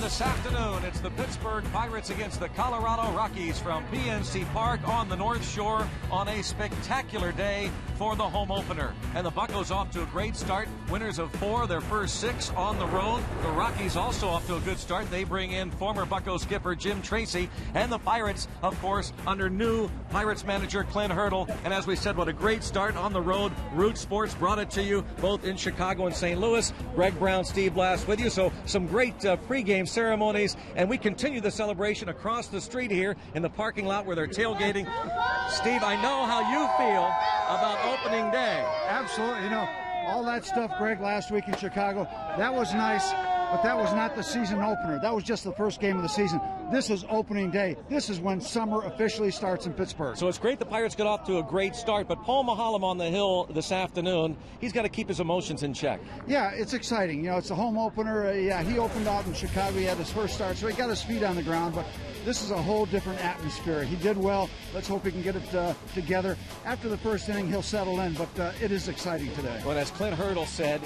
And this afternoon, it's the Pittsburgh Pirates against the Colorado Rockies from PNC Park on the North Shore on a spectacular day for the home opener. And the Buccos off to a great start. Winners of 4, their first 6 on the road. The Rockies also off to a good start. They bring in former Bucco skipper Jim Tracy. And the Pirates, of course, under new Pirates manager Clint Hurdle. And as we said, what a great start on the road. Root Sports brought it to you both in Chicago and St. Louis. Greg Brown, Steve Blass with you. So some great pregame ceremonies, and we continue the celebration across the street here in the parking lot where they're tailgating. Steve, I know how you feel about opening day. Absolutely. You know, all that stuff, Greg, last week in Chicago, that was nice, but that was not the season opener. That was just the first game of the season. This is opening day. This is when summer officially starts in Pittsburgh. So it's great the Pirates got off to a great start, but Paul Mahalam on the hill this afternoon, he's got to keep his emotions in check. Yeah, it's exciting. You know, it's a home opener. Yeah, he opened out in Chicago. He had his first start, so he got his feet on the ground, but this is a whole different atmosphere. He did well. Let's hope he can get it together. After the first inning, he'll settle in, but it is exciting today. Well, as Clint Hurdle said,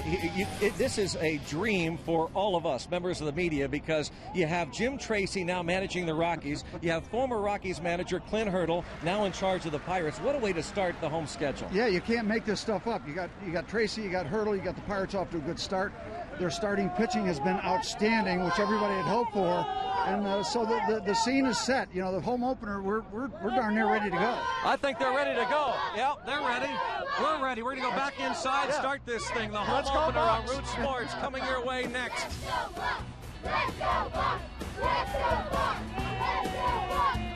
this is a dream for all of us, members of the media, because you have Jim Tracy now managing the Rockies. You have former Rockies manager Clint Hurdle now in charge of the Pirates. What a way to start the home schedule. Yeah, you can't make this stuff up. You got Tracy, you got Hurdle, you got the Pirates off to a good start. Their starting pitching has been outstanding, which everybody had hoped for. And so the scene is set. You know, the home opener, we're darn near ready to go. I think they're ready to go. Yep, they're ready. We're ready. We're going to go back inside, start this thing. The home opener on Root Sports coming your way next. Let's go, Bucs! Let's go, Bucs! Let's go, Bucs!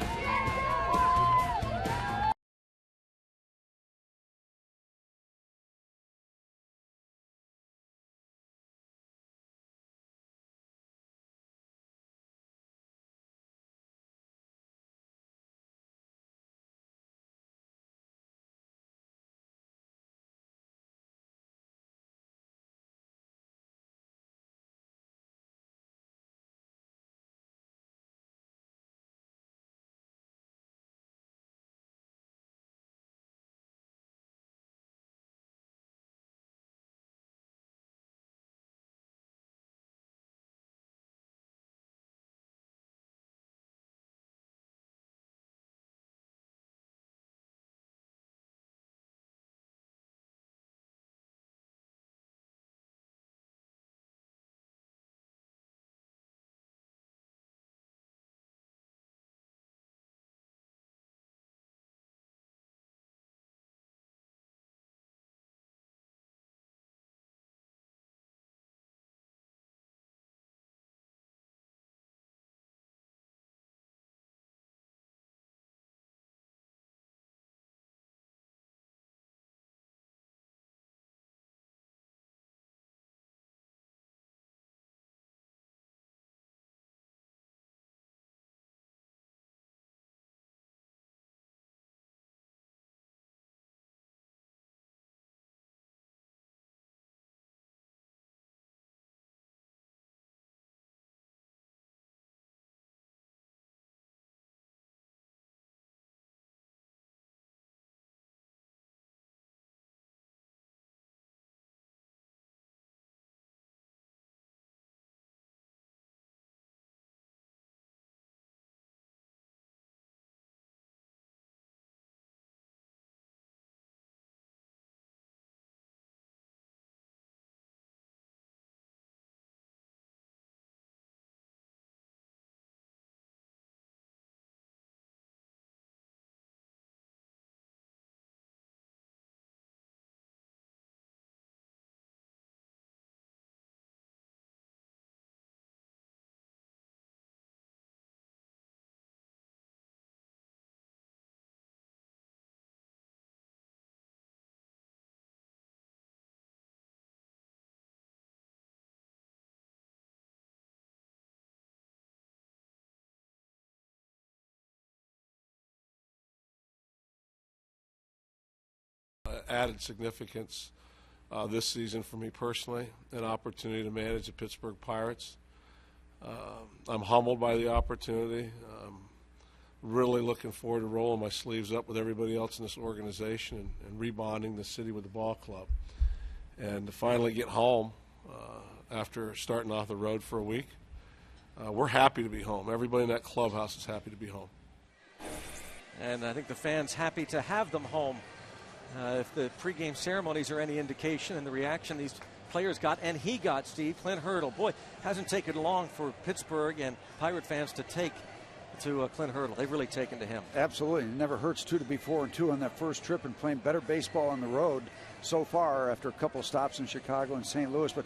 Added significance this season for me personally, an opportunity to manage the Pittsburgh Pirates. I'm humbled by the opportunity. Really looking forward to rolling my sleeves up with everybody else in this organization and rebonding the city with the ball club. And to finally get home after starting off the road for a week, we're happy to be home. Everybody in that clubhouse is happy to be home. And I think the fans happy to have them home. If the pregame ceremonies are any indication, and the reaction these players got, and he got, Steve, Clint Hurdle. Boy, hasn't taken long for Pittsburgh and Pirate fans to take to Clint Hurdle. They've really taken to him. Absolutely. It never hurts to be 4-2 on that first trip and playing better baseball on the road so far after a couple of stops in Chicago and St. Louis. But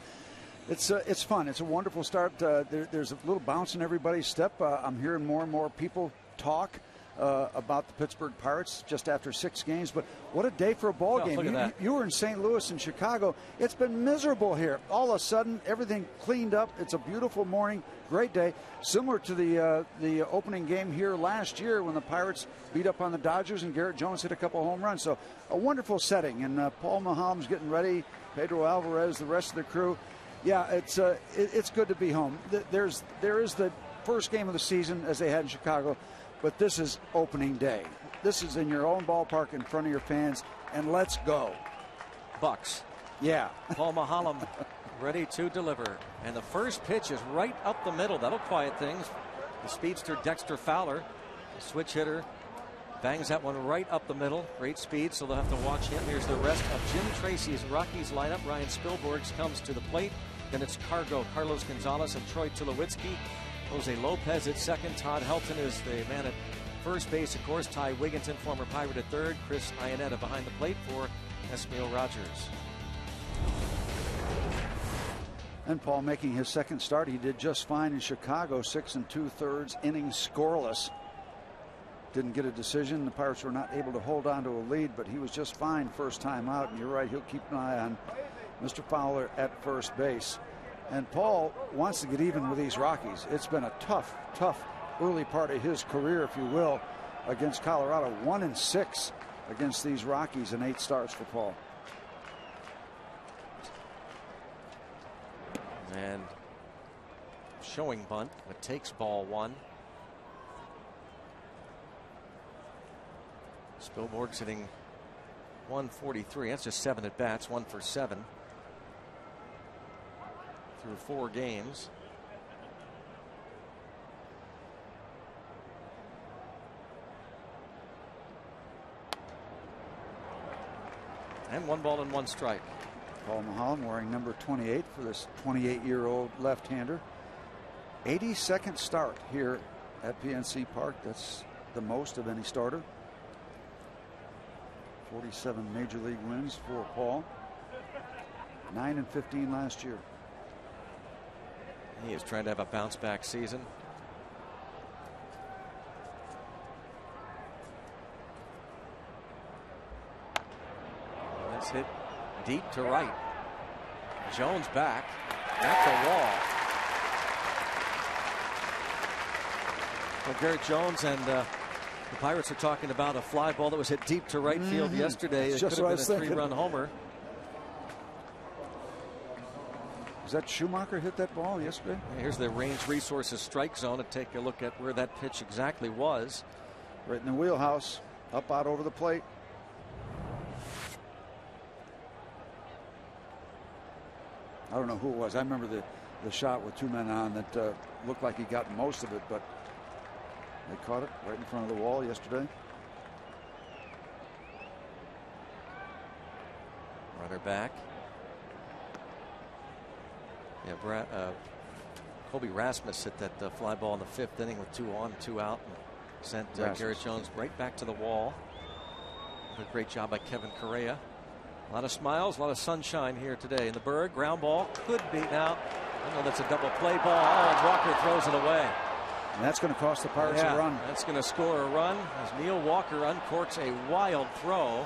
it's fun. It's a wonderful start. There's a little bounce in everybody's step. I'm hearing more and more people talk about the Pittsburgh Pirates just after 6 games. But what a day for a ball game. Look at that. You were in St. Louis and Chicago. It's been miserable here. All of a sudden, everything cleaned up. It's a beautiful morning. Great day. Similar to the opening game here last year when the Pirates beat up on the Dodgers and Garrett Jones hit a couple home runs. So a wonderful setting. And Paul Maholm's getting ready. Pedro Alvarez, the rest of the crew. Yeah, it's good to be home. There is the first game of the season as they had in Chicago. But this is opening day. This is in your own ballpark in front of your fans, and let's go. Bucks. Yeah. Paul Maholm ready to deliver. And the first pitch is right up the middle. That'll quiet things. The speedster Dexter Fowler, the switch hitter, bangs that one right up the middle. Great speed, so they'll have to watch him. Here's the rest of Jim Tracy's Rockies lineup. Ryan Spilborghs comes to the plate. Then it's Carlos Gonzalez, and Troy Tulowitzki. Jose Lopez at second. Todd Helton is the man at first base, of course. Ty Wigginton, former Pirate, at third. Chris Iannetta behind the plate for Esmail Rogers. And Paul making his second start. He did just fine in Chicago, 6 2/3 innings scoreless. Didn't get a decision. The Pirates were not able to hold on to a lead, but he was just fine first time out. And you're right, he'll keep an eye on Mr. Fowler at first base. And Paul wants to get even with these Rockies. It's been a tough early part of his career, if you will, against Colorado. 1-6 against these Rockies in 8 starts for Paul. And showing bunt, but takes ball 1. Spilborghs hitting 143. That's just 7 at bats, 1 for 7. Through 4 games. And 1 ball and 1 strike. Paul Maholm wearing number 28 for this 28-year-old left-hander. 82nd start here at PNC Park. That's the most of any starter. 47 major league wins for Paul. 9-15 last year. He is trying to have a bounce back season. That's hit deep to right. Jones back at the wall. Well, Garrett Jones and the Pirates are talking about a fly ball that was hit deep to right field yesterday. It could have been a 3-run homer. Was that Schumacher hit that ball yesterday? Here's the Range Resources strike zone to take a look at where that pitch exactly was. Right in the wheelhouse, up out over the plate. I don't know who it was. I remember the shot with 2 men on that looked like he got most of it, but they caught it right in front of the wall yesterday. Runner back. Yeah, Kobe Rasmus hit that fly ball in the 5th inning with 2 on, 2 out, and sent Garrett Jones right back to the wall. A great job by Kevin Correa. A lot of smiles, a lot of sunshine here today in the Berg. Ground ball could be now. I know that's a double play ball. Oh, Walker throws it away. And that's going to cost the Pirates a run. That's going to score a run as Neil Walker uncorks a wild throw.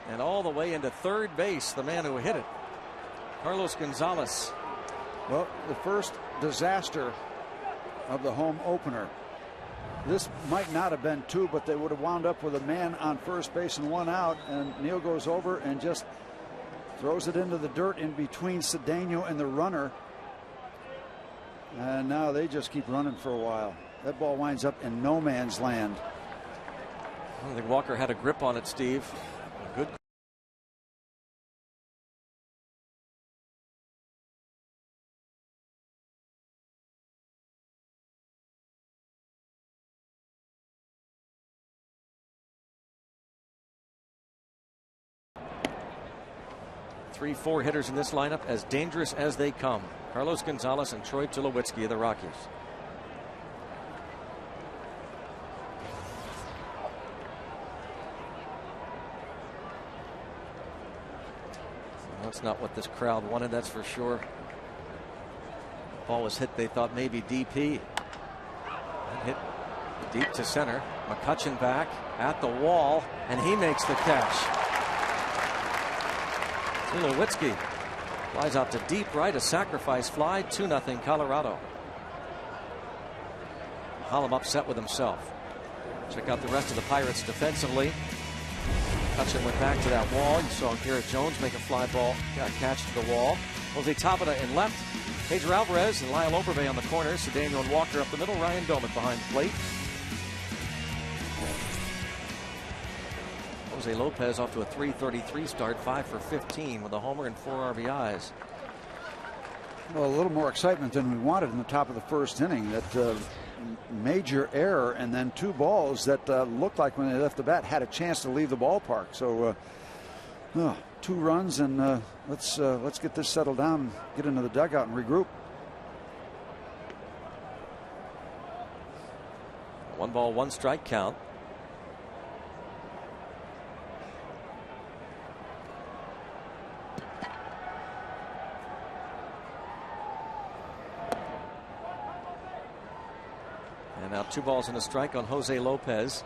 And all the way into third base, the man who hit it, Carlos Gonzalez. Well, the first disaster of the home opener. This might not have been 2, but they would have wound up with a man on first base and 1 out. And Neil goes over and just throws it into the dirt in between Cedeno and the runner. And now they just keep running for a while. That ball winds up in no man's land. I think Walker had a grip on it, Steve. A good 3-4 hitters in this lineup, as dangerous as they come. Carlos Gonzalez and Troy Tulowitzki of the Rockies. That's not what this crowd wanted, that's for sure. Ball was hit, they thought maybe DP. And hit deep to center. McCutchen back at the wall, and he makes the catch. Tulowitzki flies out to deep right, a sacrifice fly, 2-0 Colorado. Hallam upset with himself. Check out the rest of the Pirates defensively. McCutchen went back to that wall. You saw Garrett Jones make a fly ball catch to the wall. Jose Tabata in left. Pedro Alvarez and Lyle Obervey on the corners. Cedeno and Walker up the middle. Ryan Doman behind the plate. Jose Lopez off to a .333 start, 5 for 15 with a homer and 4 RBIs. Well, a little more excitement than we wanted in the top of the first inning. That major error, and then 2 balls that looked like when they left the bat had a chance to leave the ballpark. So 2 runs, and let's get this settled down and get into the dugout and regroup. 1 ball, 1 strike count. And now 2 balls and a strike on Jose Lopez.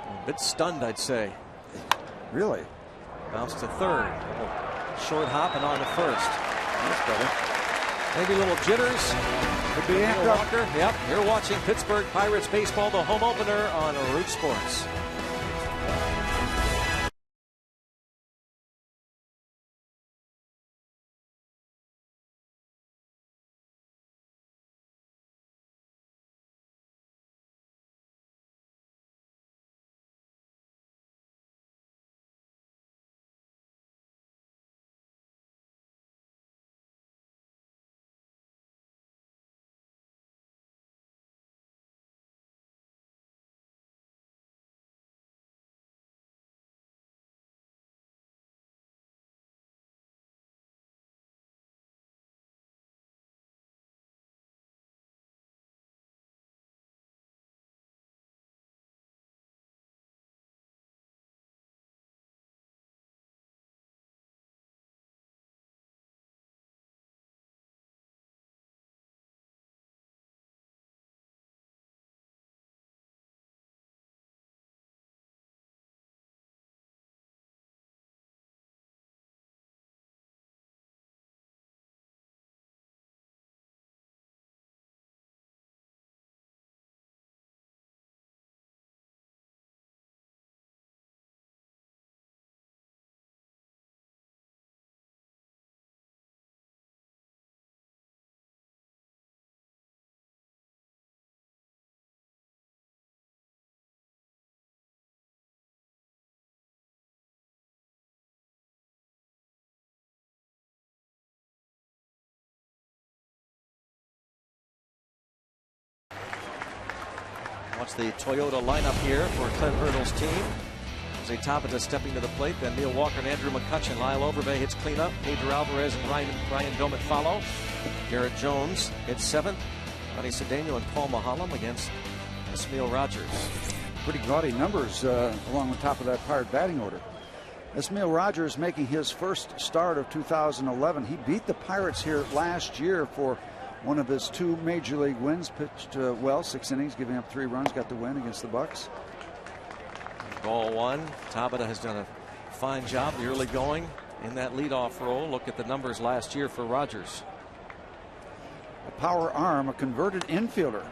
A bit stunned, I'd say. Really? Bounce to third. Short hop and on to first. That's better. Maybe little jitters. Could be amped up. Walker. Yep, you're watching Pittsburgh Pirates baseball, the home opener on Root Sports. Watch the Toyota lineup here for Clint Hurdle's team. Jose Tabata stepping to the plate, then Neil Walker and Andrew McCutchen. Lyle Overbay hits cleanup. Pedro Alvarez and Ryan Doman follow. Garrett Jones hits 7th. Ronnie Cedeno and Paul Mahalam against Esmail Rogers. Pretty gaudy numbers along the top of that Pirate batting order. Esmail Rogers making his first start of 2011. He beat the Pirates here last year for one of his 2 major league wins. Pitched well, 6 innings, giving up 3 runs, got the win against the Bucks. Ball 1. Tabata has done a fine job the early going in that leadoff role. Look at the numbers last year for Rogers. A power arm, a converted infielder.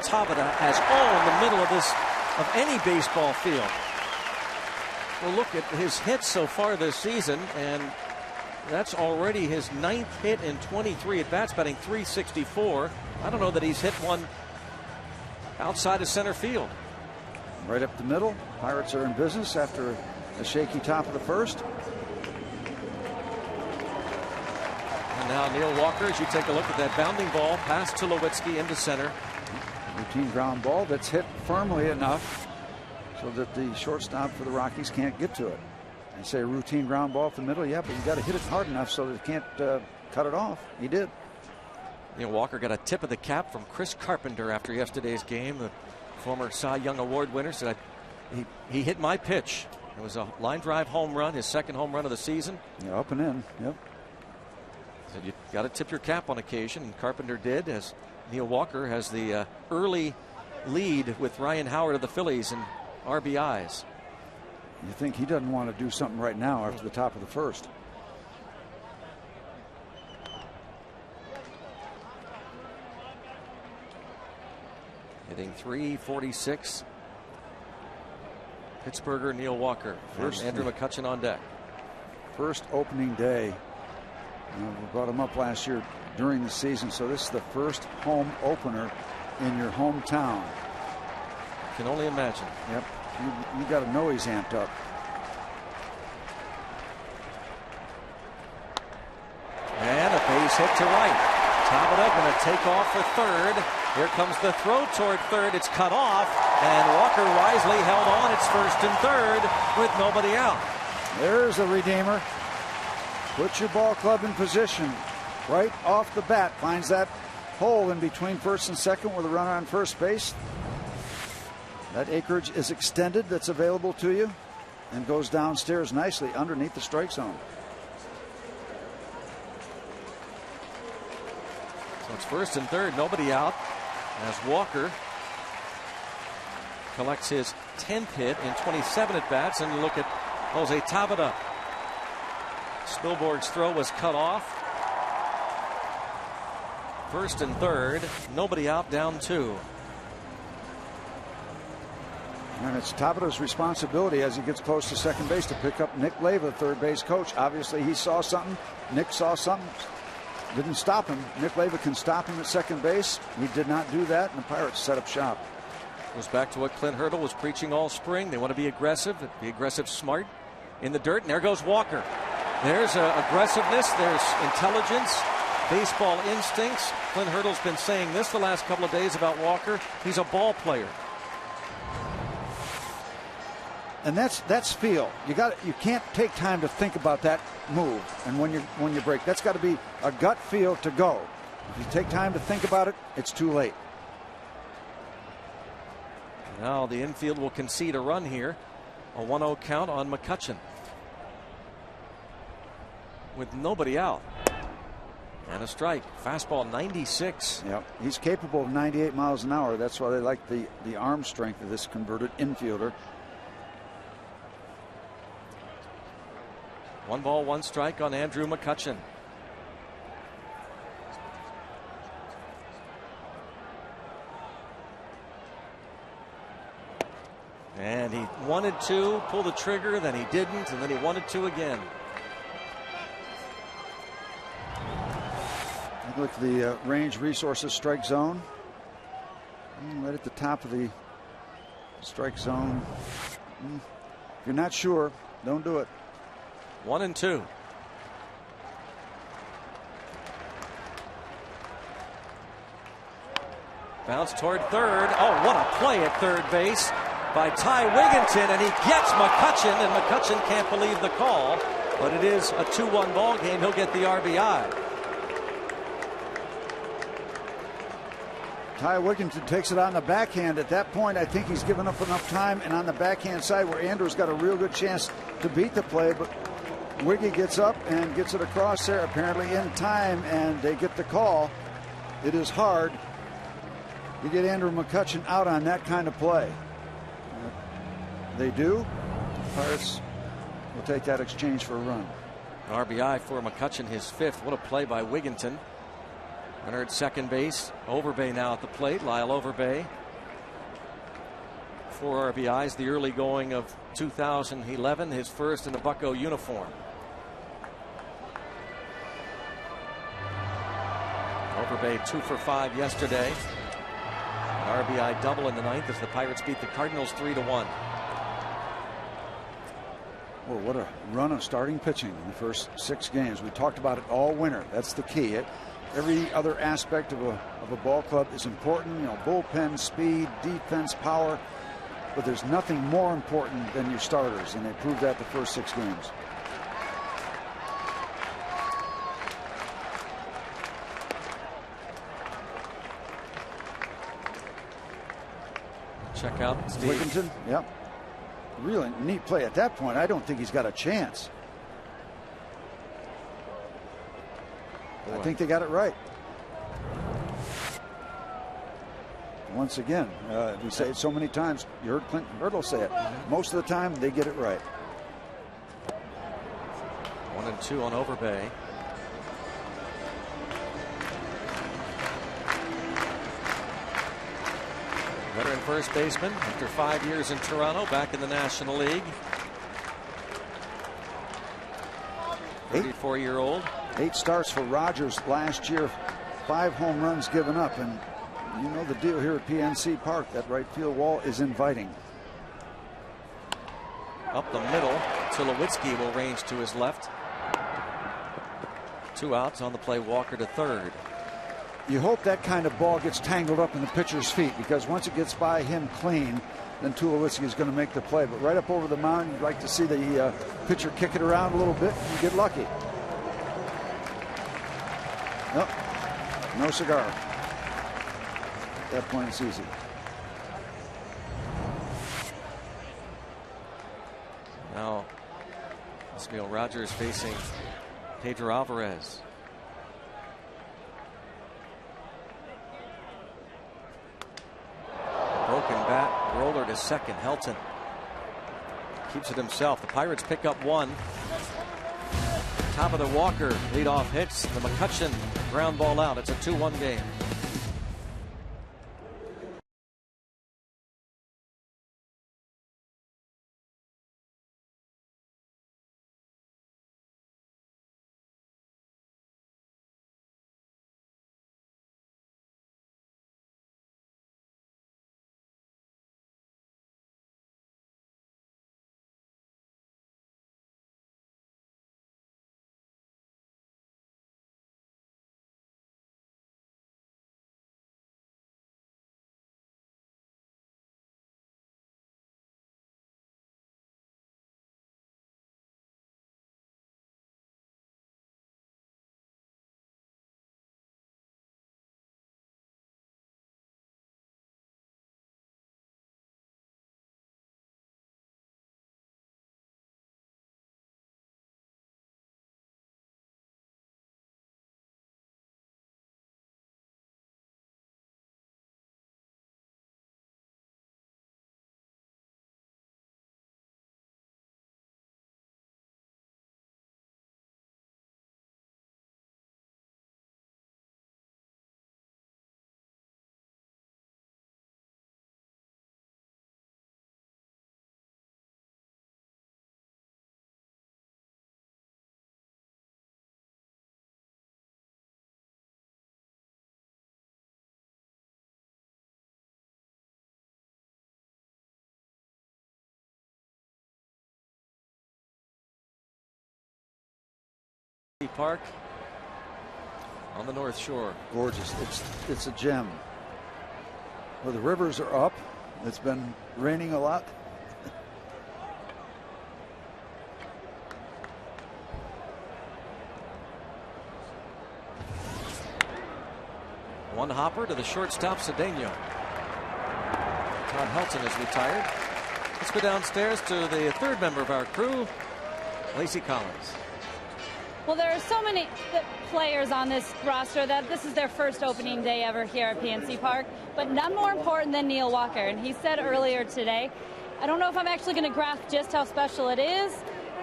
Tabata has all in the middle of any baseball field. Well, look at his hits so far this season, and that's already his 9th hit in 23 at bats, batting .364. I don't know that he's hit one outside of center field. Right up the middle. Pirates are in business after a shaky top of the first. And now Neil Walker, as you take a look at that bounding ball, pass to Lewitzki into center. Routine ground ball that's hit firmly enough so that the shortstop for the Rockies can't get to it. I say a routine ground ball from the middle, yeah, but you got to hit it hard enough so that it can't cut it off. He did. Neil Walker got a tip of the cap from Chris Carpenter after yesterday's game. The former Cy Young Award winner said, he hit my pitch. It was a line drive home run, his second home run of the season. Yeah, up and in. Yep. Said you got to tip your cap on occasion, and Carpenter did, as Neil Walker has the early lead with Ryan Howard of the Phillies in RBIs. You think he doesn't want to do something right now after the top of the first. Hitting .346. Pittsburgher Neil Walker. First, Andrew McCutchen on deck. First opening day. We brought him up last year during the season, so this is the first home opener in your hometown. Can only imagine. Yep. You got to know he's amped up. And a base hit to right. Tabata going to take off for third. Here comes the throw toward third. It's cut off, and Walker wisely held on. It's first and third with nobody out. There's a redeemer. Put your ball club in position right off the bat. Finds that hole in between first and second with a runner on first base. That acreage is extended that's available to you and goes downstairs nicely underneath the strike zone. So it's first and third, nobody out, as Walker collects his 10th hit in 27 at-bats. And you look at Jose Tabata. Spilborg's throw was cut off. First and third, nobody out, down 2. And it's Tabata's responsibility as he gets close to second base to pick up Nick Leyva, third base coach. Obviously, he saw something. Nick saw something. Didn't stop him. Nick Leyva can stop him at second base. He did not do that, and the Pirates set up shop. Goes back to what Clint Hurdle was preaching all spring. They want to be aggressive smart in the dirt. And there goes Walker. There's aggressiveness. There's intelligence. Baseball instincts. Clint Hurdle's been saying this the last couple of days about Walker. He's a ball player. And that's feel. You can't take time to think about that move. And when you break, that's got to be a gut feel to go. If you take time to think about it, it's too late. Now the infield will concede a run here. A 1-0 count on McCutchen with nobody out. And a strike. Fastball 96. Yep. He's capable of 98 miles an hour. That's why they like the arm strength of this converted infielder. 1 ball, 1 strike on Andrew McCutchen. And he wanted to pull the trigger, then he didn't, and then he wanted to again. Look at the range resources strike zone. Right at the top of the strike zone. If you're not sure, don't do it. 1-2. Bounce toward third. Oh, what a play at third base by Ty Wigginton, and he gets McCutchen, and McCutchen can't believe the call, but it is a 2-1 ball game. He'll get the RBI. Ty Wigginton takes it on the backhand. At that point, I think he's given up enough time, and on the backhand side where Andrew's got a real good chance to beat the play, but Wiggy gets up and gets it across there apparently in time, and they get the call. It is hard to get Andrew McCutchen out on that kind of play. They do. Pirates will take that exchange for a run. RBI for McCutchen, his 5th. What a play by Wigginton. Runner at second base. Overbay now at the plate. Lyle Overbay. 4 RBIs, the early going of 2011, his first in the Bucco uniform. Overbay 2 for 5 yesterday. An RBI double in the 9th as the Pirates beat the Cardinals 3-1. Well, what a run of starting pitching in the first 6 games. We talked about it all winter. That's the key. Every other aspect of a ball club is important. You know, bullpen, speed, defense, power. But there's nothing more important than your starters, and they proved that the first 6 games. Check out Steve Wigginton. Yep. Really neat play. At that point, I don't think he's got a chance. Boy. I think they got it right. Once again, we say it so many times. You heard Clinton Hurdle say it. Most of the time, they get it right. 1-2 on Overbay. Veteran first baseman after 5 years in Toronto, back in the National League. 34-year-old. 8 starts for Rogers last year. 5 home runs given up, and you know the deal here at PNC Park. That right field wall is inviting. Up the middle, Tulowitzki will range to his left. 2 outs on the play. Walker to third. You hope that kind of ball gets tangled up in the pitcher's feet, because once it gets by him clean, then Tulowitzki is going to make the play. But right up over the mound, you'd like to see the pitcher kick it around a little bit and get lucky. Nope, no cigar. At that point, it's easy. Now, Ismael Rogers facing Pedro Alvarez. Broken bat, roller to second. Helton keeps it himself. The Pirates pick up 1. Top of the Walker leadoff hits. The McCutcheon ground ball out. It's a 2-1 game. Park on the North Shore. Gorgeous. It's a gem. Well, the rivers are up. It's been raining a lot. One hopper to the shortstop, Cedeno. Todd Helton is retired. Let's go downstairs to the third member of our crew, Lacey Collins. Well, there are so many players on this roster that this is their first opening day ever here at PNC Park, but none more important than Neil Walker. And he said earlier today, I don't know if I'm actually going to grasp just how special it is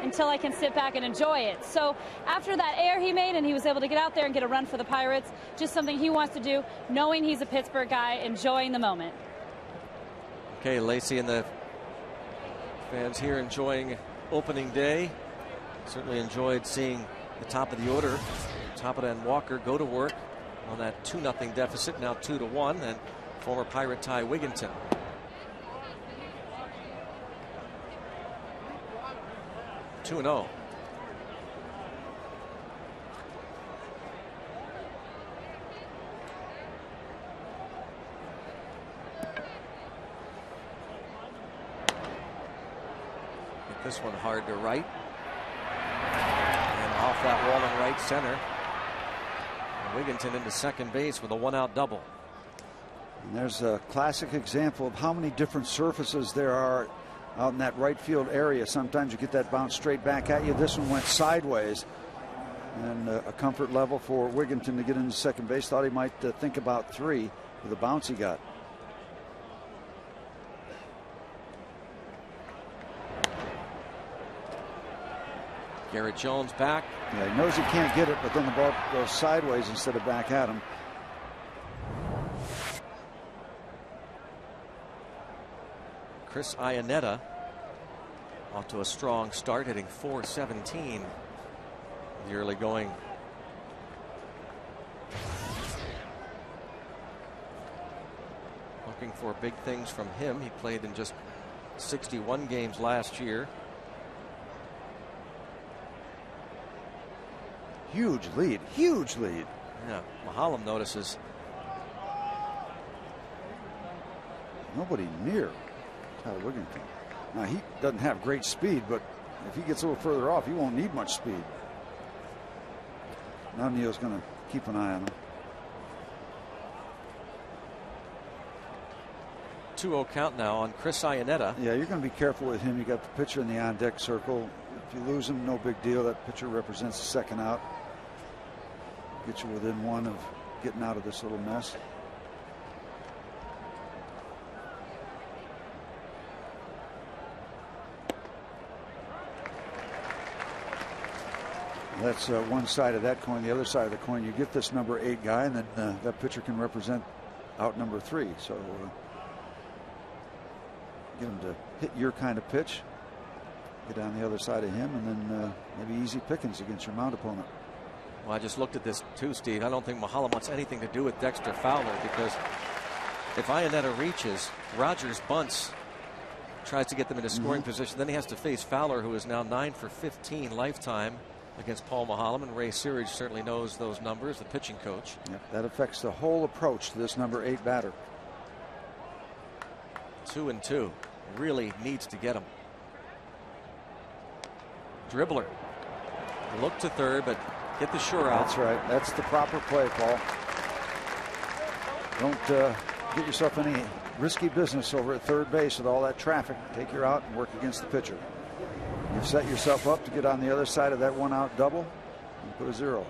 until I can sit back and enjoy it. So after that error he made and he was able to get out there and get a run for the Pirates, just something he wants to do, knowing he's a Pittsburgh guy, enjoying the moment. Okay, Lacey and the fans here enjoying opening day. Certainly enjoyed seeing the top of the order, Tapia and Walker go to work on that 2-0 deficit, now 2-1, and former Pirate Ty Wigginton. 2-0. This one hard to right. And off that wall in right center. Wigginton into second base with a 1-out double. And there's a classic example of how many different surfaces there are out in that right field area. Sometimes you get that bounce straight back at you. This one went sideways. And a comfort level for Wigginton to get into second base. Thought he might think about 3 with the bounce he got. Garrett Jones back. Yeah, he knows he can't get it, but then the ball goes sideways instead of back at him. Chris Iannetta off to a strong start, hitting .417 the early going. Looking for big things from him. He played in just 61 games last year. Huge lead, huge lead. Yeah, Mahalam notices. Nobody near Tyler Wigginton. Now, he doesn't have great speed, but if he gets a little further off, he won't need much speed. Now Neil's going to keep an eye on him. 2-0 count now on Chris Iannetta. Yeah, you're going to be careful with him. You got the pitcher in the on-deck circle. If you lose him, no big deal. That pitcher represents the second out. Get you within 1 of getting out of this little mess. That's one side of that coin. The other side of the coin, you get this number 8 guy, and then that pitcher can represent out number 3. So get him to hit your kind of pitch, get on the other side of him, and then maybe easy pickings against your mound opponent. Well, I just looked at this too, Steve. I don't think Mahalam wants anything to do with Dexter Fowler, because if Iannetta reaches, Rogers bunts, tries to get them into scoring position. Then he has to face Fowler, who is now 9 for 15 lifetime against Paul Mahalam, and Ray Searage certainly knows those numbers, the pitching coach. Yep, that affects the whole approach to this number 8 batter. 2-2. Really needs to get him. Dribbler. Look to third, but get the sure out. That's right. That's the proper play, Paul. Don't get yourself any risky business over at third base with all that traffic. Take your out and work against the pitcher. You've set yourself up to get on the other side of that 1-out double and put a 0.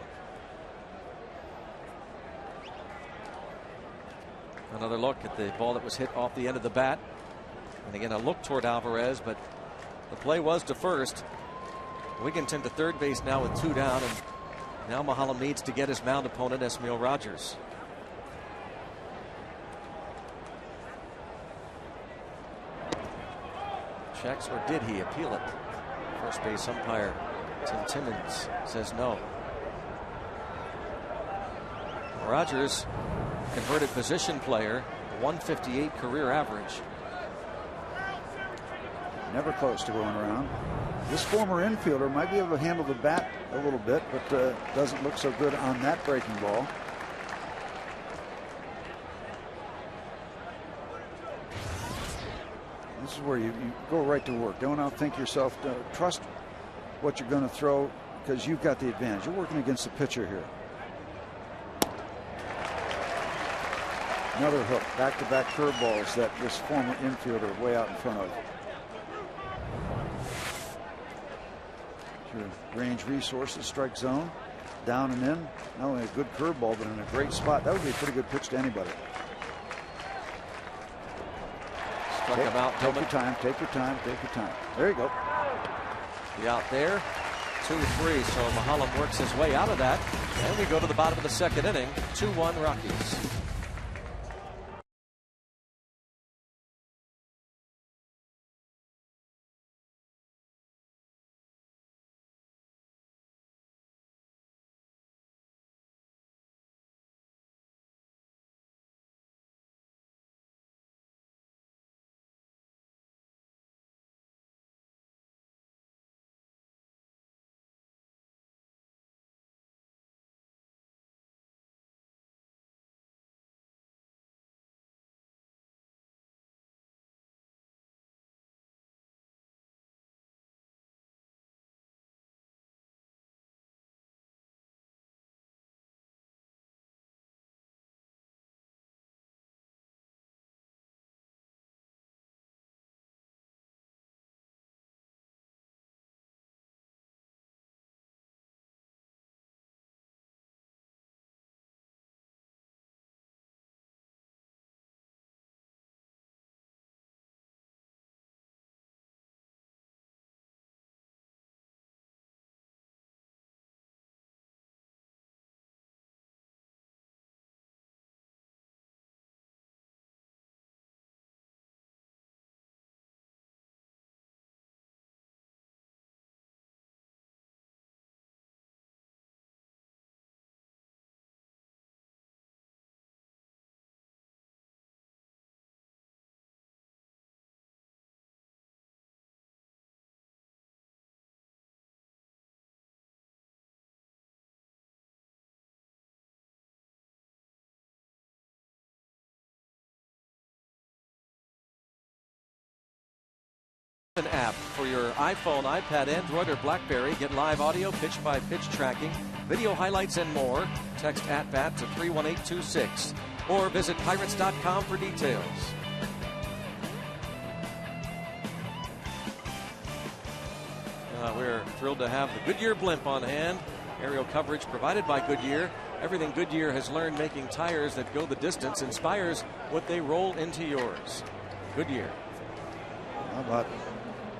Another look at the ball that was hit off the end of the bat. And again, a look toward Alvarez, but the play was to first. Wigginton to third base now with 2 down, and now Mahalam needs to get his mound opponent, Esmail Rogers. Checks, or did he appeal it? First base umpire Tim Timmons says no. Rogers, converted position player, 158 career average. Never close to going around. This former infielder might be able to handle the bat a little bit, but doesn't look so good on that breaking ball. This is where you go right to work. Don't outthink yourself. Trust what you're going to throw, because you've got the advantage. You're working against the pitcher here. Another hook. Back-to-back curveballs that this former infielder way out in front of. Your range resources, strike zone, down and in. Not only a good curveball, but in a great spot. That would be a pretty good pitch to anybody. Struck him out. Take your time, take your time, take your time. There you go. The out there. 2-3. So Mahalam works his way out of that. And we go to the bottom of the second inning. 2-1 Rockies. An app for your iPhone, iPad, Android, or BlackBerry. Get live audio, pitch-by-pitch tracking, video highlights, and more. Text @BAT to 31826 or visit Pirates.com for details. We're thrilled to have the Goodyear blimp on hand. Aerial coverage provided by Goodyear. Everything Goodyear has learned making tires that go the distance inspires what they roll into yours. Goodyear. How about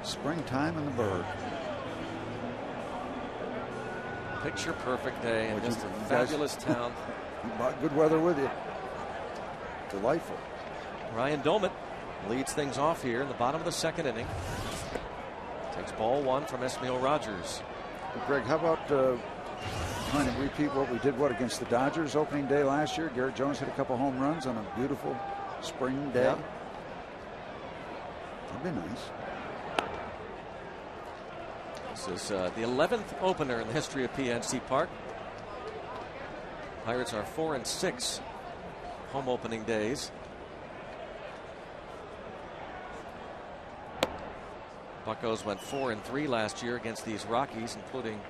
springtime in the bird? Picture perfect day in just a fabulous town. You brought good weather with you. Delightful. Ryan Domit leads things off here in the bottom of the second inning. Takes ball one from Esmail Rogers. Well, Greg, how about trying to repeat what we did against the Dodgers opening day last year? Garrett Jones hit a couple home runs on a beautiful spring day. Yep. That'd be nice. This is the 11th opener in the history of PNC Park. Pirates are 4-6 home opening days. Buccos went 4-3 last year against these Rockies, including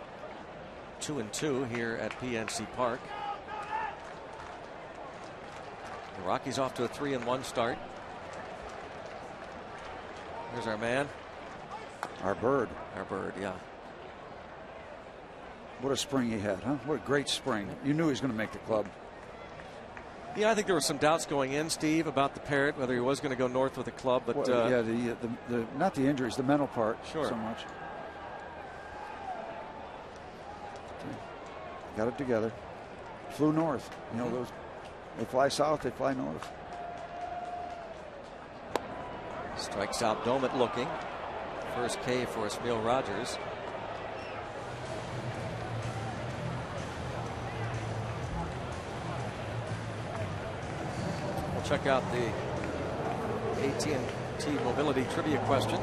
2-2 here at PNC Park. The Rockies off to a 3-1 start. Here's our man. Our bird. Our bird, yeah. What a spring he had, huh? What a great spring. You knew he was going to make the club. Yeah, I think there were some doubts going in, Steve, about the Parrot, whether he was going to go north with the club. But well, yeah, the not the injuries, the mental part. Sure. So much. Got it together. Flew north. You know, those they fly south, they fly north. Strikes out Domit looking. First K for Esmail Rogers. We'll check out the AT&T Mobility Trivia question.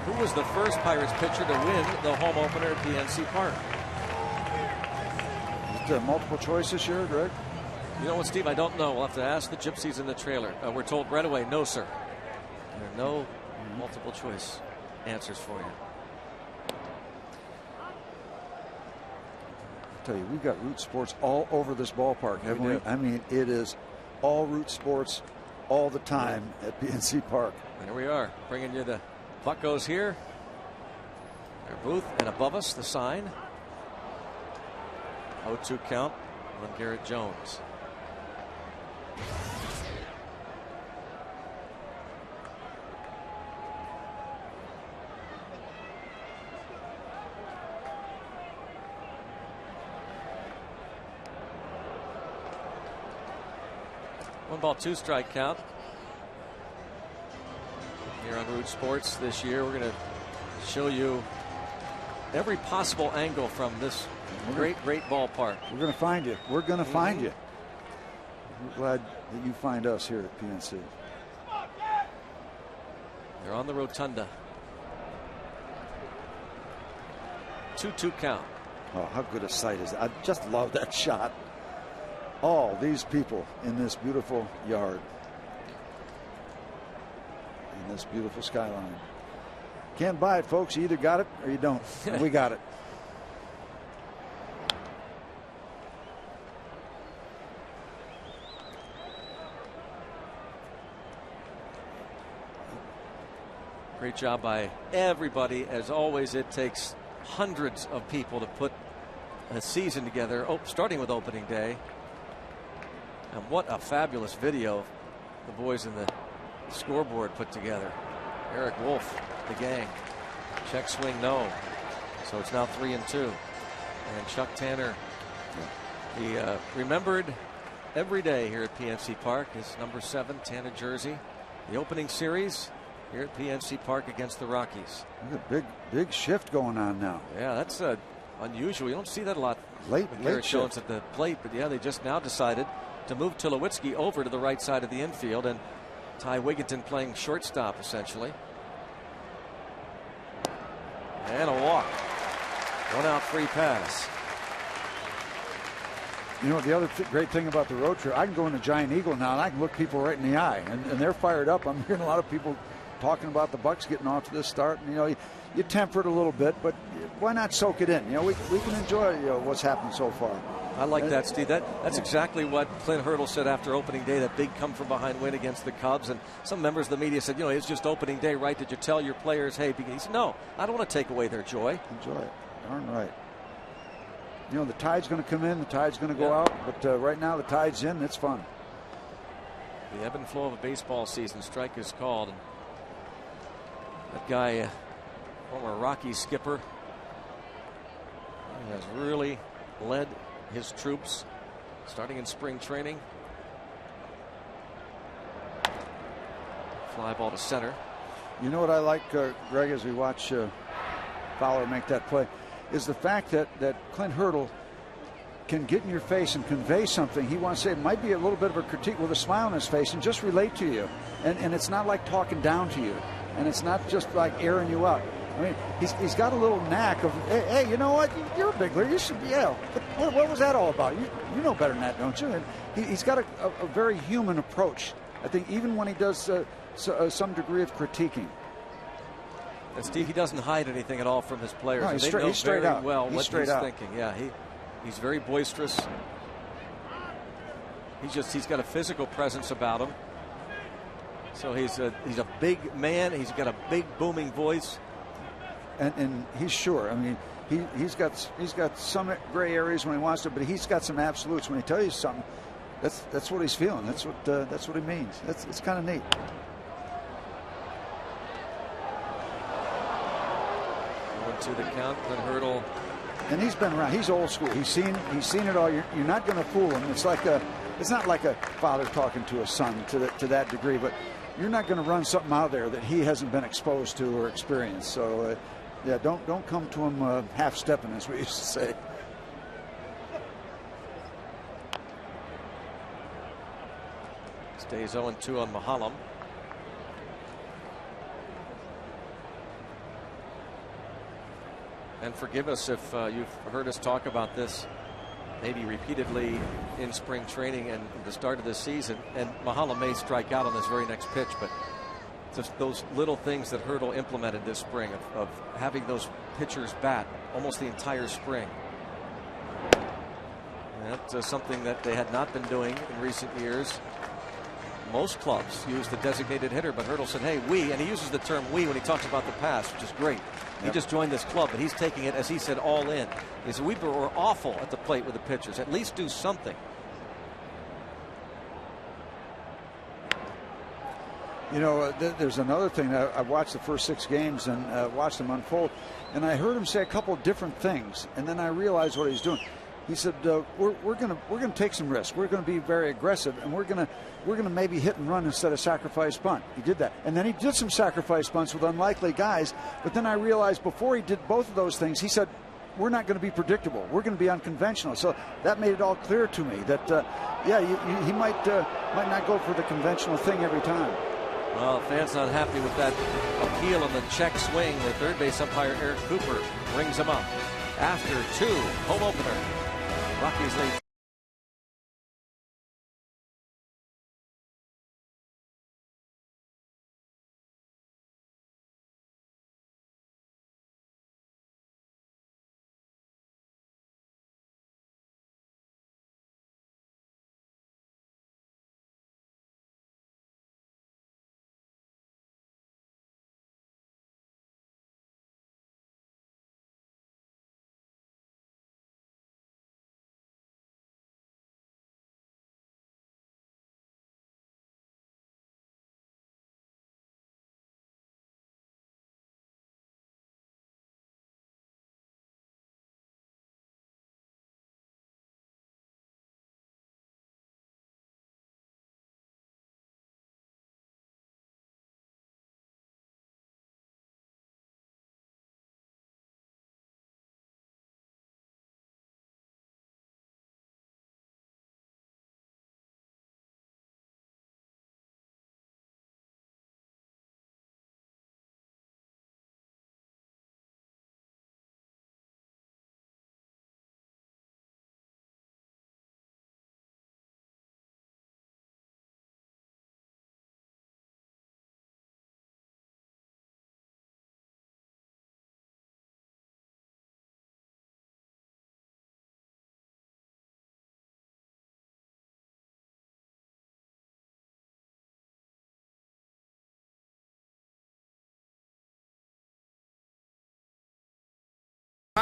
Who was the first Pirates pitcher to win the home opener at PNC Park? Is there multiple choice this year, Greg? You know what, Steve? I don't know. We'll have to ask the gypsies in the trailer. We're told right away, no, sir. There are no multiple choice answers for you. I tell you, we've got Root Sports all over this ballpark, haven't we? I mean, it is all Root Sports all the time at PNC Park. There we are, bringing you the Buccos here. Their booth, and above us, the sign. 0-2 count on Garrett Jones. One ball, two strike count. Here on Root Sports this year, we're going to show you every possible angle from this great ballpark. We're going to find you. We're going to find you. We're glad that you find us here at PNC. They're on the rotunda. 2-2 count. Oh, how good a sight is that? I just love that shot. All these people in this beautiful yard. In this beautiful skyline. Can't buy it, folks. You either got it or you don't. And we got it. Great job by everybody. As always, it takes hundreds of people to put a season together, starting with opening day. And what a fabulous video the boys in the scoreboard put together. Eric Wolf, the gang. Check swing, no. So it's now 3-2. And Chuck Tanner, he remembered every day here at PNC Park, his number 7 Tanner jersey. The opening series here at PNC Park against the Rockies. Look at big shift going on now. Yeah, that's unusual. You don't see that a lot. Late Garrett Jones at the plate, but yeah, they just now decided to move Tulowitzki over to the right side of the infield, and Ty Wigginton playing shortstop essentially. And a walk. 1 out, free pass. You know, the other great thing about the road trip, I can go into Giant Eagle now and I can look people right in the eye, and they're fired up. I'm hearing a lot of people talking about the Bucks getting off to this start. And, you temper it a little bit, but why not soak it in? We can enjoy what's happened so far. I like that, Steve. That's exactly what Clint Hurdle said after opening day, that big come-from-behind win against the Cubs. And some members of the media said, it's just opening day, right? Did you tell your players, hey, he said, no, I don't want to take away their joy. Enjoy it. Darn right. The tide's going to come in, the tide's going to go out, but right now the tide's in. It's fun. The ebb and flow of a baseball season. Strike is called. And that guy, former Rocky skipper, has really led his troops starting in spring training. Fly ball to center. You know what I like, Greg, as we watch Fowler make that play, is the fact that Clint Hurdle can get in your face and convey something he wants to say. It might be a little bit of a critique with a smile on his face and just relate to you. And it's not like talking down to you. And it's not just like airing you out. I mean, he's got a little knack of, hey, you know what? You're a big leaguer. You should be, what was that all about? You know better than that, don't you? And he's got a very human approach. I think even when he does some degree of critiquing. And Steve, he doesn't hide anything at all from his players. No, he's they know straight very out. well He's what straight he's out. thinking. Yeah, he's very boisterous. He's got a physical presence about him. So he's a big man. He's got a big booming voice. And he's sure. I mean, he's got some gray areas when he wants to, but he's got some absolutes. When he tells you something, that's what he's feeling. That's what he means. It's kind of neat. To the count, Clint Hurdle. And he's been around. He's old school. He's seen it all. You're not going to fool him. It's not like a father talking to a son to that degree, but you're not going to run something out there that he hasn't been exposed to or experienced. So don't come to him half stepping, as we used to say. Stays 0-2 on Mahalam. And forgive us if you've heard us talk about this maybe repeatedly in spring training and the start of this season. And Mahalam may strike out on this very next pitch, but just those little things that Hurdle implemented this spring of having those pitchers bat almost the entire spring. That's something that they had not been doing in recent years. Most clubs use the designated hitter, but Hurdle said, hey, we, and he uses the term we when he talks about the past, which is great. He just joined this club, but he's taking it, as he said, all in. He said, we were awful at the plate with the pitchers. At least do something. There's another thing. I watched the first 6 games and watched them unfold, and I heard him say a couple of different things, and then I realized what he's doing. He said, we're gonna take some risks. We're gonna be very aggressive, and we're gonna maybe hit and run instead of sacrifice bunt. He did that, and then he did some sacrifice bunts with unlikely guys. But then I realized before he did both of those things, he said, we're not going to be predictable. We're going to be unconventional. So that made it all clear to me that he might not go for the conventional thing every time. Well, fans not happy with that appeal on the check swing. The third base umpire Eric Cooper brings him up after 2, home opener. Rockies lead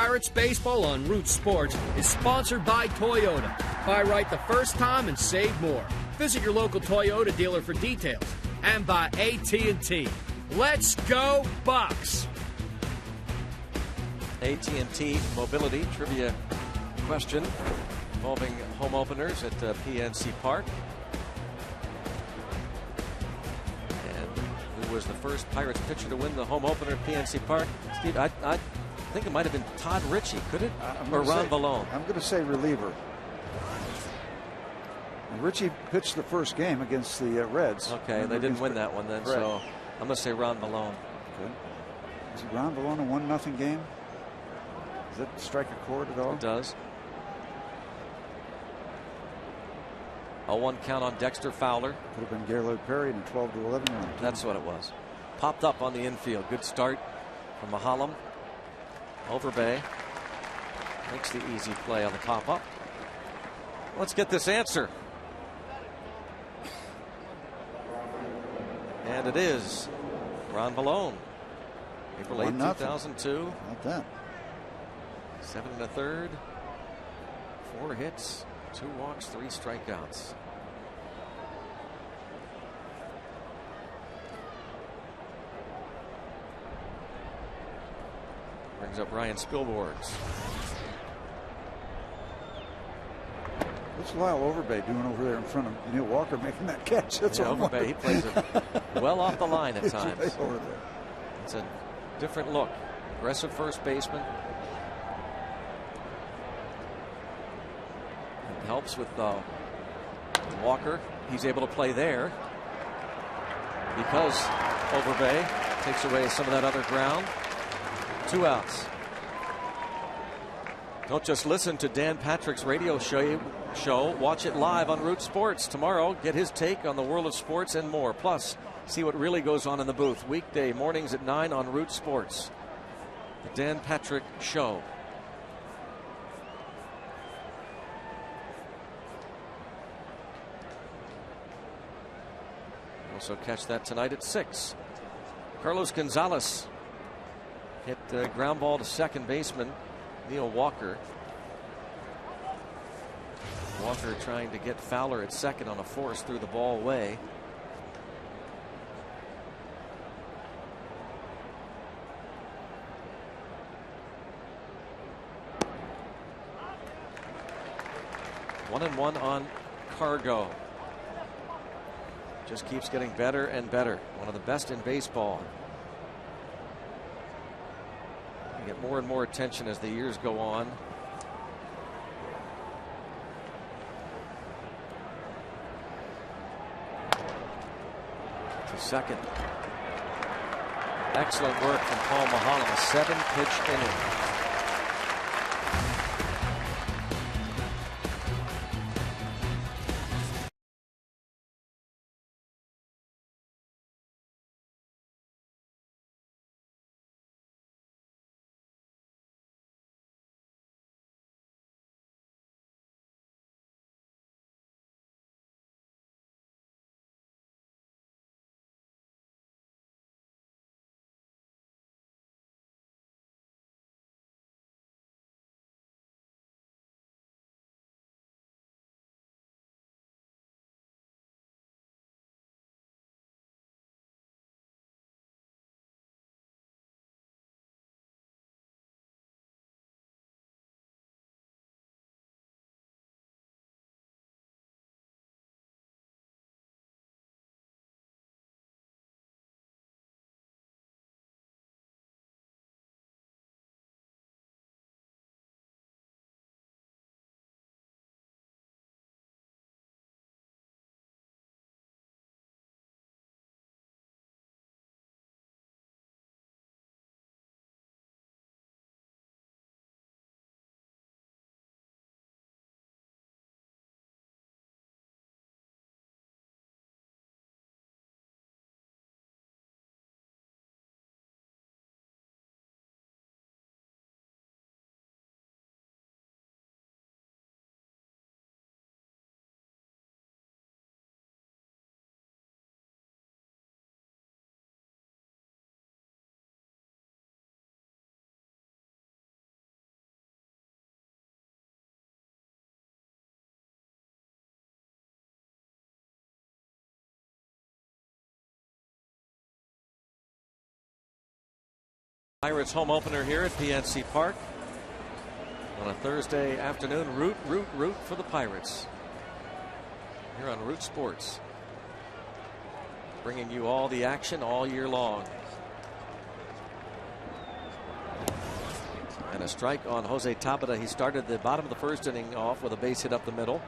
Pirates baseball on Root Sports is sponsored by Toyota. Buy right the first time and save more. Visit your local Toyota dealer for details. And by AT&T. Let's go Bucks! AT&T Mobility trivia question involving home openers at PNC Park. And who was the first Pirates pitcher to win the home opener at PNC Park? Steve, I think it might have been Todd Ritchie, could it? Or Ron Vallone? I'm going to say reliever. And Ritchie pitched the first game against the Reds. Okay, they didn't win that one then, correct. So I'm going to say Ron Vallone. Okay. Is it Ron Vallone a 1-0 game? Does that strike a chord at all? It does. A 1 count on Dexter Fowler. Could have been Gaylord Perry in a 12-11 run. That's what it was. Popped up on the infield. Good start from Mahalam. Overbay makes the easy play on the pop-up. Let's get this answer. And it is Ron Vallone. April 8, 2002. Not that. 7 1/3. 4 hits, 2 walks, 3 strikeouts. Brings up Ryan Spilborghs. What's Lyle Overbay doing over there in front of Neil Walker making that catch? That's what Overbay, he plays it well off the line at times. Right over there. It's a different look. Aggressive first baseman. It helps with Walker. He's able to play there because Overbay takes away some of that other ground. 2 outs. Don't just listen to Dan Patrick's radio show. Watch it live on Root Sports. Tomorrow, get his take on the world of sports and more. Plus, see what really goes on in the booth. Weekday mornings at 9 on Root Sports. The Dan Patrick Show. Also catch that tonight at 6. Carlos Gonzalez hit the ground ball to second baseman Neil Walker. Walker trying to get Fowler at second on a force, threw the ball away. One and one on Cargo. Just keeps getting better and better. One of the best in baseball. You get more and more attention as the years go on. To second. Excellent work from Paul Mahalam. A 7-pitch inning. Pirates home opener here at PNC Park on a Thursday afternoon. Root for the Pirates here on Root Sports, bringing you all the action all year long. And a strike on Jose Tabata. He started the bottom of the first inning off with a base hit up the middle.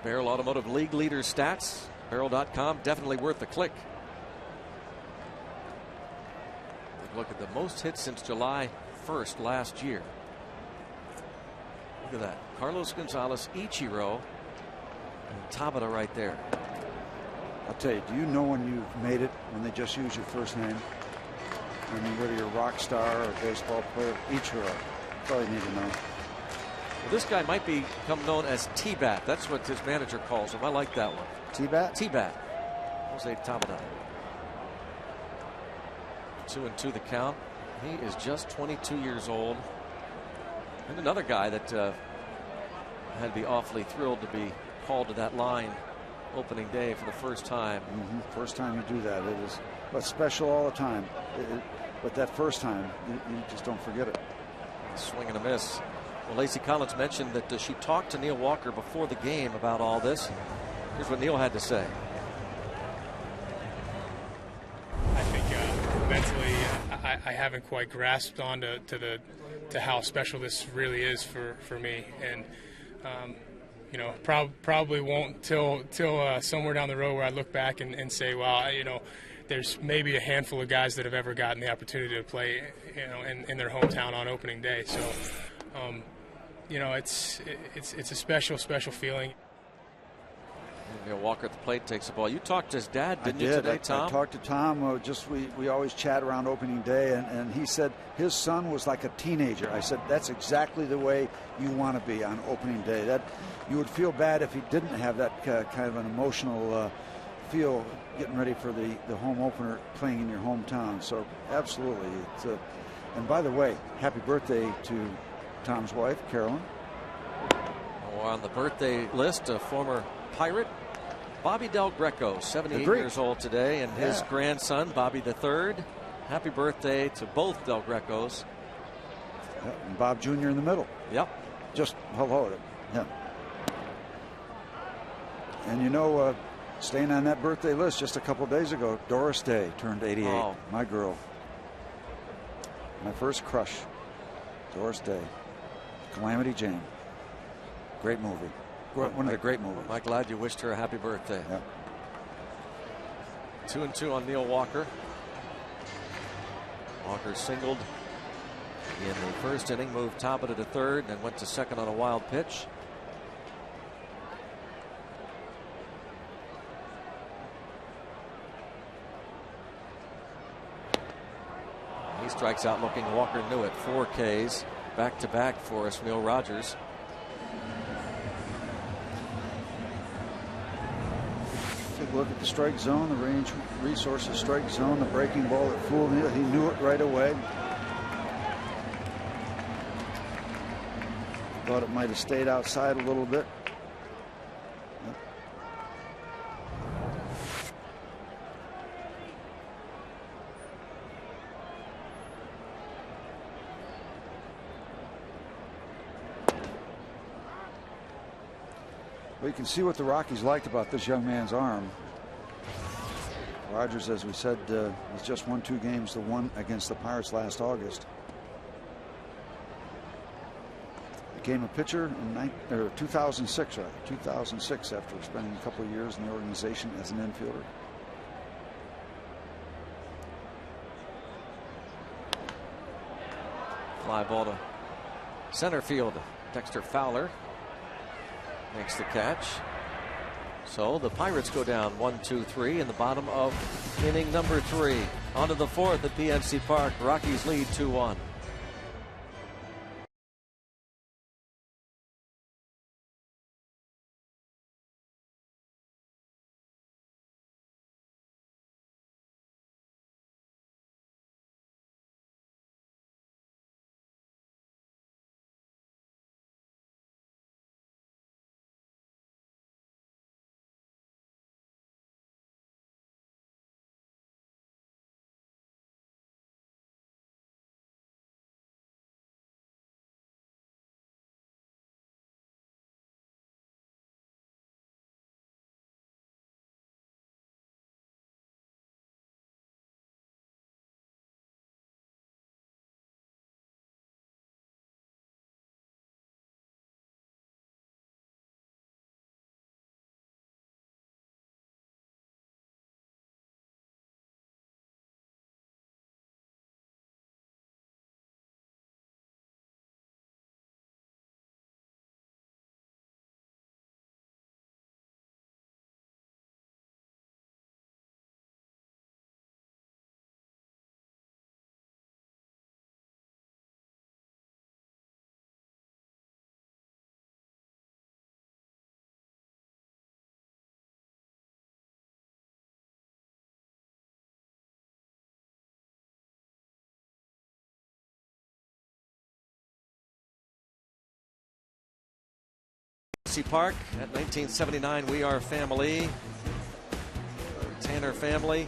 Barrel Automotive League leader stats. Barrel.com, definitely worth a click. Look at the most hits since July 1st last year. Look at that. Carlos Gonzalez, Ichiro, and Tabata right there. I'll tell you, do you know when you've made it when they just use your first name? I mean, whether you're a rock star or a baseball player, Ichiro. That's all you need to know. Well, this guy might become known as T-Bat. That's what his manager calls him. I like that one. T-Bat? T-Bat. Jose Tabata. 2-2 the count. He is just 22 years old. And another guy that had to be awfully thrilled to be called to that line opening day for the first time. First time you do that. It is what's special all the time. But that first time, you just don't forget it. Swing and a miss. Well, Lacey Collins mentioned that she talked to Neil Walker before the game about all this. Here's what Neil had to say. I think mentally, I haven't quite grasped on to how special this really is for me, and you know, probably won't till somewhere down the road where I look back and say, well, you know, there's maybe a handful of guys that have ever gotten the opportunity to play, you know, in their hometown on opening day. So, you know, it's a special feeling. Neil Walker at the plate takes the ball. You talked to his dad, didn't you, today, I Tom? I talked to Tom. We always chat around opening day, and he said his son was like a teenager. I said that's exactly the way you want to be on opening day. That you would feel bad if he didn't have that kind of an emotional feel getting ready for the home opener, playing in your hometown. So absolutely. And by the way, happy birthday to Tom's wife, Carolyn. On the birthday list, a former Pirate, Bobby Del Greco, 78 years old today, and his grandson, Bobby III. Happy birthday to both Del Grecos. And Bob Jr. in the middle. Yep. Just hello to him. And you know, staying on that birthday list just a couple days ago, Doris Day turned 88. Oh. My girl. My first crush, Doris Day. Calamity Jane. Great movie. One of the great movies. I'm glad you wished her a happy birthday. Yep. 2-2 on Neil Walker. Walker singled in the first inning, moved Tabata to third, and went to second on a wild pitch. He strikes out looking. Walker knew it. 4 Ks back to back for us. Neil Rogers. Take a look at the strike zone, the range resources strike zone, the breaking ball that fooled him. He knew it right away. Thought it might have stayed outside a little bit. Well, you can see what the Rockies liked about this young man's arm. Rogers, as we said, has just won 2 games. The one against the Pirates last August. Became a pitcher in 2006, rather. 2006, after spending a couple of years in the organization as an infielder. Fly ball to center field. Dexter Fowler makes the catch. So the Pirates go down 1-2-3 in the bottom of inning number 3. On to the 4th at PNC Park. Rockies lead 2-1. PNC Park at 1979 We Are Family. Tanner family,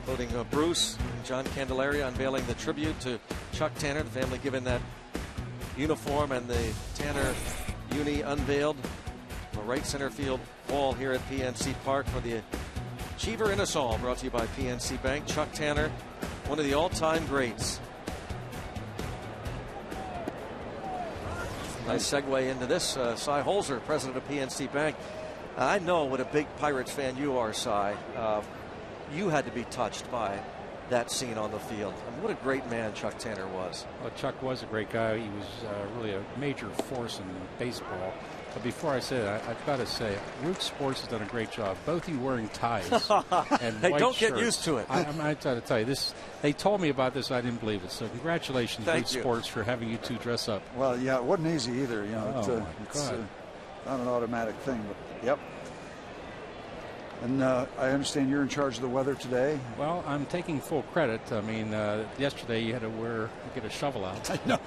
including Bruce and John Candelaria, unveiling the tribute to Chuck Tanner. The family given that uniform and the Tanner uni unveiled on the right center field wall here at PNC Park for the Achiever in us all, brought to you by PNC Bank. Chuck Tanner, one of the all-time greats. Nice segue into this. Cy Holzer, president of PNC Bank. I know what a big Pirates fan you are, Cy. You had to be touched by that scene on the field. I mean, what a great man Chuck Tanner was. Well, Chuck was a great guy. He was really a major force in baseball. But before I say that, I've got to say, Root Sports has done a great job. Both of you wearing ties and hey, white don't shirts. Get used to it. I'm trying to tell you this. They told me about this. I didn't believe it. So congratulations, Root Sports, for having you two dress up. Well, yeah, it wasn't easy either. You know, it's not an automatic thing. But yep. And I understand you're in charge of the weather today. Well, I'm taking full credit. I mean, yesterday you had to get a shovel out. I know.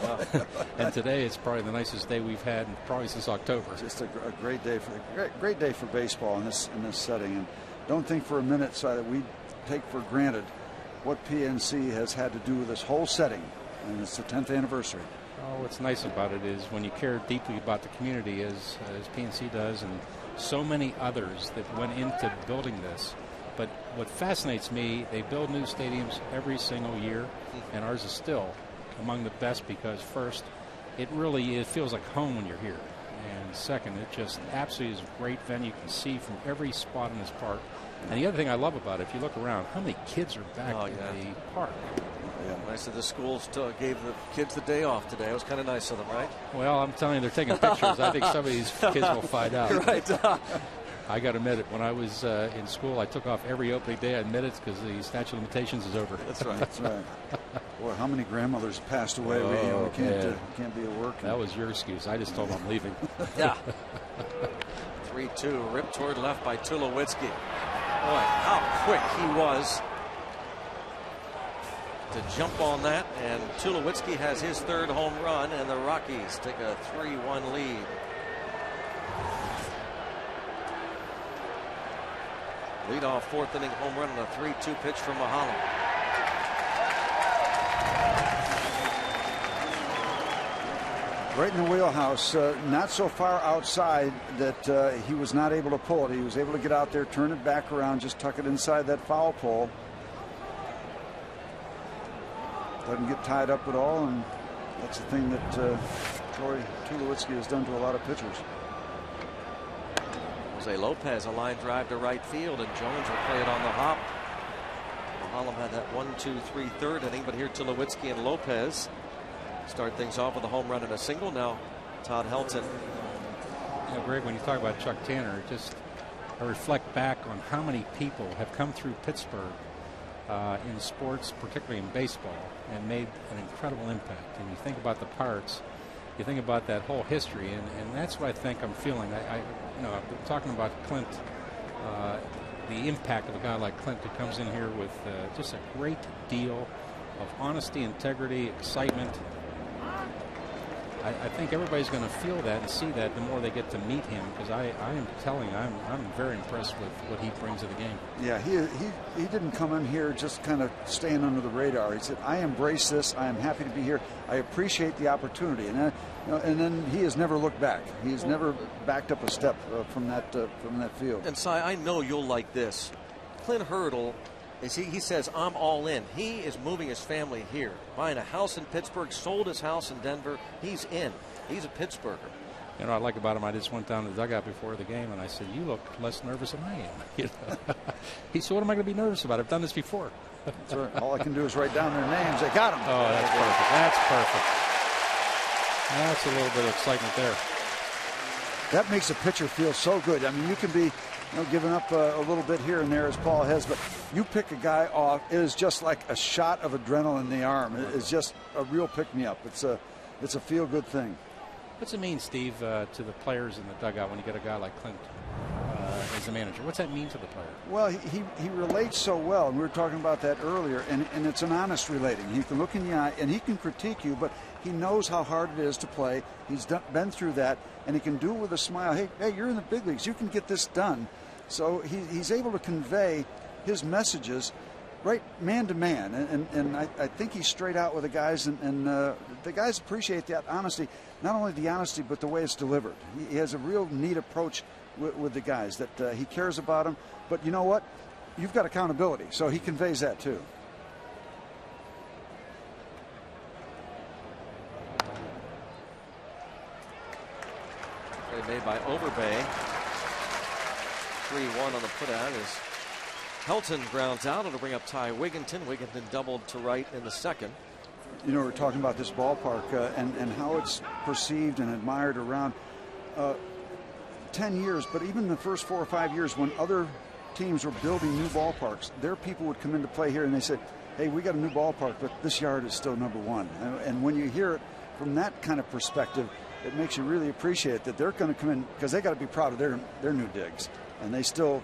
And today it's probably the nicest day we've had probably since October. Just a great day for baseball in this setting. And don't think for a minute, Si, that we take for granted what PNC has had to do with this whole setting. And it's the 10th anniversary. Oh, what's nice about it is when you care deeply about the community, as PNC does, and so many others that went into building this. But what fascinates me, they build new stadiums every single year, and ours is still among the best because, first, it feels like home when you're here. And second, it just absolutely is a great venue. You can see from every spot in this park. And the other thing I love about it, if you look around, how many kids are back in the park? Yeah. Nice that the schools gave the kids the day off today. It was kind of nice of them, right? Well, I'm telling you, they're taking pictures. I think some of these kids will find out. Right. I got to admit it. When I was in school, I took off every opening day. I admit it because the statute of limitations is over. That's right. That's right. Boy, how many grandmothers passed away? We can't be at work. That was your excuse. I just told them I'm leaving. Yeah. 3-2, ripped toward left by Tulowitzki. Boy, how quick he was to jump on that, and Tulowitzki has his third home run, and the Rockies take a 3-1 lead. Leadoff fourth inning home run on a 3-2 pitch from Mahalam. Right in the wheelhouse, not so far outside that he was not able to pull it. He was able to get out there, turn it back around, just tuck it inside that foul pole. Doesn't get tied up at all, and that's the thing that Troy Tulowitzki has done to a lot of pitchers. Jose Lopez, a line drive to right field, and Jones will play it on the hop. Mahalam had that 1-2-3 third inning, but here Tulowitzki and Lopez start things off with a home run and a single. Now Todd Helton. You know, Greg, when you talk about Chuck Tanner, I reflect back on how many people have come through Pittsburgh in sports, particularly in baseball, and made an incredible impact. And you think about the Pirates, you think about that whole history, and that's what I think I'm feeling. I've been talking about Clint, the impact of a guy like Clint who comes in here with just a great deal of honesty, integrity, excitement. I think everybody's going to feel that and see that the more they get to meet him, because I am telling you, I'm very impressed with what he brings to the game. Yeah, he didn't come in here just kind of staying under the radar. He said, I embrace this. I am happy to be here. I appreciate the opportunity. And then he has never looked back. He has never backed up a step from that field. And Si, I know you'll like this. Clint Hurdle, he says, I'm all in. He is moving his family here, buying a house in Pittsburgh, sold his house in Denver. He's in. He's a Pittsburgher. You know what I like about him? I just went down to the dugout before the game, and I said, you look less nervous than I am. He said, what am I going to be nervous about? I've done this before. That's right. All I can do is write down their names. I got them. Oh, that's perfect. That's perfect. That's a little bit of excitement there. That makes a pitcher feel so good. I mean, you can be giving up a little bit here and there as Paul has, but you pick a guy off, it is just like a shot of adrenaline in the arm. It's just a real pick-me-up. It's a feel-good thing. What's it mean, Steve, to the players in the dugout when you get a guy like Clint as a manager? What's that mean to the player? Well, he relates so well, and we were talking about that earlier, and it's an honest relating. He can look in the eye, and he can critique you, but he knows how hard it is to play. He's been through that, and he can do it with a smile. Hey, you're in the big leagues. You can get this done. So he's able to convey his messages right man to man, and I think he's straight out with the guys, and the guys appreciate that honesty, not only the honesty, but the way it's delivered. He has a real neat approach with the guys, that he cares about them, but you know what? You've got accountability, so he conveys that too. Play made by Overbay. 3-1 on the put-out as Helton grounds out. It'll bring up Ty Wigginton. Wigginton doubled to right in the second. You know, we're talking about this ballpark and how it's perceived and admired around 10 years, but even the first 4 or 5 years when other teams were building new ballparks, their people would come into play here and they said, hey, we got a new ballpark, but this yard is still number one. And when you hear it from that kind of perspective, it makes you really appreciate that they're going to come in, because they got to be proud of their new digs, and they still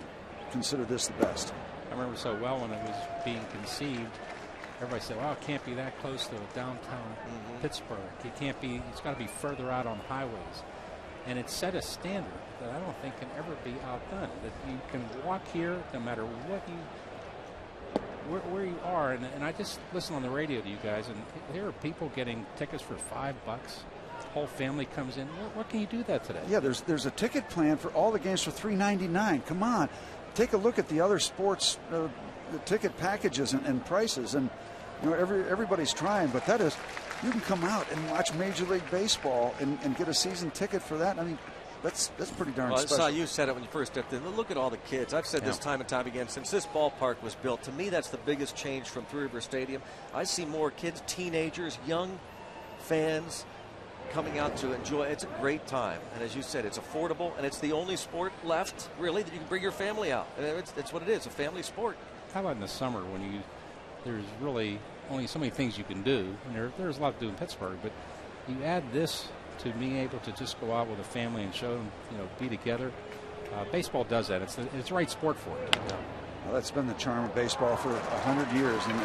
consider this the best. I remember so well when it was being conceived, everybody said, well, it can't be that close to downtown Pittsburgh. It can't be, it's got to be further out on highways. And it set a standard that I don't think can ever be outdone, that you can walk here no matter what where you are. And I just listen on the radio to you guys, and there are people getting tickets for $5. Whole family comes in. What can you do that today? Yeah, there's a ticket plan for all the games for $3.99. Come on, take a look at the other sports the ticket packages and prices, and you know everybody's trying, but that is, you can come out and watch Major League Baseball and get a season ticket for that. I mean, that's pretty darn special. I saw you said it when you first stepped in. Look at all the kids. I've said this time and time again since this ballpark was built. To me, that's the biggest change from Three River Stadium. I see more kids, teenagers, young fans coming out to enjoy. It's a great time, and as you said, it's affordable, and it's the only sport left really that you can bring your family out. And it's what it is, a family sport. How about in the summer when there's really only so many things you can do, and there's a lot to do in Pittsburgh, but you add this to being able to just go out with a family and show them, be together. Baseball does that. It's the right sport for it. Well, that's been the charm of baseball for 100 years, and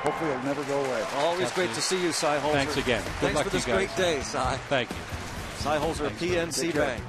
hopefully it'll never go away. Always great to see you, Cy Holzer. Thanks again. Good Thanks luck for this to you guys. great day, Cy. Thank you. Cy Holzer of PNC Bank.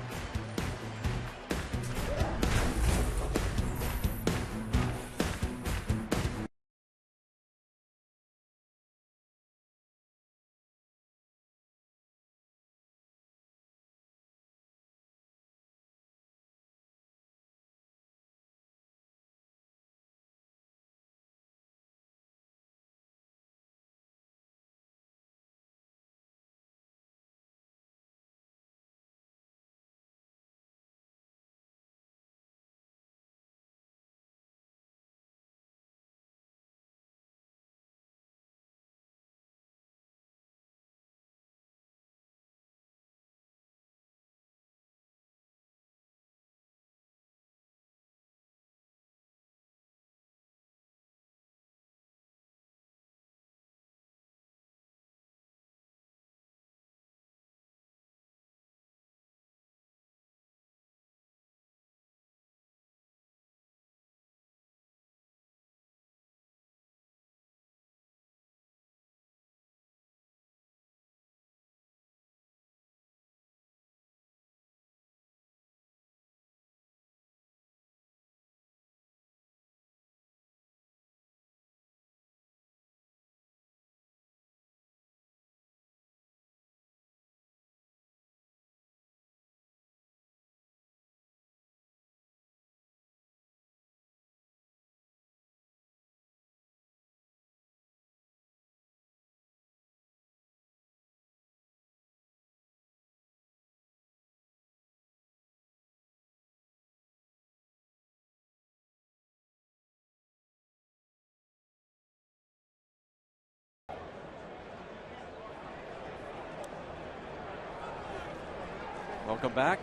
Welcome back.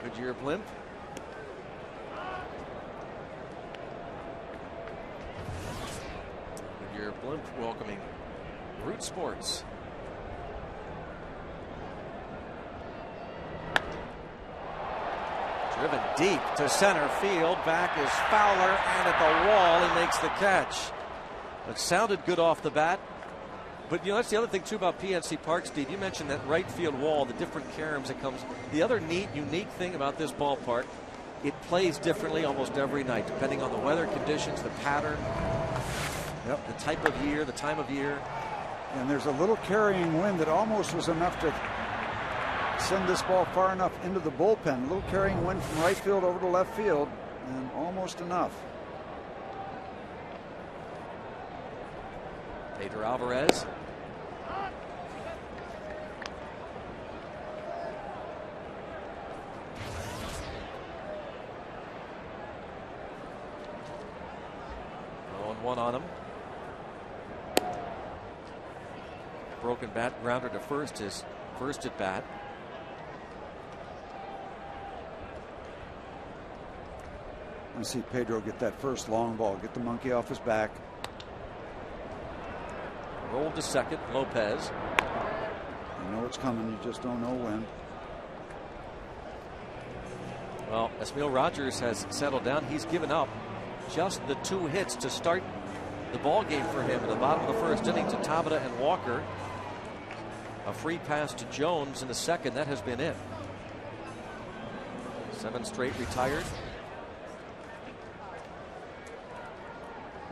Goodyear Blimp. Goodyear Blimp welcoming Root Sports. Driven deep to center field. Back is Fowler, and at the wall, he makes the catch. It sounded good off the bat. But, you know, that's the other thing, too, about PNC Park, Steve. You mentioned that right field wall, the different caroms that comes. The other neat, unique thing about this ballpark, it plays differently almost every night, depending on the weather conditions, the pattern, the type of year, the time of year. And there's a little carrying wind that almost was enough to send this ball far enough into the bullpen. A little carrying wind from right field over to left field, and almost enough. Pedro Alvarez. One on him. Broken bat, grounder to first, his first at bat. I see Pedro get that first long ball, get the monkey off his back. Rolled to second, Lopez. You know it's coming, you just don't know when. Well, Esmil Rogers has settled down. He's given up just the 2 hits to start the ball game for him in the bottom of the first inning to Tabata and Walker. A free pass to Jones in the second. That has been it. 7 straight retired.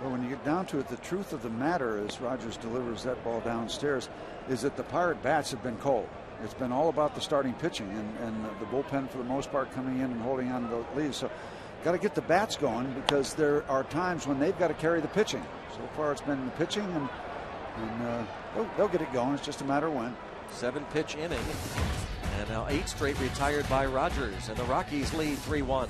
Well, when you get down to it, the truth of the matter, as Rogers delivers that ball downstairs, is that the Pirate bats have been cold. It's been all about the starting pitching and the bullpen for the most part coming in and holding on to the lead. So got to get the bats going, because there are times when they've got to carry the pitching. So far it's been the pitching, and they'll get it going. It's just a matter of when. 7-pitch inning, and now 8 straight retired by Rogers, and the Rockies lead 3-1.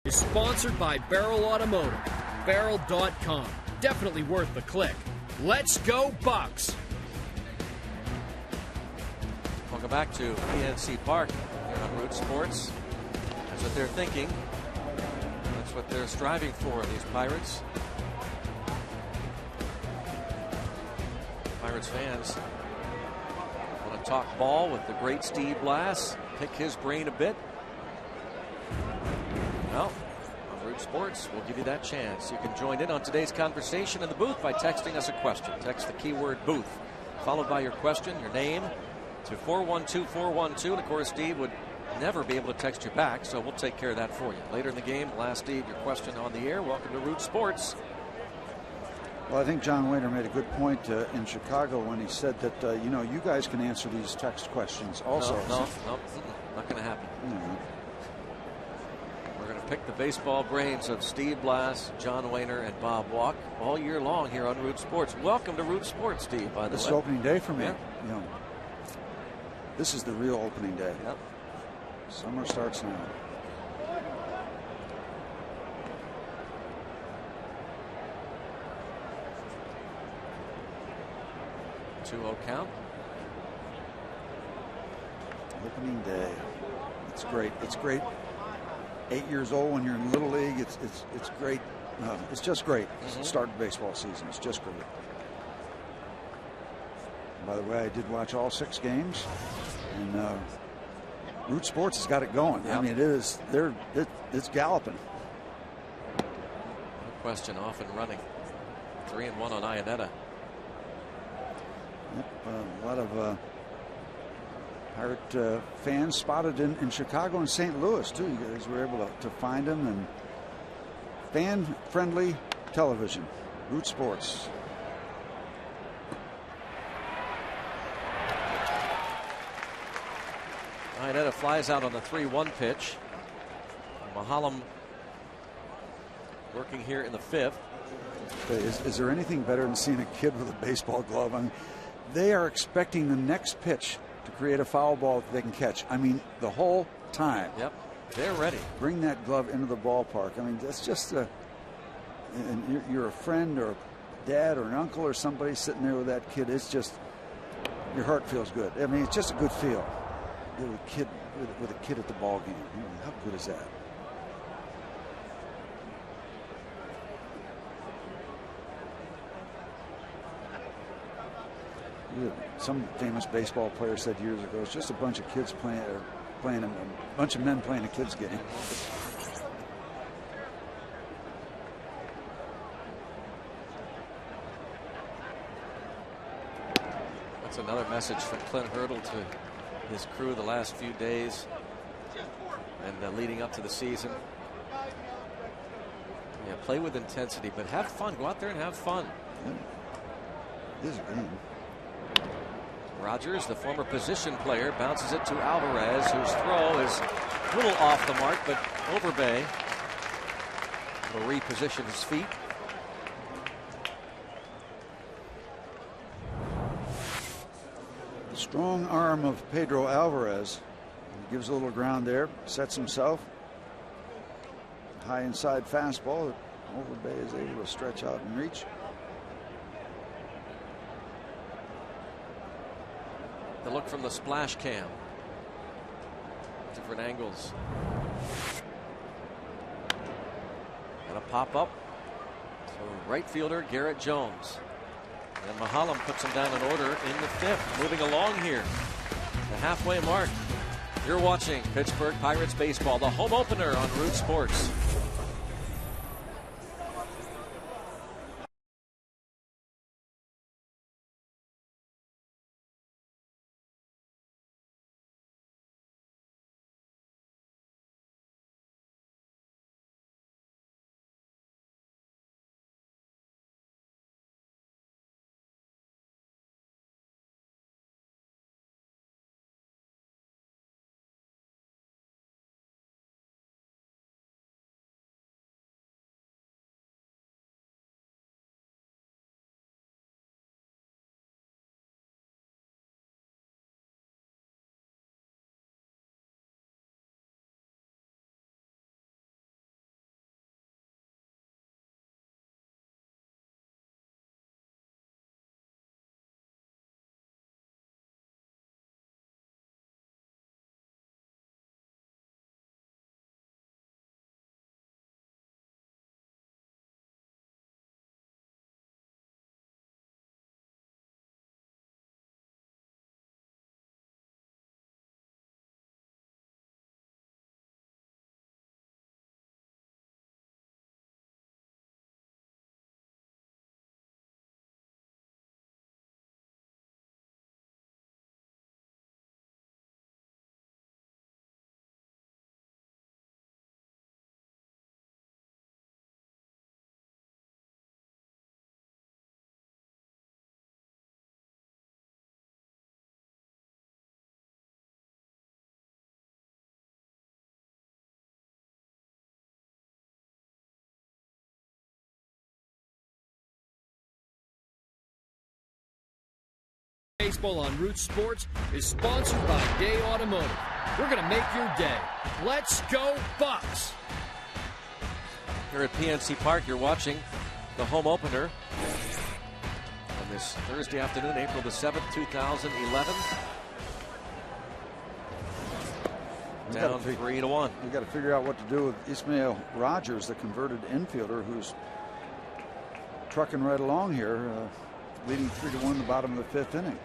Is sponsored by Barrel Automotive. Barrel.com. Definitely worth the click. Let's go Bucks! Welcome back to PNC Park here on Root Sports. That's what they're thinking. That's what they're striving for, these Pirates. Pirates fans want to talk ball with the great Steve Blass, pick his brain a bit. Well, on Root Sports, we'll give you that chance. You can join in on today's conversation in the booth by texting us a question. Text the keyword booth, followed by your question, your name, to 412-412. And of course, Steve would never be able to text you back, so we'll take care of that for you. Later in the game, we'll ask Steve your question on the air. Welcome to Root Sports. Well, I think John Wayner made a good point in Chicago when he said that, you know, you guys can answer these text questions also. No, not going to happen. We're going to pick the baseball brains of Steve Blass, John Wayner, and Bob Walk all year long here on Root Sports. Welcome to Root Sports, Steve, by the way. This is opening day for me. Yeah. You know, this is the real opening day. Yep. Summer starts now. Two-0 count. Opening day. It's great. It's great. 8 years old when you're in Little League. It's great. It's just great. Start the baseball season. It's just great. And by the way, I did watch all 6 games, and Root Sports has got it going. Yep. I mean, it's galloping. No question, off and running. 3-1 on Ionetta. Yep, a lot of Pirate fans spotted in Chicago and St. Louis, too. You guys were able to find them. And fan-friendly television, Root Sports. Ionetta flies out on the 3-1 pitch. Mahalam working here in the 5th. Is there anything better than seeing a kid with a baseball glove? I mean, they are expecting the next pitch to create a foul ball that they can catch. I mean, the whole time. Yep, they're ready. Bring that glove into the ballpark. I mean, that's just and you're a friend or a dad or an uncle or somebody sitting there with that kid. It's just, your heart feels good. I mean, it's just a good feel. With a kid at the ball game. I mean, how good is that? Some famous baseball player said years ago, it's just a bunch of kids playing a bunch of men playing a kids game. That's another message from Clint Hurdle to his crew the last few days and leading up to the season. Yeah, play with intensity, but have fun. Go out there and have fun. This is a game. Rogers, the former position player, bounces it to Alvarez, whose throw is a little off the mark, but Overbay will reposition his feet. The strong arm of Pedro Alvarez. He gives a little ground there, sets himself. High inside fastball that Overbay is able to stretch out and reach. The look from the splash cam. Different angles. And a pop up. So right fielder Garrett Jones. And Mahalam puts him down in order in the 5th. Moving along here. The halfway mark. You're watching Pittsburgh Pirates baseball, the home opener on Root Sports. Baseball on Root Sports is sponsored by Day Automotive. We're going to make your day. Let's go Bucks! Here at PNC Park, you're watching the home opener on this Thursday afternoon, April the 7th, 2011. down 3-1. You got to figure out what to do with Ismail Rogers, the converted infielder, who's trucking right along here, leading 3-1 in the bottom of the 5th inning.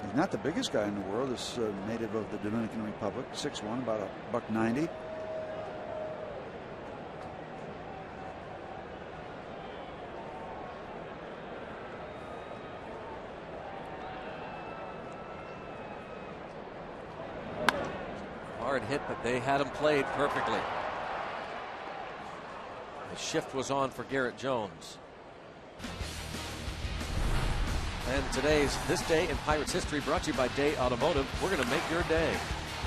He's not the biggest guy in the world. This native of the Dominican Republic, 6'1", about $190. Hard hit, but they had him played perfectly. The shift was on for Garrett Jones. And this day in Pirates history brought to you by Day Automotive. We're going to make your day.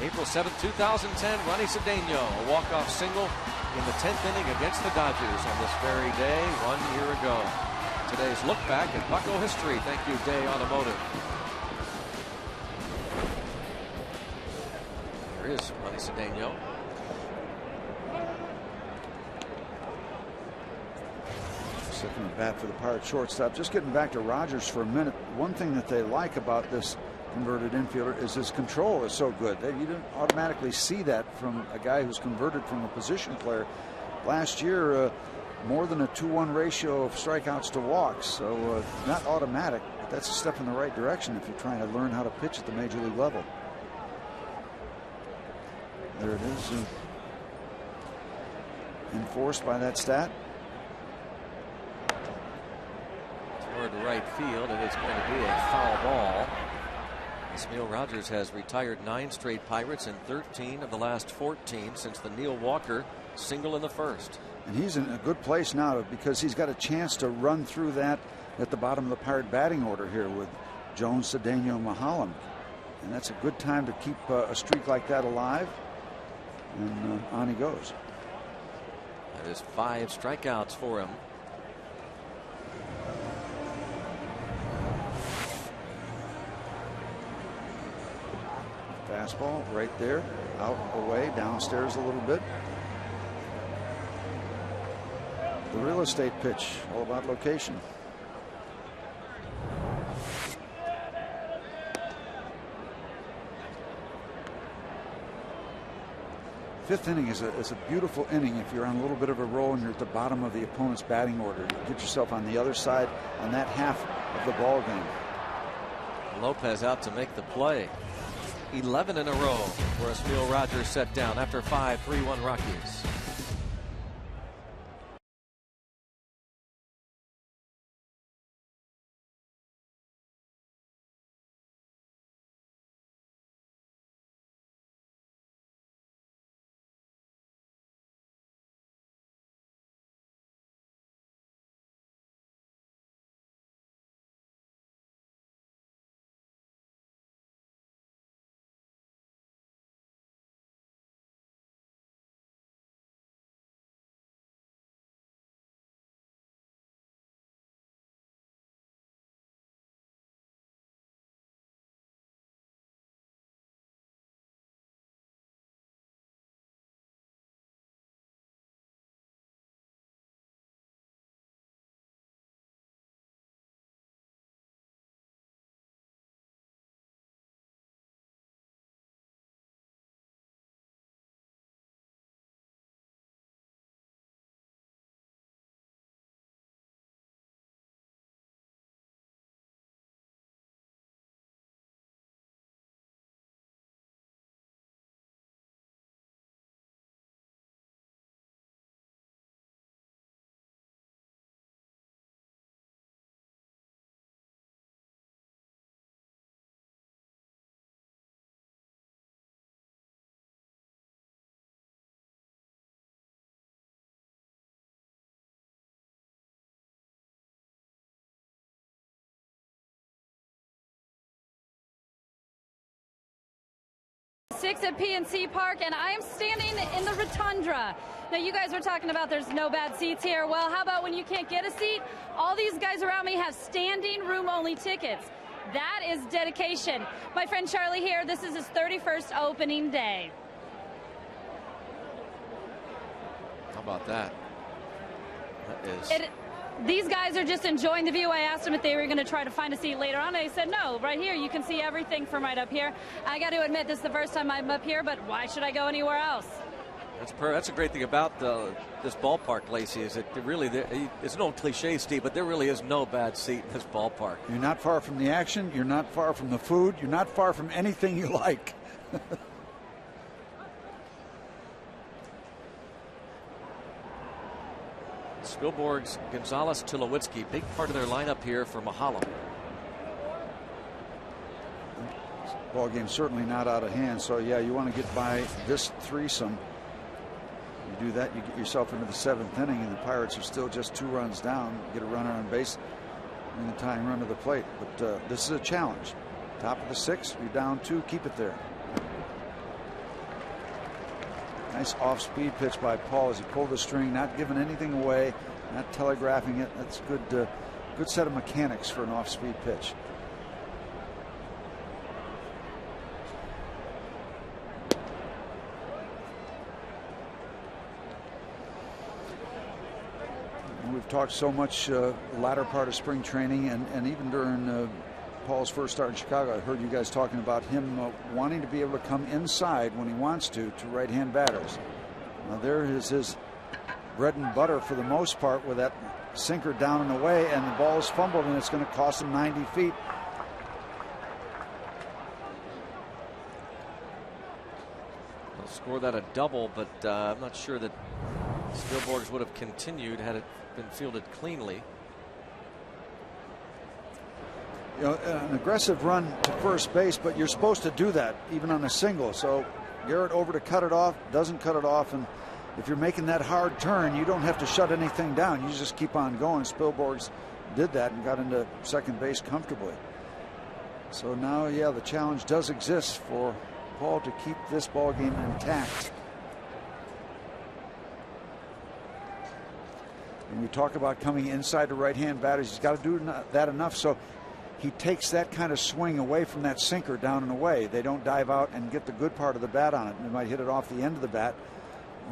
April 7, 2010, Ronnie Cedeno, a walk-off single in the 10th inning against the Dodgers on this very day 1 year ago. Today's look back at Bucco history. Thank you, Day Automotive. Here is Ronnie Cedeno. Second at bat for the Pirates shortstop. Just getting back to Rogers for a minute. One thing that they like about this converted infielder is his control is so good. You don't automatically see that from a guy who's converted from a position player. Last year, more than a 2-1 ratio of strikeouts to walks. So not automatic, but that's a step in the right direction if you're trying to learn how to pitch at the major league level. There it is. Enforced by that stat. Toward right field, and it's going to be a foul ball. Ismail Rogers has retired 9 straight Pirates and 13 of the last 14 since the Neil Walker single in the first. And he's in a good place now because he's got a chance to run through that at the bottom of the Pirate batting order here with Jones, Cedeno, Mahalam. And that's a good time to keep a streak like that alive. And on he goes. That is 5 strikeouts for him. Fastball right there, out, away, downstairs a little bit. The real estate pitch, all about location. Fifth inning is a beautiful inning if you're on a little bit of a roll and you're at the bottom of the opponent's batting order. You get yourself on the other side on that half of the ball game. Lopez out to make the play. 11 in a row for Ismail Rogers set down after 5, 3-1 Rockies. Six at PNC Park, and I am standing in the rotunda. Now, you guys were talking about there's no bad seats here. Well, how about when you can't get a seat? All these guys around me have standing room-only tickets. That is dedication. My friend Charlie here, this is his 31st opening day. How about that? That is these guys are just enjoying the view. I asked them if they were going to try to find a seat later on. They said, no, right here. You can see everything from right up here. I got to admit, this is the first time I'm up here, but why should I go anywhere else? That's a great thing about this ballpark, Lacey, is that it's no cliche, Steve, but there really is no bad seat in this ballpark. You're not far from the action. You're not far from the food. You're not far from anything you like. Spielborg's Gonzalez, Tulowitzki, big part of their lineup here for Mahalo. Ball game certainly not out of hand. So yeah, you want to get by this threesome. You do that, you get yourself into the 7th inning, and the Pirates are still just 2 runs down. Get a runner on base in the tying run to the plate. But this is a challenge. Top of the 6th, you're down 2, keep it there. Nice off-speed pitch by Paul as he pulled the string, not giving anything away, not telegraphing it. That's good. Good set of mechanics for an off-speed pitch. We've talked so much the latter part of spring training, and even during Paul's first start in Chicago, I heard you guys talking about him wanting to be able to come inside when he wants to right-hand batters. Now there is his bread and butter for the most part, with that sinker down and away, and the ball is fumbled, and it's going to cost him 90 feet. They'll score that a double, but I'm not sure that Spielborgs would have continued had it been fielded cleanly. You know, an aggressive run to first base, but you're supposed to do that even on a single. So Garrett over to cut it off, doesn't cut it off, and if you're making that hard turn, you don't have to shut anything down. You just keep on going. Spielborgs did that and got into second base comfortably. So now, yeah, the challenge does exist for Paul to keep this ball game intact. And we talk about coming inside to right-hand batters. He's got to do that enough so he takes that kind of swing away from that sinker down and away. They don't dive out and get the good part of the bat on it. They might hit it off the end of the bat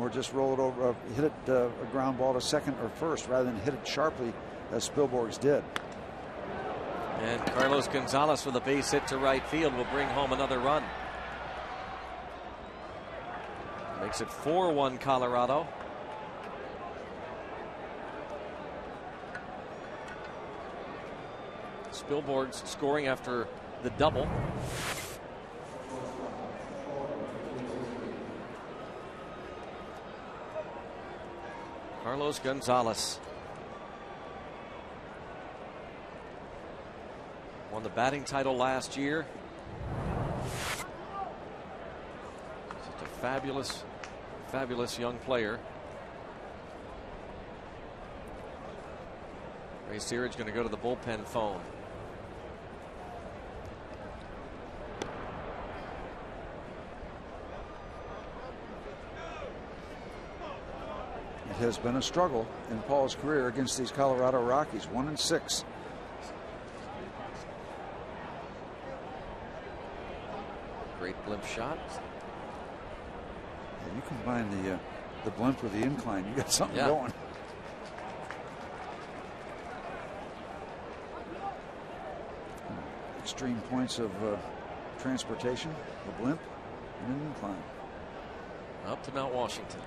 or just roll it over, hit it a ground ball to second or first rather than hit it sharply as Spielborgs did. And Carlos Gonzalez with a base hit to right field will bring home another run. Makes it 4-1 Colorado. Spielborgs scoring after the double. Carlos Gonzalez won the batting title last year. Such a fabulous, fabulous young player. Ray Searage going to go to the bullpen phone. It has been a struggle in Paul's career against these Colorado Rockies. 1-6. Great blimp shot. Yeah, you combine the blimp with the incline, you got something going. Extreme points of transportation, a blimp and an incline. Up to Mount Washington.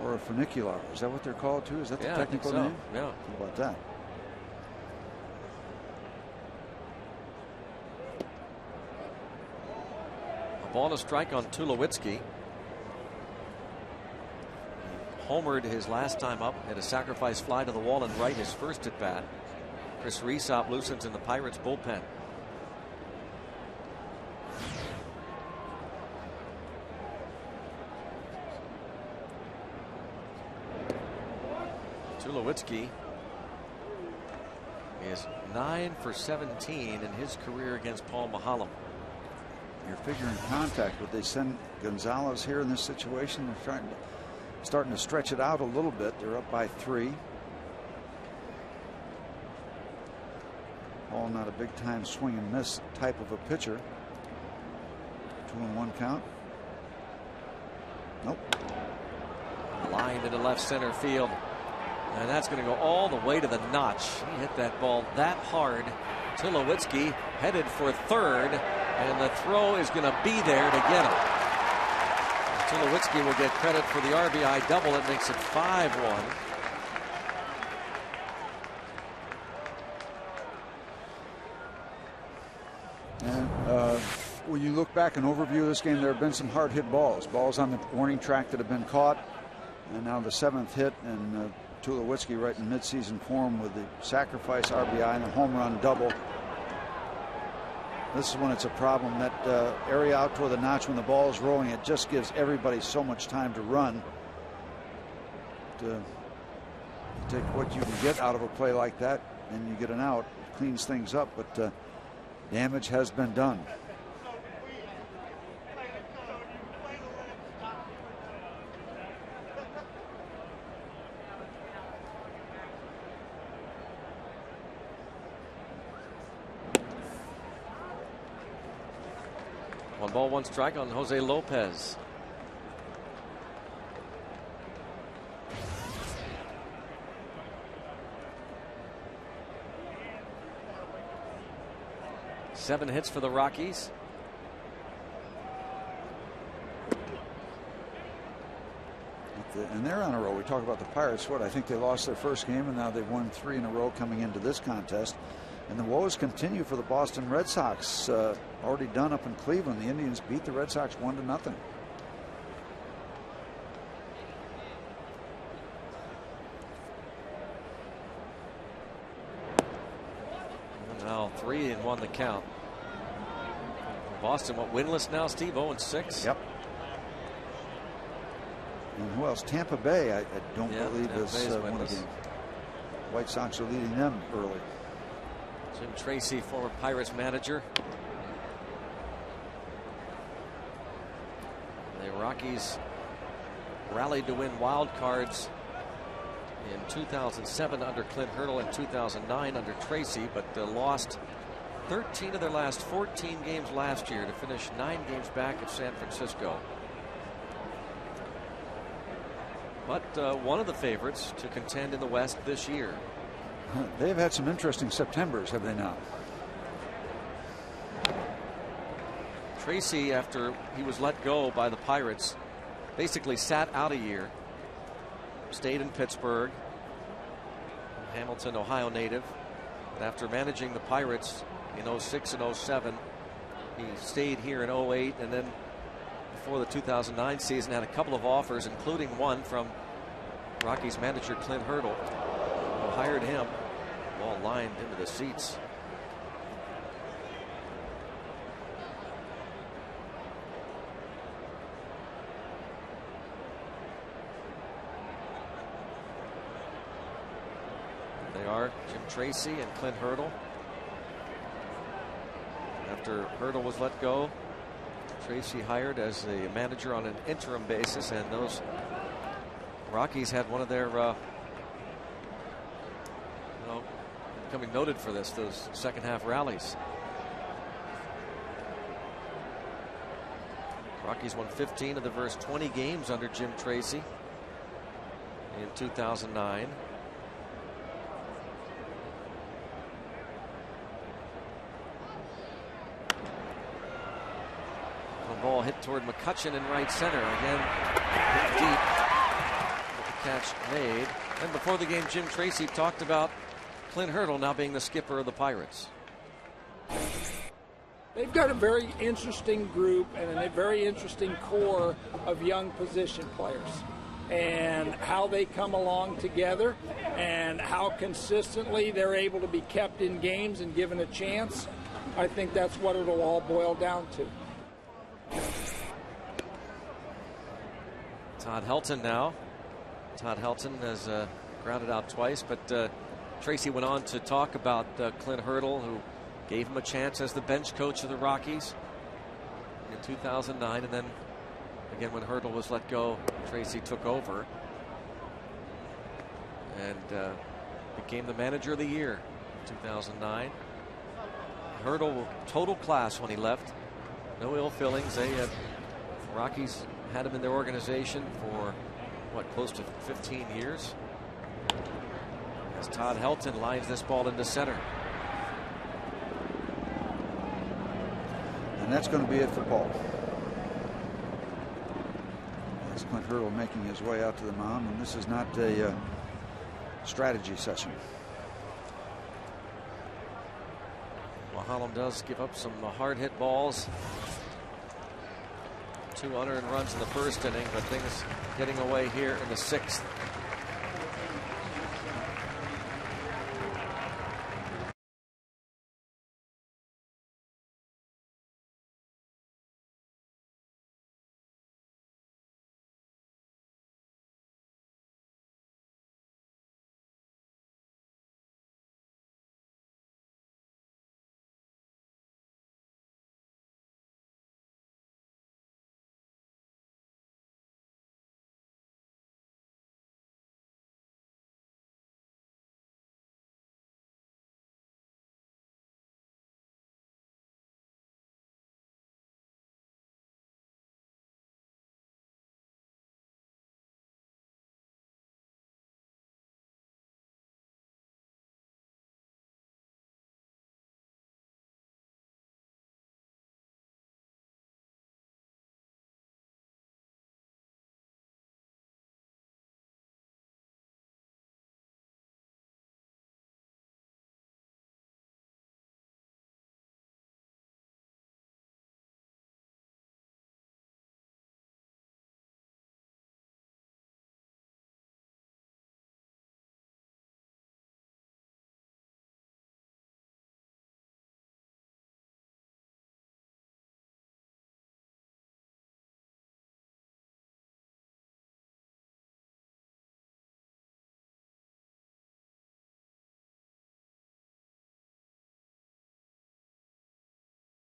Or a funicular. Is that what they're called too? Is that the technical name? Yeah. How about that? A ball and a strike on Tulowitzki. Homered his last time up, had a sacrifice fly to the wall and right his first at bat. Chris Resop loosens in the Pirates bullpen. Tulowitzki is 9 for 17 in his career against Paul Mahalo. You're figuring contact, but they send Gonzalez here in this situation. They're starting to stretch it out a little bit. They're up by 3. Paul not a big time swing and miss type of a pitcher. 2-1 count. Nope. Line into left center field. And that's going to go all the way to the notch. He hit that ball that hard. Tulowitzki headed for third, and the throw is going to be there to get him. Tulowitzki will get credit for the RBI double. It makes it 5-1. And when you look back and overview this game, there have been some hard hit balls on the warning track that have been caught, and now the 7th hit, and Tulowitzki right in midseason form with the sacrifice RBI and the home run double. This is when it's a problem, that area out toward the notch when the ball is rolling. It just gives everybody so much time to run. To take what you can get out of a play like that, and you get an out. It cleans things up, but damage has been done. One ball, one strike on Jose Lopez. Seven hits for the Rockies. And they're on a roll. We talk about the Pirates. I think they lost their first game, and now they've won 3 in a row coming into this contest. And the woes continue for the Boston Red Sox. Already done up in Cleveland. The Indians beat the Red Sox 1-0. Now 3-1 the count. Boston, winless now, Steve? 0-6. Yep. And who else? Tampa Bay, I don't believe is won a game. White Sox are leading them early. Jim Tracy, former Pirates manager. The Rockies rallied to win wild cards in 2007 under Clint Hurdle, and 2009 under Tracy, but lost 13 of their last 14 games last year to finish 9 games back at San Francisco. But one of the favorites to contend in the West this year. They've had some interesting Septembers, have they not? Tracy, after he was let go by the Pirates, basically sat out a year, stayed in Pittsburgh, Hamilton, Ohio native. And after managing the Pirates in 06 and 07, he stayed here in 08, and then before the 2009 season had a couple of offers, including one from Rockies manager Clint Hurdle, who hired him. Ball lined into the seats. They are Jim Tracy and Clint Hurdle. After Hurdle was let go, Tracy hired as the manager on an interim basis, and those Rockies had one of their becoming noted for this, those second half rallies. Rockies won 15 of the first 20 games under Jim Tracy in 2009. The ball hit toward McCutchen in right center. Again, hit deep. With the catch made. And before the game, Jim Tracy talked about Clint Hurdle now being the skipper of the Pirates. They've got a very interesting group and a very interesting core of young position players. And how they come along together and how consistently they're able to be kept in games and given a chance, I think that's what it'll all boil down to. Todd Helton now. Todd Helton has grounded out twice, but Tracy went on to talk about Clint Hurdle, who gave him a chance as the bench coach of the Rockies in 2009, and then again when Hurdle was let go, Tracy took over and became the manager of the year in 2009. Hurdle total class when he left, no ill feelings. The Rockies had him in their organization for close to 15 years. as Todd Helton lines this ball into center. And that's going to be it for Paul. That's Clint Hurdle making his way out to the mound, and this is not a strategy session. Mulholland does give up some hard hit balls. 2 unearned runs in the first inning, but things getting away here in the 6th.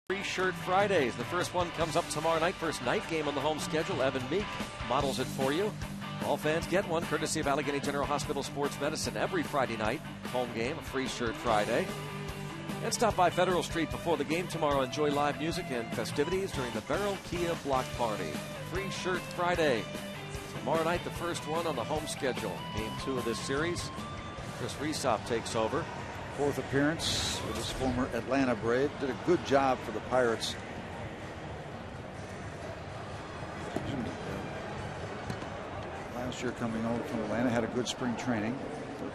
Free Shirt Fridays. The first one comes up tomorrow night. First night game on the home schedule. Evan Meek models it for you. All fans get one, courtesy of Allegheny General Hospital Sports Medicine. Every Friday night, home game, a Free Shirt Friday. And stop by Federal Street before the game tomorrow. Enjoy live music and festivities during the Beryl Kia Block Party. Free Shirt Friday. Tomorrow night, the first one on the home schedule. Game 2 of this series. Chris Resop takes over. 4th appearance with his former Atlanta Brave. Did a good job for the Pirates. Last year coming over from Atlanta, had a good spring training.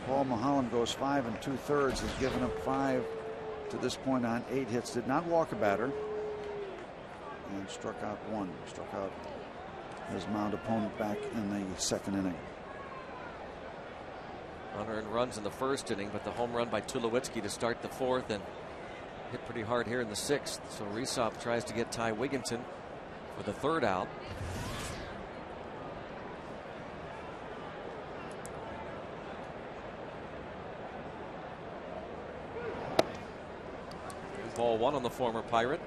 Paul Mulholland goes 5 2/3, has given up 5 to this point on 8 hits. Did not walk a batter. And struck out 1. Struck out his mound opponent back in the 2nd inning. Unearned runs in the first inning, but the home run by Tulowitzki to start the 4th and hit pretty hard here in the 6th. So Resop tries to get Ty Wigginton for the 3rd out. Ball 1 on the former Pirate.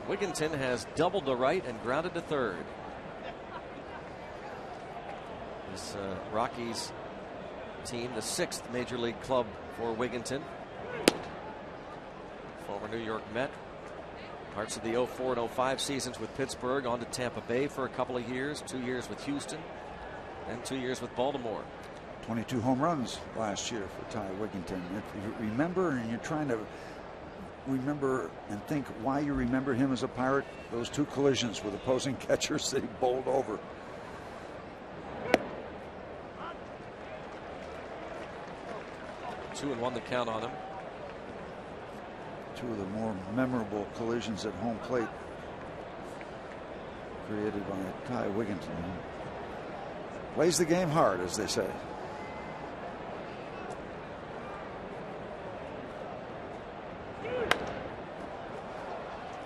Wigginton has doubled to right and grounded to 3rd. This Rockies team, the 6th major league club for Wigginton. Former New York Met. Parts of the 04 and 05 seasons with Pittsburgh, on to Tampa Bay for a couple of years, 2 years with Houston, and 2 years with Baltimore. 22 home runs last year for Ty Wigginton. If you remember, and you're trying to remember and think why you remember him as a Pirate, those 2 collisions with opposing catchers that he bowled over. Two and 1 the count on him. 2 of the more memorable collisions at home plate created by Ty Wigginton. Plays the game hard, as they say.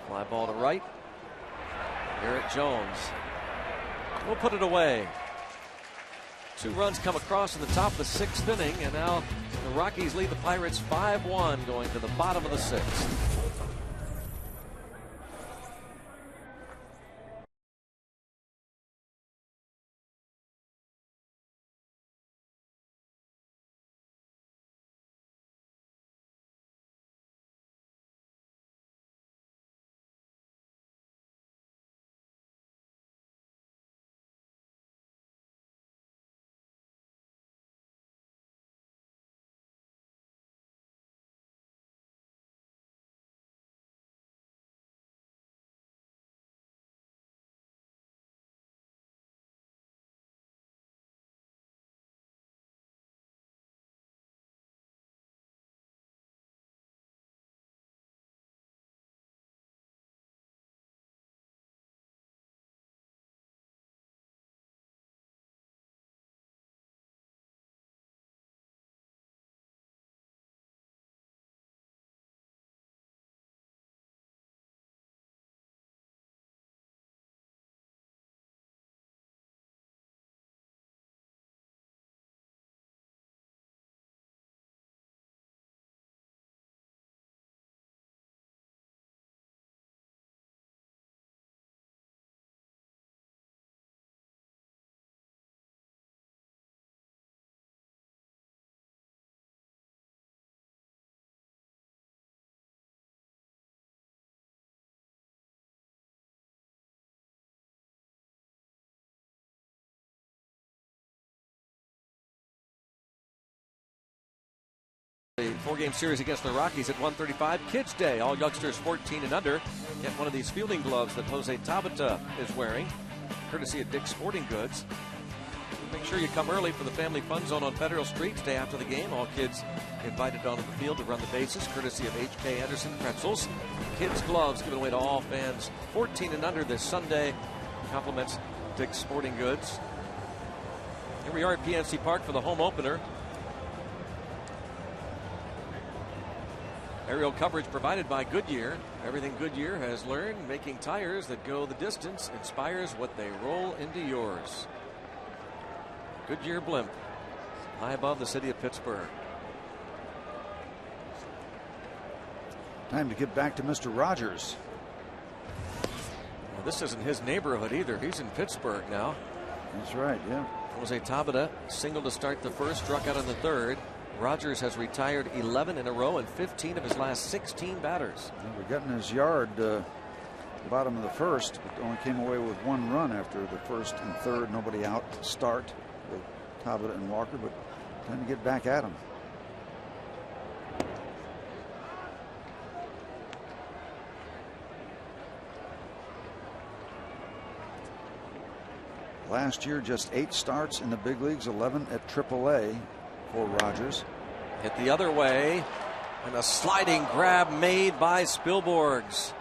Fly ball to right. Garrett Jones will put it away. 2 runs come across in the top of the 6th inning, and now the Rockies lead the Pirates 5-1 going to the bottom of the 6th. Four-game series against the Rockies at 1:35. Kids Day. All youngsters 14 and under get one of these fielding gloves that Jose Tabata is wearing, courtesy of Dick's Sporting Goods. Make sure you come early for the Family Fun Zone on Federal Street. Day after the game, all kids invited onto the field to run the bases, courtesy of H.K. Anderson Pretzels. Kids' gloves given away to all fans 14 and under this Sunday. Compliments Dick's Sporting Goods. Here we are at PNC Park for the home opener. Aerial coverage provided by Goodyear. Everything Goodyear has learned, making tires that go the distance, inspires what they roll into yours. Goodyear blimp, high above the city of Pittsburgh. Time to get back to Mr. Rogers. Well, this isn't his neighborhood either. He's in Pittsburgh now. That's right, yeah. Jose Tabata single to start the first, struck out in the third. Rogers has retired 11 in a row and 15 of his last 16 batters. We got in his yard bottom of the first, but only came away with one run after the first and third. Nobody out to start with Tabata and Walker, but time to get back at him. Last year, just 8 starts in the big leagues, 11 at AAA for Rogers. Hit the other way, and a sliding grab made by Spilborghs.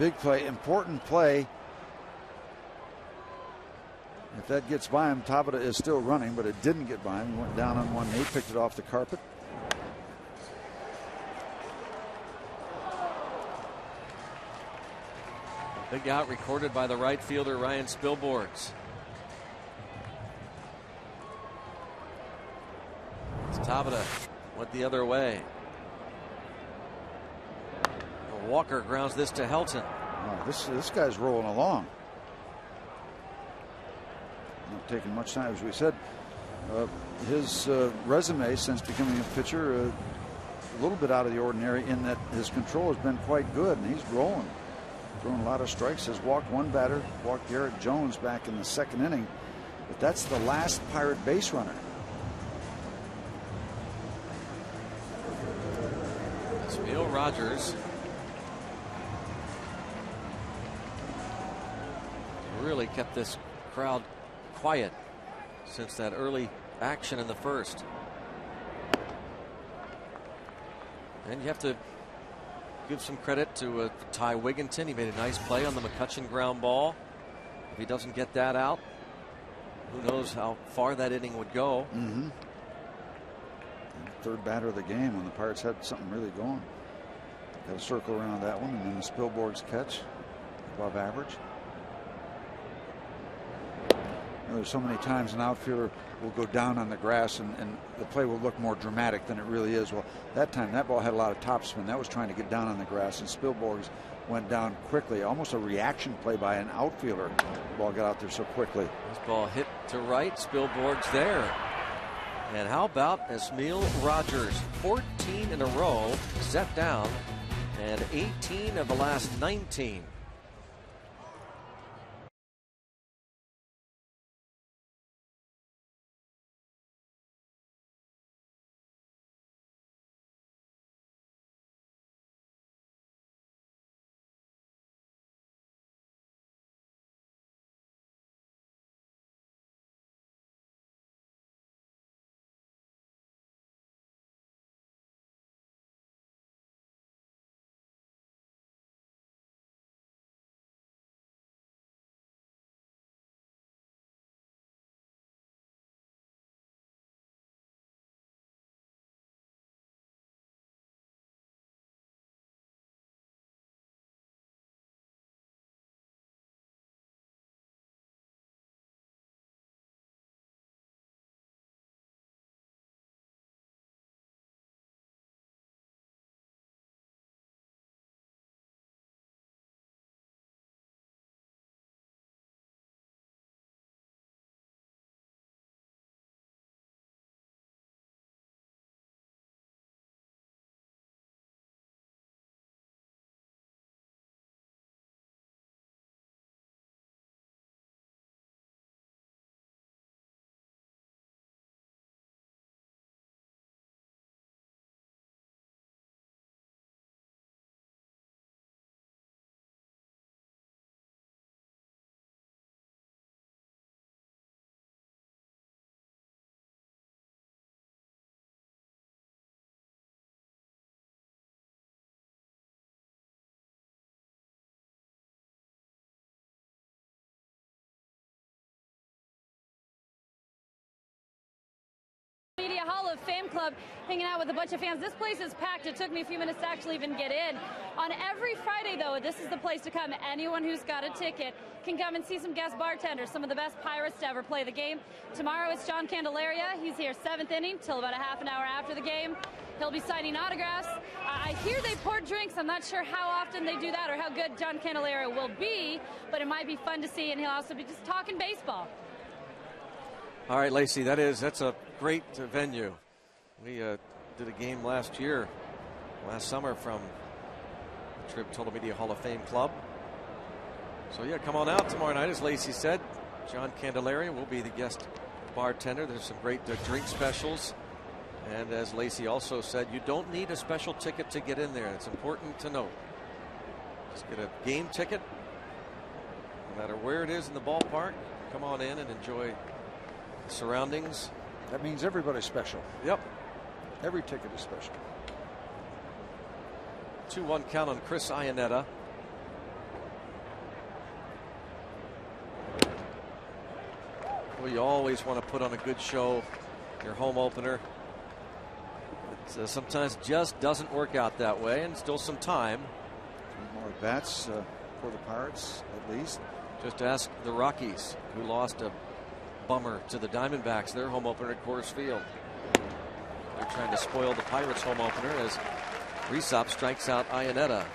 Big play, important play. If that gets by him, Tabata is still running, but it didn't get by him. He went down on one knee, picked it off the carpet. Big out recorded by the right fielder, Ryan Spilborghs. Tabata went the other way. Walker grounds this to Helton. Oh, this guy's rolling along. Not taking much time, as we said. His resume since becoming a pitcher, a little bit out of the ordinary in that his control has been quite good, and he's rolling. Throwing a lot of strikes. Has walked one batter, walked Garrett Jones back in the second inning. But that's the last Pirate base runner. Neil Rogers really kept this crowd quiet since that early action in the first. And you have to give some credit to Ty Wigginton. He made a nice play on the McCutchen ground ball. If he doesn't get that out, who knows how far that inning would go. Mm-hmm. Third batter of the game when the Pirates had something really going. Got a circle around that one, and then the Spilborghs catch above average. There's so many times an outfielder will go down on the grass and the play will look more dramatic than it really is. Well, that time that ball had a lot of topspin. That was trying to get down on the grass, and Spilborghs went down quickly. Almost a reaction play by an outfielder. The ball got out there so quickly. This ball hit to right. Spilborghs there. And how about Esmil Rogers? 14 in a row set down, and 18 of the last 19. Hall of Fame Club, hanging out with a bunch of fans. This place is packed. It took me a few minutes to actually even get in. On every Friday, though, this is the place to come. Anyone who's got a ticket can come and see some guest bartenders, some of the best Pirates to ever play the game. Tomorrow it's John Candelaria. He's here 7th inning till about a half an hour after the game. He'll be signing autographs. I hear they pour drinks. I'm not sure how often they do that or how good John Candelaria will be, but it might be fun to see, and he'll also be just talking baseball. All right, Lacey, that's a great venue. We did a game last summer from the Trib Total Media Hall of Fame Club. So yeah, come on out tomorrow night, as Lacey said. John Candelaria will be the guest bartender. There's some great drink specials. And as Lacey also said, you don't need a special ticket to get in there. It's important to note. Just get a game ticket. No matter where it is in the ballpark, come on in and enjoy the surroundings. That means everybody's special. Yep. Every ticket is special. 2-1 count on Chris Iannetta. Well, you always want to put on a good show, your home opener. It sometimes just doesn't work out that way, and still some time. 3 more bats for the Pirates, at least. Just ask the Rockies, who lost a bummer to the Diamondbacks, their home opener at Coors Field. They're trying to spoil the Pirates' home opener as Rysop strikes out Iannetta.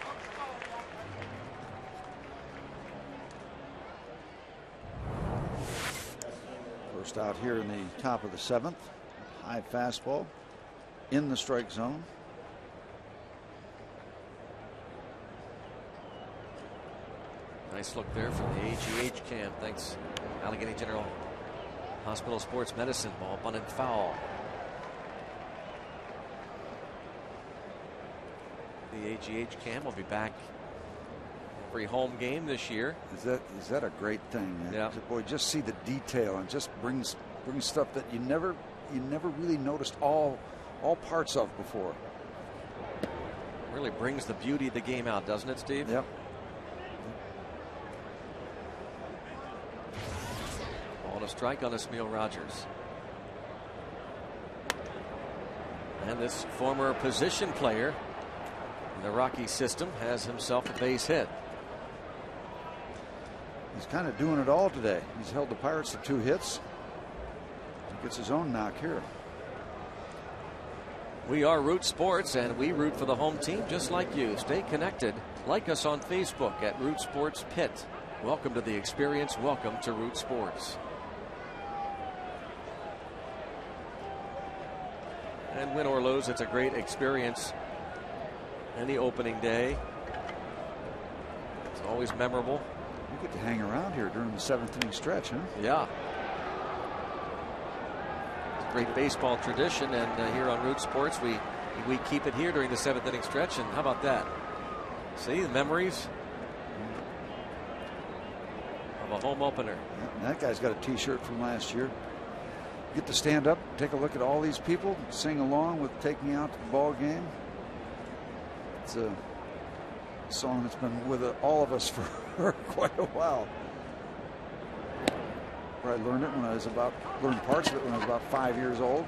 First out here in the top of the 7th. High fastball in the strike zone. Nice look there from the AGH cam. Thanks, Allegheny General Hospital Sports Medicine. Ball bunted foul. The AGH cam will be back every home game this year. Is that a great thing? Yeah. Boy, just see the detail and just brings stuff that you never really noticed all parts of before. Really brings the beauty of the game out, doesn't it, Steve? Yep. Ball and a strike on Ismael Rogers. And this former position player in the Rocky system has himself a base hit. He's kind of doing it all today. He's held the Pirates to 2 hits. He gets his own knock here. We are Root Sports, and we root for the home team just like you. Stay connected. Like us on Facebook at Root Sports Pit. Welcome to the experience. Welcome to Root Sports. And win or lose, it's a great experience. Any opening day. It's always memorable. You get to hang around here during the 7th inning stretch, huh? Yeah. It's a great baseball tradition, and here on Root Sports, we keep it here during the 7th inning stretch. And how about that? See the memories of a home opener. Yeah, that guy's got a T-shirt from last year. You get to stand up, take a look at all these people, sing along with "Take Me Out to the Ball Game." It's a song that's been with all of us for quite a while. I learned parts of it when I was about 5 years old.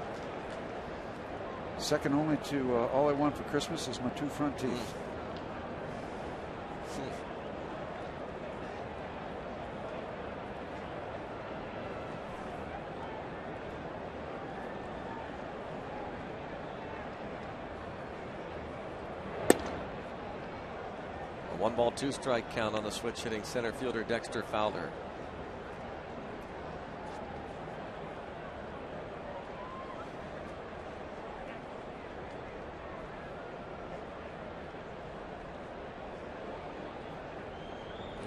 Second only to "All I Want for Christmas Is My 2 Front Teeth." A 1-ball 2-strike count on the switch hitting center fielder Dexter Fowler.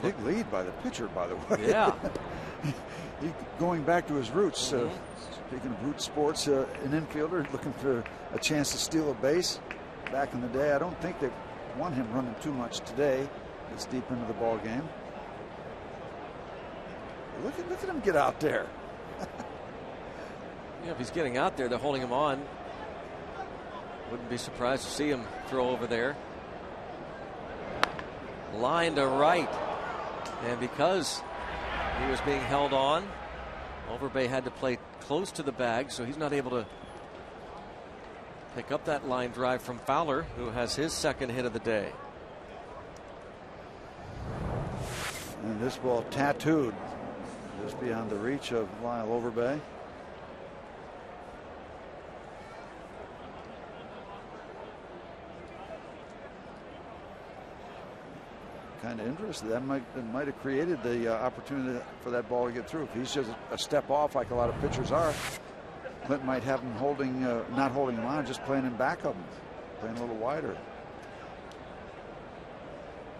Big lead by the pitcher, by the way. Yeah. He going back to his roots. Speaking of Root Sports, an infielder looking for a chance to steal a base. Back in the day, I don't think they want him running too much today. It's deep into the ball game. Look at him get out there. Yeah, if he's getting out there, they're holding him on. Wouldn't be surprised to see him throw over there. Line to right. And because he was being held on, Overbay had to play close to the bag, so he's not able to pick up that line drive from Fowler, who has his second hit of the day. And this ball tattooed just beyond the reach of Lyle Overbay. Kind of interesting. That might have created the opportunity for that ball to get through. If he's just a step off, like a lot of pitchers are, Clint might have him holding, not holding him on, just playing in back of him, playing a little wider.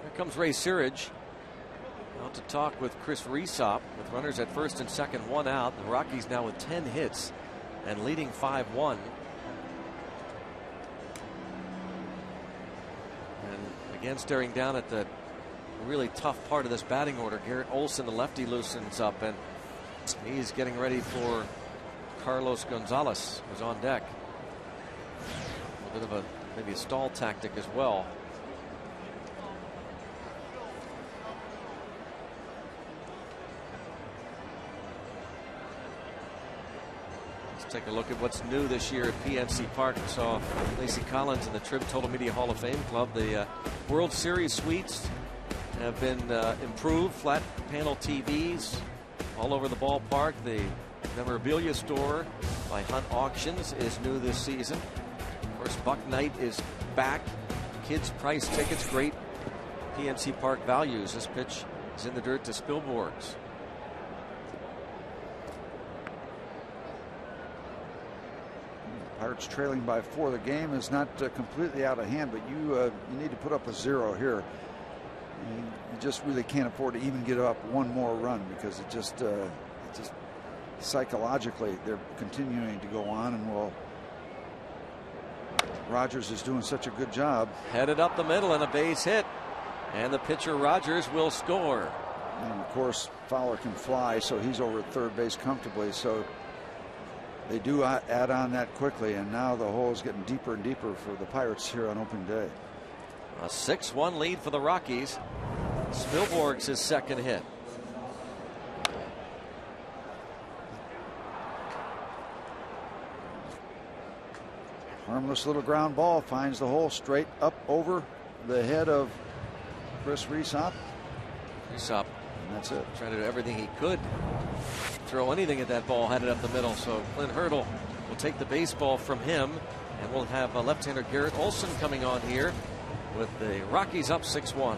Here comes Ray Searage out to talk with Chris Resop with runners at first and second, one out. The Rockies now with 10 hits and leading 5-1. And again, staring down at the really tough part of this batting order. Garrett Olson, the lefty, loosens up, and he's getting ready for Carlos Gonzalez, who's on deck. A bit of maybe a stall tactic as well. Let's take a look at what's new this year at PNC Park. We saw Lacey Collins in the Trib Total Media Hall of Fame Club. The World Series suites have been improved. Flat panel TVs all over the ballpark. The memorabilia store by Hunt Auctions is new this season. Of course, Buck Night is back. Kids price tickets, great PNC Park values. This pitch is in the dirt to Spilborghs. Pirates trailing by 4. The game is not completely out of hand, but you need to put up a 0 here. You just really can't afford to even get up one more run, because it just psychologically they're continuing to go on, and Rogers is doing such a good job. Headed up the middle and a base hit, and the pitcher Rogers will score. And of course Fowler can fly, so he's over at third base comfortably. So they do add on that quickly, and now the hole is getting deeper and deeper for the Pirates here on opening day. A 6-1 lead for the Rockies. Spilborghs his second hit. Harmless little ground ball finds the hole straight up over the head of Chris Resop. Resop, and that's it. Trying to do everything he could. Throw anything at that ball, headed up the middle. So Clint Hurdle will take the baseball from him, and we'll have left-hander Garrett Olson coming on here with the Rockies up 6-1.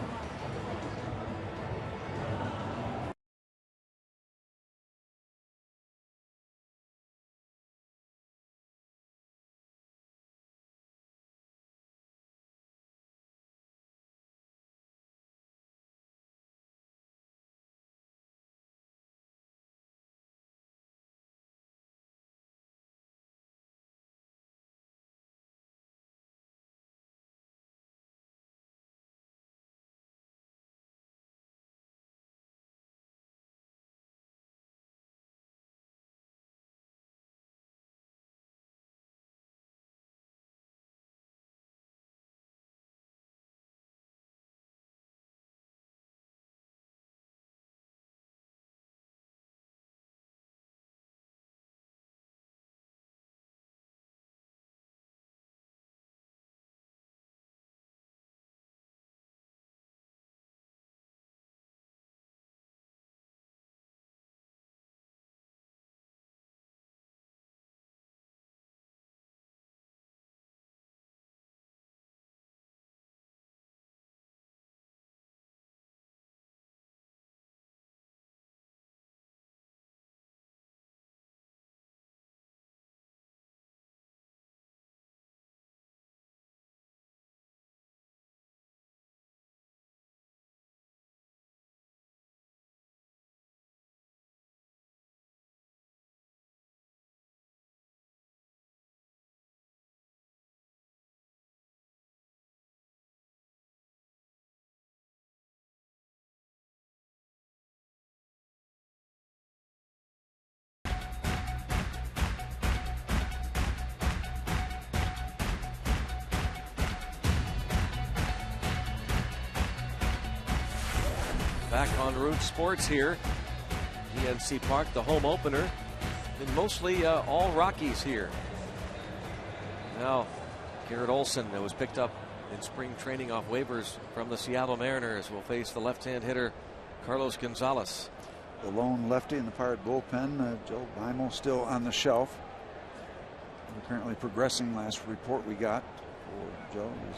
Back on Root Sports here. PNC Park, the home opener. And mostly all Rockies here. Now Garrett Olson, that was picked up in spring training off waivers from the Seattle Mariners, will face the left-hand hitter Carlos Gonzalez. The lone lefty in the Pirate bullpen, Joe Beimel, still on the shelf. Apparently progressing. Last report we got for Joe is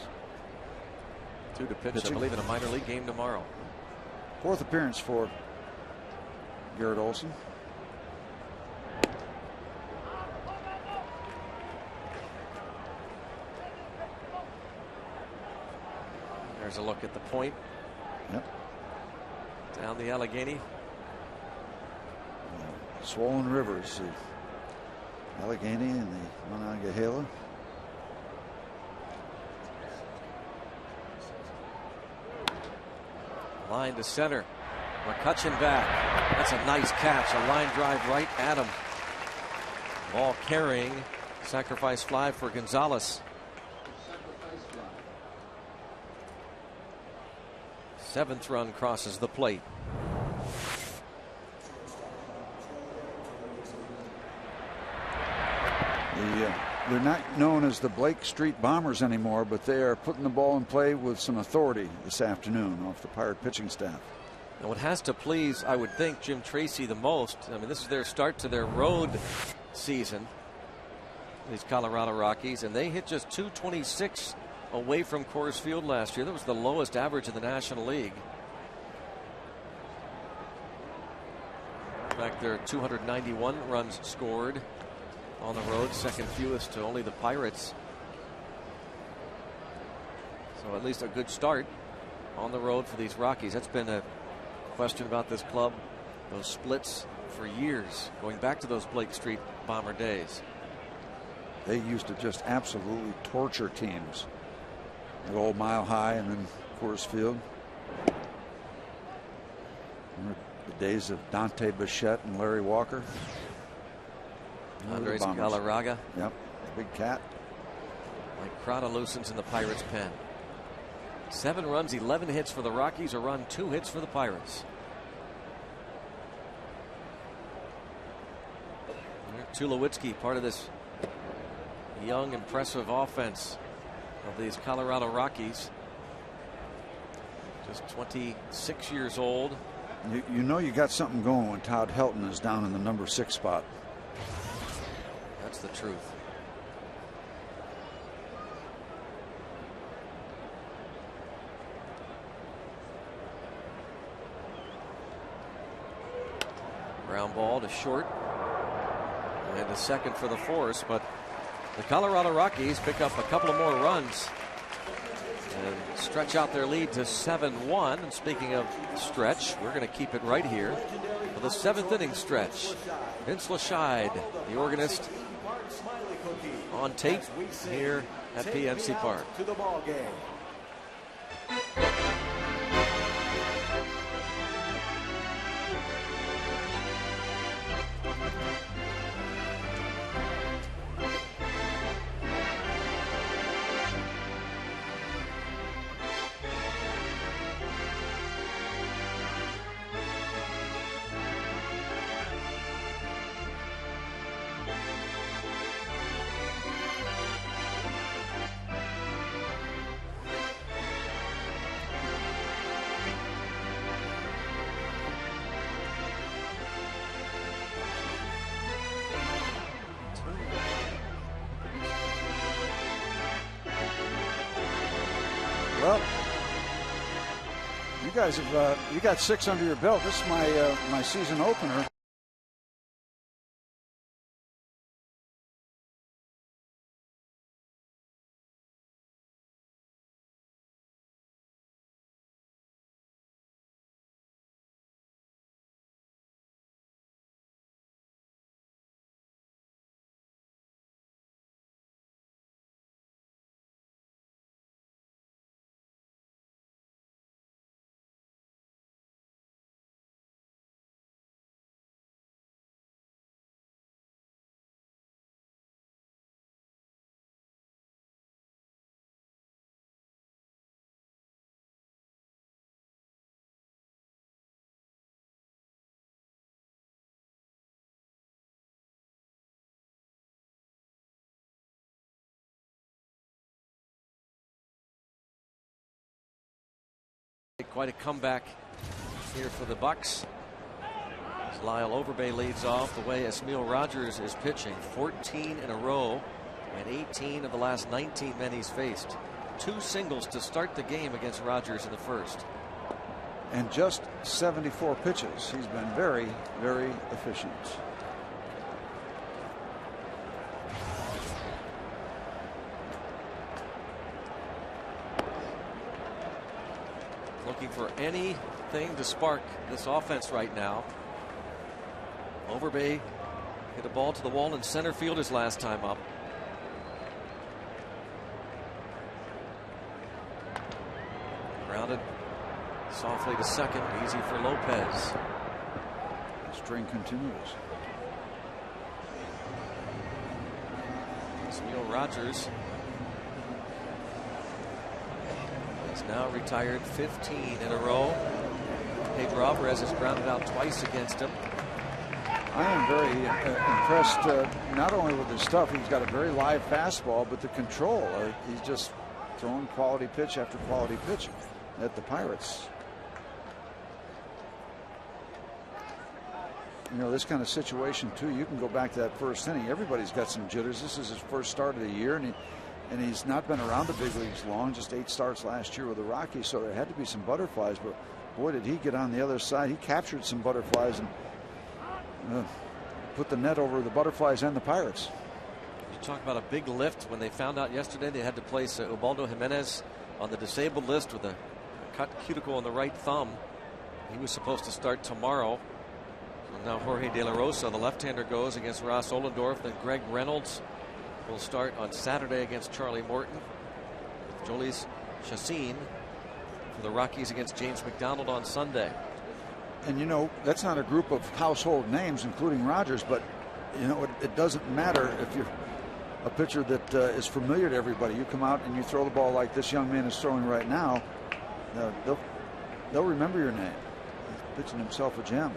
due to pitch, pitching. I believe, in a minor league game tomorrow. 4th appearance for Garrett Olson. There's a look at the point. Yep. Down the Allegheny. Swollen rivers, the Allegheny and the Monongahela. Line to center. McCutchen back. That's a nice catch. A line drive right at him. Ball carrying. Sacrifice fly for Gonzalez. 7th run crosses the plate. They're not known as the Blake Street Bombers anymore, but they are putting the ball in play with some authority this afternoon off the Pirate pitching staff. And what has to please, I would think, Jim Tracy the most, I mean, this is their start to their road season, these Colorado Rockies, and they hit just .226 away from Coors Field last year. That was the lowest average in the National League. In fact, there are 291 runs scored on the road, second fewest to only the Pirates. So at least a good start on the road for these Rockies. That's been a question about this club, those splits, for years, going back to those Blake Street Bomber days. They used to just absolutely torture teams. The old Mile High and then Coors Field. Remember the days of Dante Bichette and Larry Walker? Andres Galarraga. Yep, big cat. Like Crowder loosens in the Pirates' pen. 7 runs, 11 hits for the Rockies, a run, 2 hits for the Pirates. Tulowitzki, part of this young, impressive offense of these Colorado Rockies. Just 26 years old. You know you got something going when Todd Helton is down in the number 6 spot. That's the truth. Ground ball to short. And a second for the Force, but the Colorado Rockies pick up a couple of more runs and stretch out their lead to 7-1. And speaking of stretch, we're going to keep it right here for the 7th inning stretch. Vince Lascheid, the organist, on tape here at PNC Park. Well, you guys have you got 6 under your belt. This is my season opener. Quite a comeback here for the Bucks. As Lyle Overbay leads off the way Esmil Rogers is pitching. 14 in a row and 18 of the last 19 men he's faced. 2 singles to start the game against Rogers in the first. And just 74 pitches. He's been very, very efficient. Looking for anything to spark this offense right now. Overbay hit a ball to the wall in center field his last time up. Grounded softly to second, easy for Lopez. The string continues. Esmil Rogers is now retired 15 in a row. Pedro Alvarez has grounded out twice against him. I am very impressed not only with his stuff, he's got a very live fastball, but the control. He's just throwing quality pitch after quality pitch at the Pirates. You know, this kind of situation too, you can go back to that first inning. Everybody's got some jitters. This is his first start of the year, and he's not been around the big leagues long, just 8 starts last year with the Rockies, so there had to be some butterflies, but boy, did he get on the other side. He captured some butterflies and put the net over the butterflies and the Pirates. You talk about a big lift. When they found out yesterday they had to place Ubaldo Jimenez on the disabled list with a cut cuticle on the right thumb. He was supposed to start tomorrow. So now Jorge De La Rosa, the left-hander, goes against Ross Ollendorf. Then Greg Reynolds will start on Saturday against Charlie Morton. Jolies Chassin for the Rockies against James McDonald on Sunday. And you know, that's not a group of household names, including Rogers, but you know, it doesn't matter if you're a pitcher that is familiar to everybody. You come out and you throw the ball like this young man is throwing right now, they'll remember your name. He's pitching himself a gem.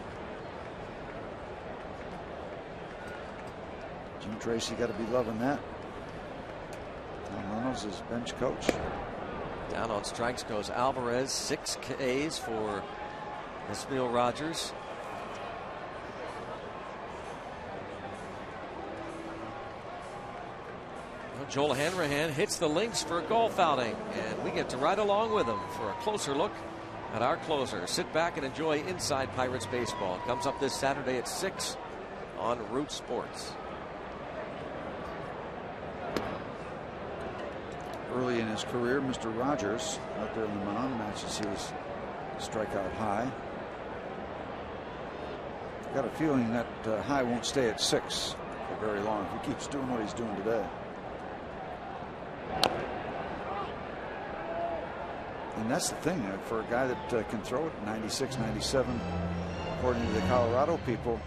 Jim Tracy got to be loving that. Tom Reynolds is bench coach. Down on strikes goes Alvarez. 6 Ks for Esmil Rogers. Joel Hanrahan hits the links for a golf outing, and we get to ride along with him for a closer look at our closer. Sit back and enjoy Inside Pirates Baseball. It comes up this Saturday at 6 on Root Sports. Early in his career, Mr. Rogers out there on the mound matches his strikeout high. Got a feeling that high won't stay at 6 for very long if he keeps doing what he's doing today. And that's the thing, for a guy that can throw it 96, 97, according to the Colorado people,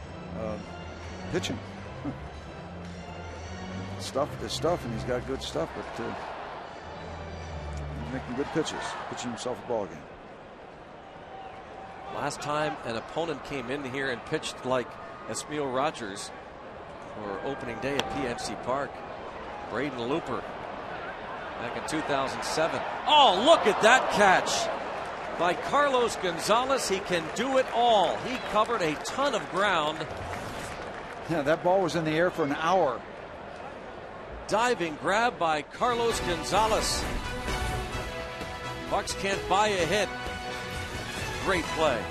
pitching. Stuff is stuff, and he's got good stuff, but he's making good pitches, pitching himself a ball game. Last time an opponent came in here and pitched like Esmil Rogers for opening day at PNC Park, Braden Looper, back in 2007. Oh, look at that catch by Carlos Gonzalez. He can do it all. He covered a ton of ground. Yeah, that ball was in the air for an hour. Diving grab by Carlos Gonzalez. Bucks can't buy a hit. Great play.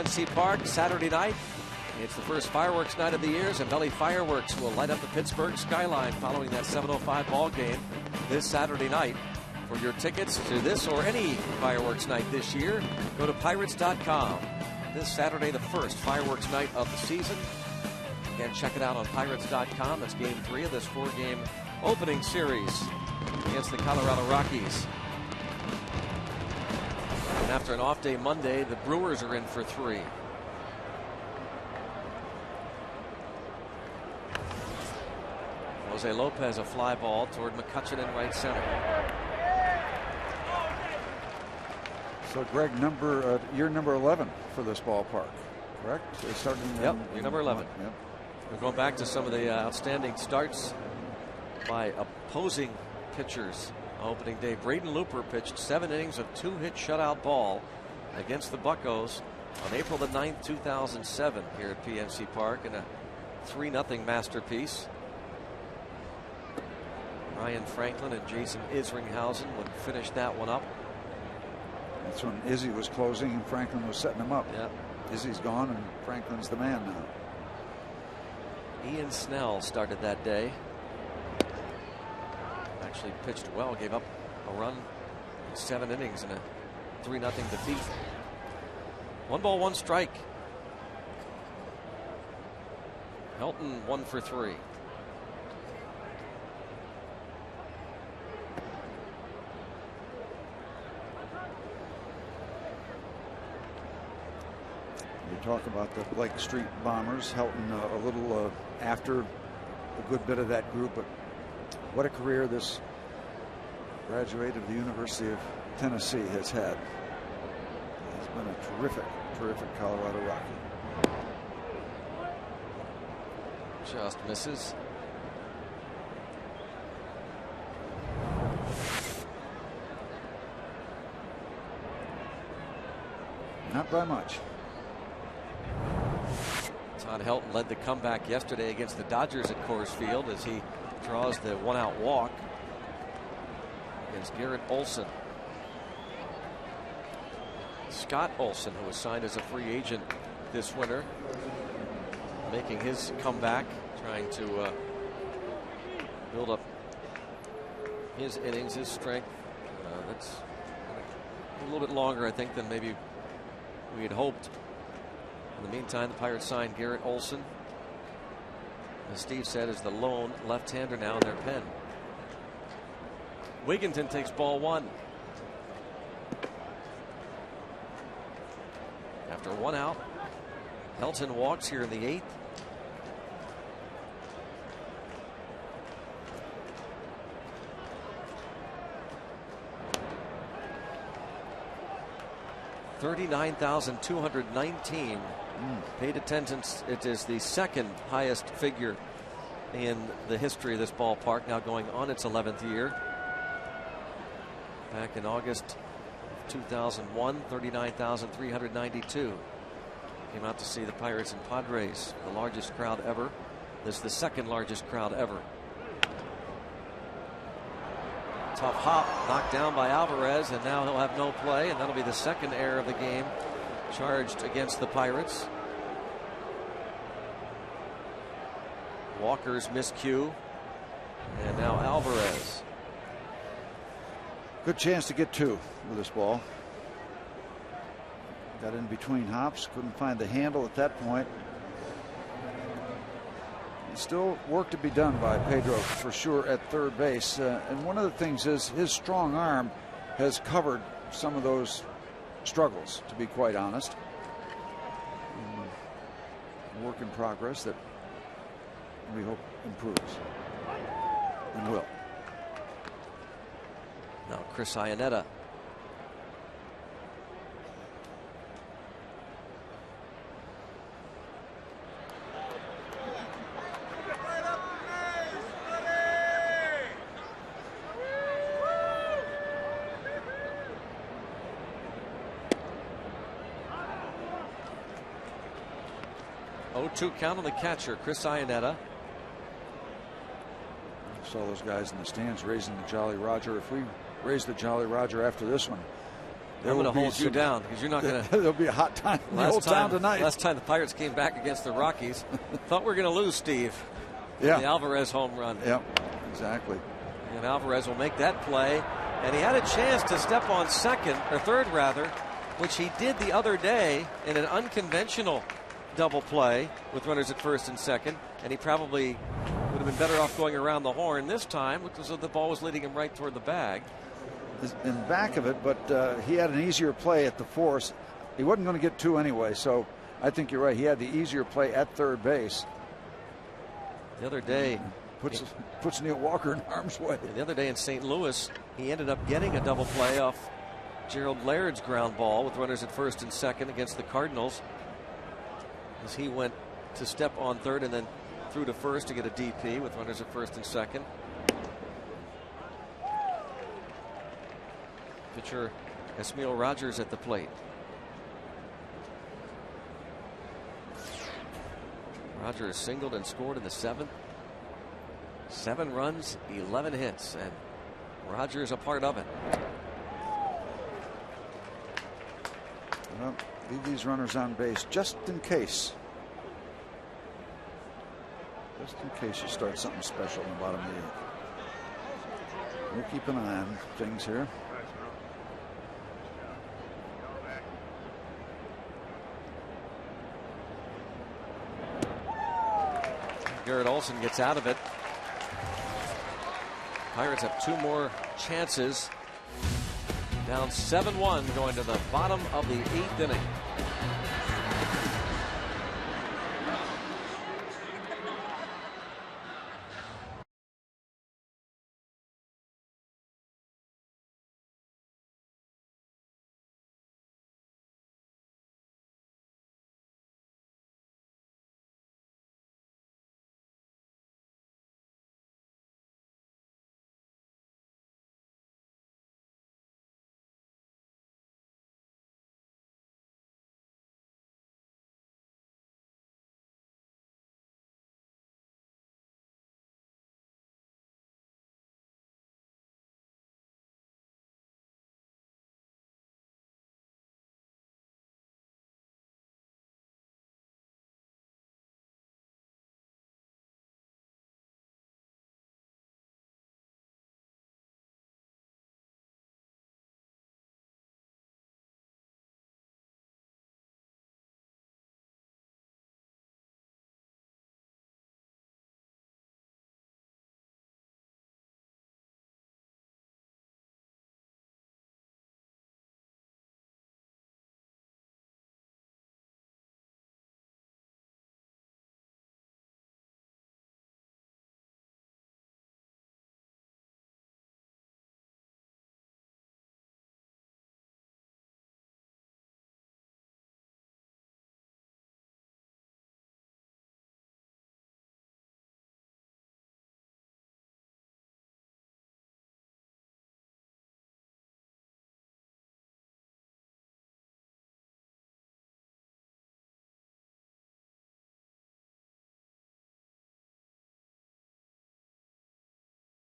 PNC Park Saturday night. It's the first fireworks night of the year, and Belly Fireworks will light up the Pittsburgh skyline following that 7:05 ball game this Saturday night. For your tickets to this or any fireworks night this year, go to Pirates.com. This Saturday, the first fireworks night of the season. Again, check it out on Pirates.com. That's game 3 of this 4-game opening series against the Colorado Rockies. And after an off day Monday, the Brewers are in for 3. Jose Lopez, a fly ball toward McCutchen in right center. So, Greg, you're number 11 for this ballpark, correct? Yep, you're number 11. Yep. We're going back to some of the outstanding starts by opposing pitchers. Opening day, Braden Looper pitched 7 innings of 2-hit shutout ball against the Buccos on April the 9th, 2007 here at PNC Park in a 3-0 masterpiece. Ryan Franklin and Jason Isringhausen would finish that one up. That's when Izzy was closing and Franklin was setting him up. Yep. Izzy's gone and Franklin's the man now. Ian Snell started that day. Actually pitched well, gave up a run in 7 innings in a 3-0 defeat. 1 ball, 1 strike. Helton 1 for 3. You talk about the Lake Street Bombers. Helton a little after a good bit of that group, but what a career this graduate of the University of Tennessee has had. He's been a terrific Colorado Rocky. Just misses. Not by much. Todd Helton led the comeback yesterday against the Dodgers at Coors Field as he draws the 1-out walk against Garrett Olson. Scott Olson, who was signed as a free agent this winter, making his comeback, trying to build up his innings, his strength. That's a little bit longer, I think, than maybe we had hoped. In the meantime, the Pirates signed Garrett Olson, as Steve said, is the lone left-hander now in their pen. Wigginton takes ball 1. After 1 out, Helton walks here in the 8th. $39,219 paid attendance. It is the 2nd highest figure in the history of this ballpark, now going on its 11th year. Back in August of 2001, 39,392 came out to see the Pirates and Padres, the largest crowd ever. This is the 2nd largest crowd ever. Tough hop, knocked down by Alvarez, and now he'll have no play, and that'll be the 2nd error of the game charged against the Pirates. Walker's miscue, and now Alvarez. Good chance to get 2 with this ball. Got in between hops, couldn't find the handle at that point. Still work to be done by Pedro for sure at third base. And one of the things is his strong arm has covered some of those struggles, to be quite honest. Work in progress that we hope improves and will. Now Chris Iannetta. Two count on the catcher, Chris Iannetta. Saw those guys in the stands raising the Jolly Roger. If we raise the Jolly Roger after this one, I'm going to hold you down because you're not going to. There'll be a hot time in the whole town tonight. Last time the Pirates came back against the Rockies, thought we were going to lose, Steve. Yeah. The Alvarez home run. Yep, exactly. And Alvarez will make that play. And he had a chance to step on third rather, which he did the other day in an unconventional double play with runners at first and second. And he probably would have been better off going around the horn this time because the ball was leading him right toward the bag. In back of it, but he had an easier play at the force. He wasn't going to get two anyway, so I think you're right. He had the easier play at third base. The other day, puts Neil Walker in harm's way. The other day in St. Louis, he ended up getting a double play off Gerald Laird's ground ball with runners at first and second against the Cardinals, as he went to step on third and then threw to first to get a DP with runners at first and second. Pitcher Esmil Rogers at the plate. Rogers singled and scored in the seventh. 7 runs, 11 hits, and Rogers a part of it. Well, leave these runners on base just in case. Just in case you start something special in the bottom of the 8th. We'll keep an eye on things here. Garrett Olson gets out of it. Pirates have 2 more chances. Down 7-1 going to the bottom of the 8th inning.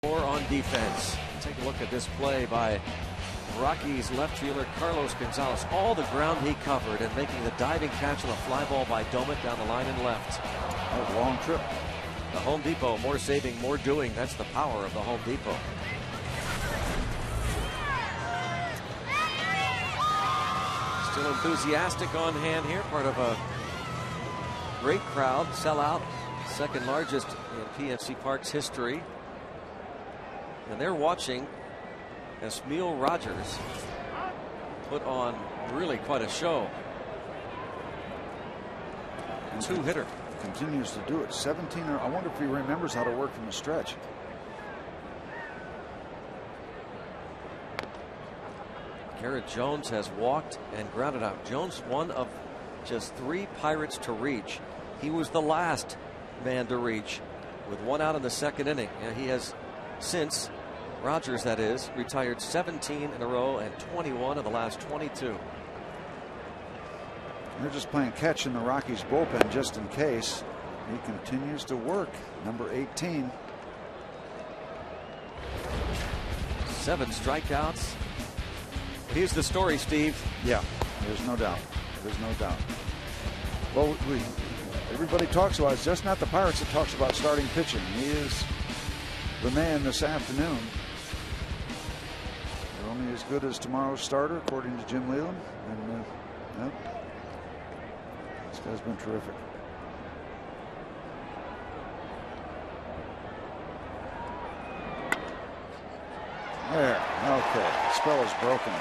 On defense. Take a look at this play by Rockies left fielder Carlos Gonzalez. All the ground he covered and making the diving catch on a fly ball by Domet down the line and left. A long trip. The Home Depot, more saving, more doing. That's the power of the Home Depot. Still enthusiastic on hand here. Part of a great crowd. Sellout. Second largest in PNC Park's history. And they're watching Esmil Rogers put on really quite a show. And 2-hitter. Continues to do it. 17. I wonder if he remembers how to work from the stretch. Garrett Jones has walked and grounded out. Jones, one of just 3 Pirates to reach. He was the last man to reach with 1 out in the 2nd inning. And he has since, Rogers that is, retired 17 in a row and 21 of the last 22. They're just playing catch in the Rockies bullpen just in case. He continues to work. Number 18. 7 strikeouts. Here's the story, Steve. Yeah, there's no doubt. There's no doubt. Well, everybody talks about, it's just not the Pirates that talks about starting pitching. He is the man this afternoon. They're only as good as tomorrow's starter, according to Jim Leland. And this guy's been terrific. There. Okay. Spell is broken.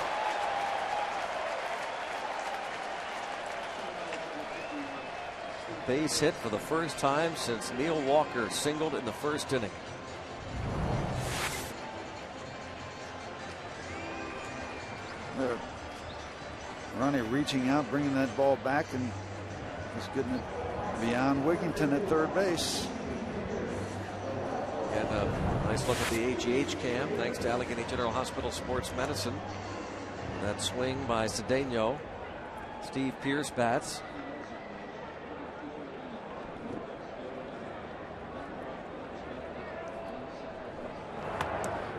Base hit for the first time since Neil Walker singled in the first inning. Ronnie reaching out, bringing that ball back, and just getting it beyond Wigington at third base. And a nice look at the AGH cam, thanks to Allegheny General Hospital Sports Medicine. That swing by Cedeno. Steve Pierce bats.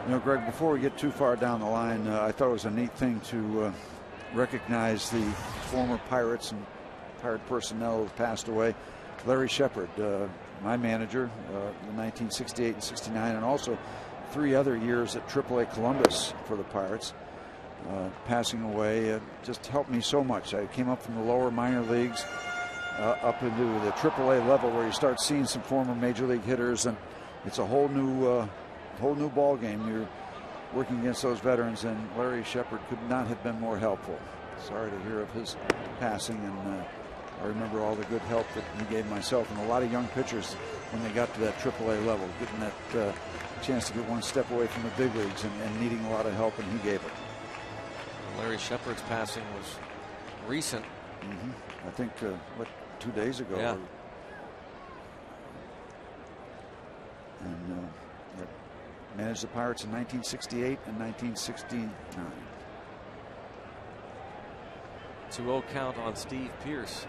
You know, Greg, before we get too far down the line, I thought it was a neat thing to recognize the former Pirates and Pirate personnel who passed away. Larry Shepard, my manager in 1968 and 69, and also 3 other years at AAA Columbus for the Pirates, passing away. Just helped me so much. I came up from the lower minor leagues up into the AAA level, where you start seeing some former major league hitters, and it's a whole new ball game. You're working against those veterans, and Larry Shepard could not have been more helpful. Sorry to hear of his passing, and I remember all the good help that he gave myself and a lot of young pitchers when they got to that AAA level, getting that chance to get one step away from the big leagues and needing a lot of help, and he gave it. Larry Shepard's passing was recent. I think, 2 days ago. Yeah. And managed the Pirates in 1968 and 1969. 2-0 count on Steve Pierce.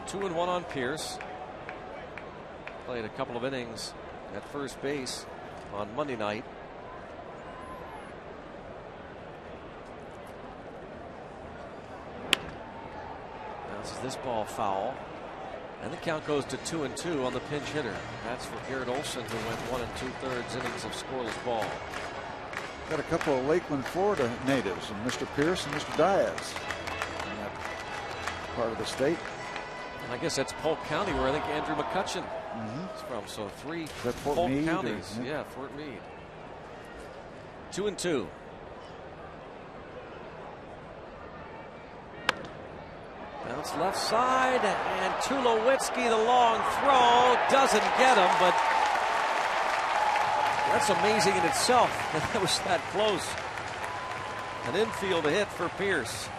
Two and one on Pierce. Played a couple of innings at first base on Monday night. Bounces this ball foul. And the count goes to 2-2 on the pinch hitter. That's for Garrett Olson, who went 1 2/3 innings of scoreless ball. Got a couple of Lakeland, Florida natives, and Mr. Pierce and Mr. Diaz in that part of the state. And I guess that's Polk County, where I think Andrew McCutcheon is from. So 3 Polk Meade counties. Yeah, Fort Meade. 2-2. Bounce left side, and Tulowitzki, the long throw, doesn't get him, but that's amazing in itself that it was that close. An infield hit for Pierce.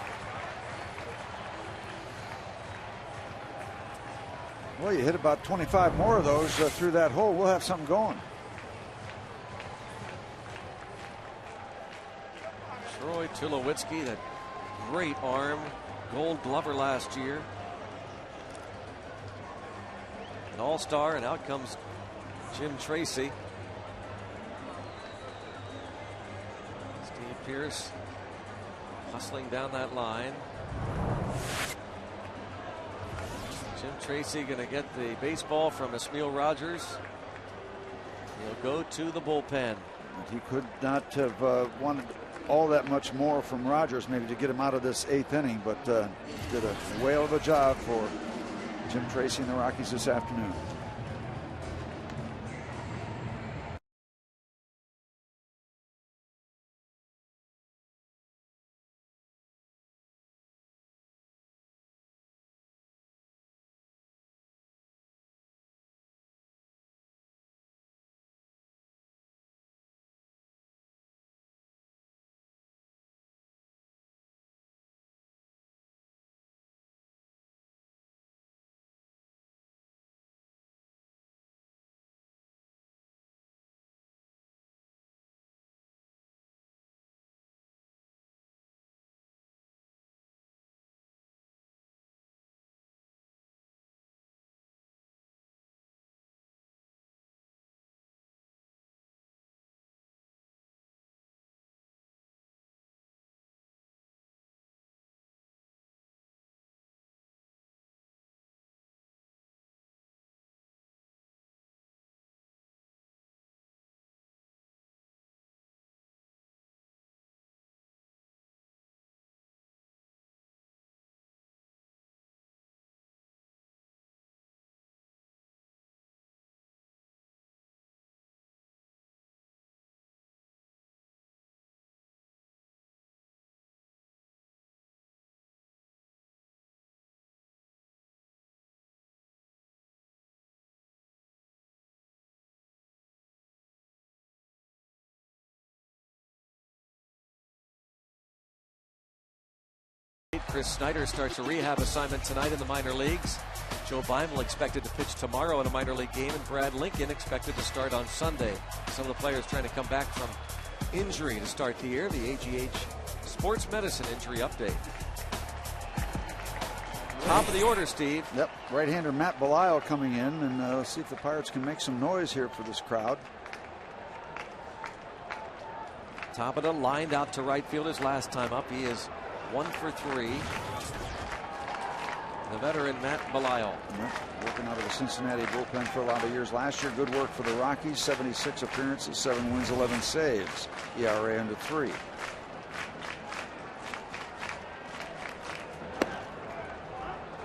Well, you hit about 25 more of those through that hole, we'll have something going. Troy Tulowitzki, that great arm. Gold Glover last year. An all-star, and out comes Jim Tracy. Steve Pierce hustling down that line. Jim Tracy going to get the baseball from Esmil Rogers. He'll go to the bullpen. He could not have wanted all that much more from Rogers, maybe, to get him out of this 8th inning, but did a whale of a job for Jim Tracy and the Rockies this afternoon. Chris Snyder starts a rehab assignment tonight in the minor leagues. Joe Beimel expected to pitch tomorrow in a minor league game, and Brad Lincoln expected to start on Sunday. Some of the players trying to come back from injury to start the year. The AGH Sports Medicine Injury Update. Top of the order, Steve. Yep, right-hander Matt Belisle coming in, and let's see if the Pirates can make some noise here for this crowd. Tapita lined out to right field his last time up. He is 1 for 3. The veteran Matt Belisle. Working out of the Cincinnati bullpen for a lot of years. Last year, good work for the Rockies. 76 appearances, 7 wins, 11 saves. ERA under 3.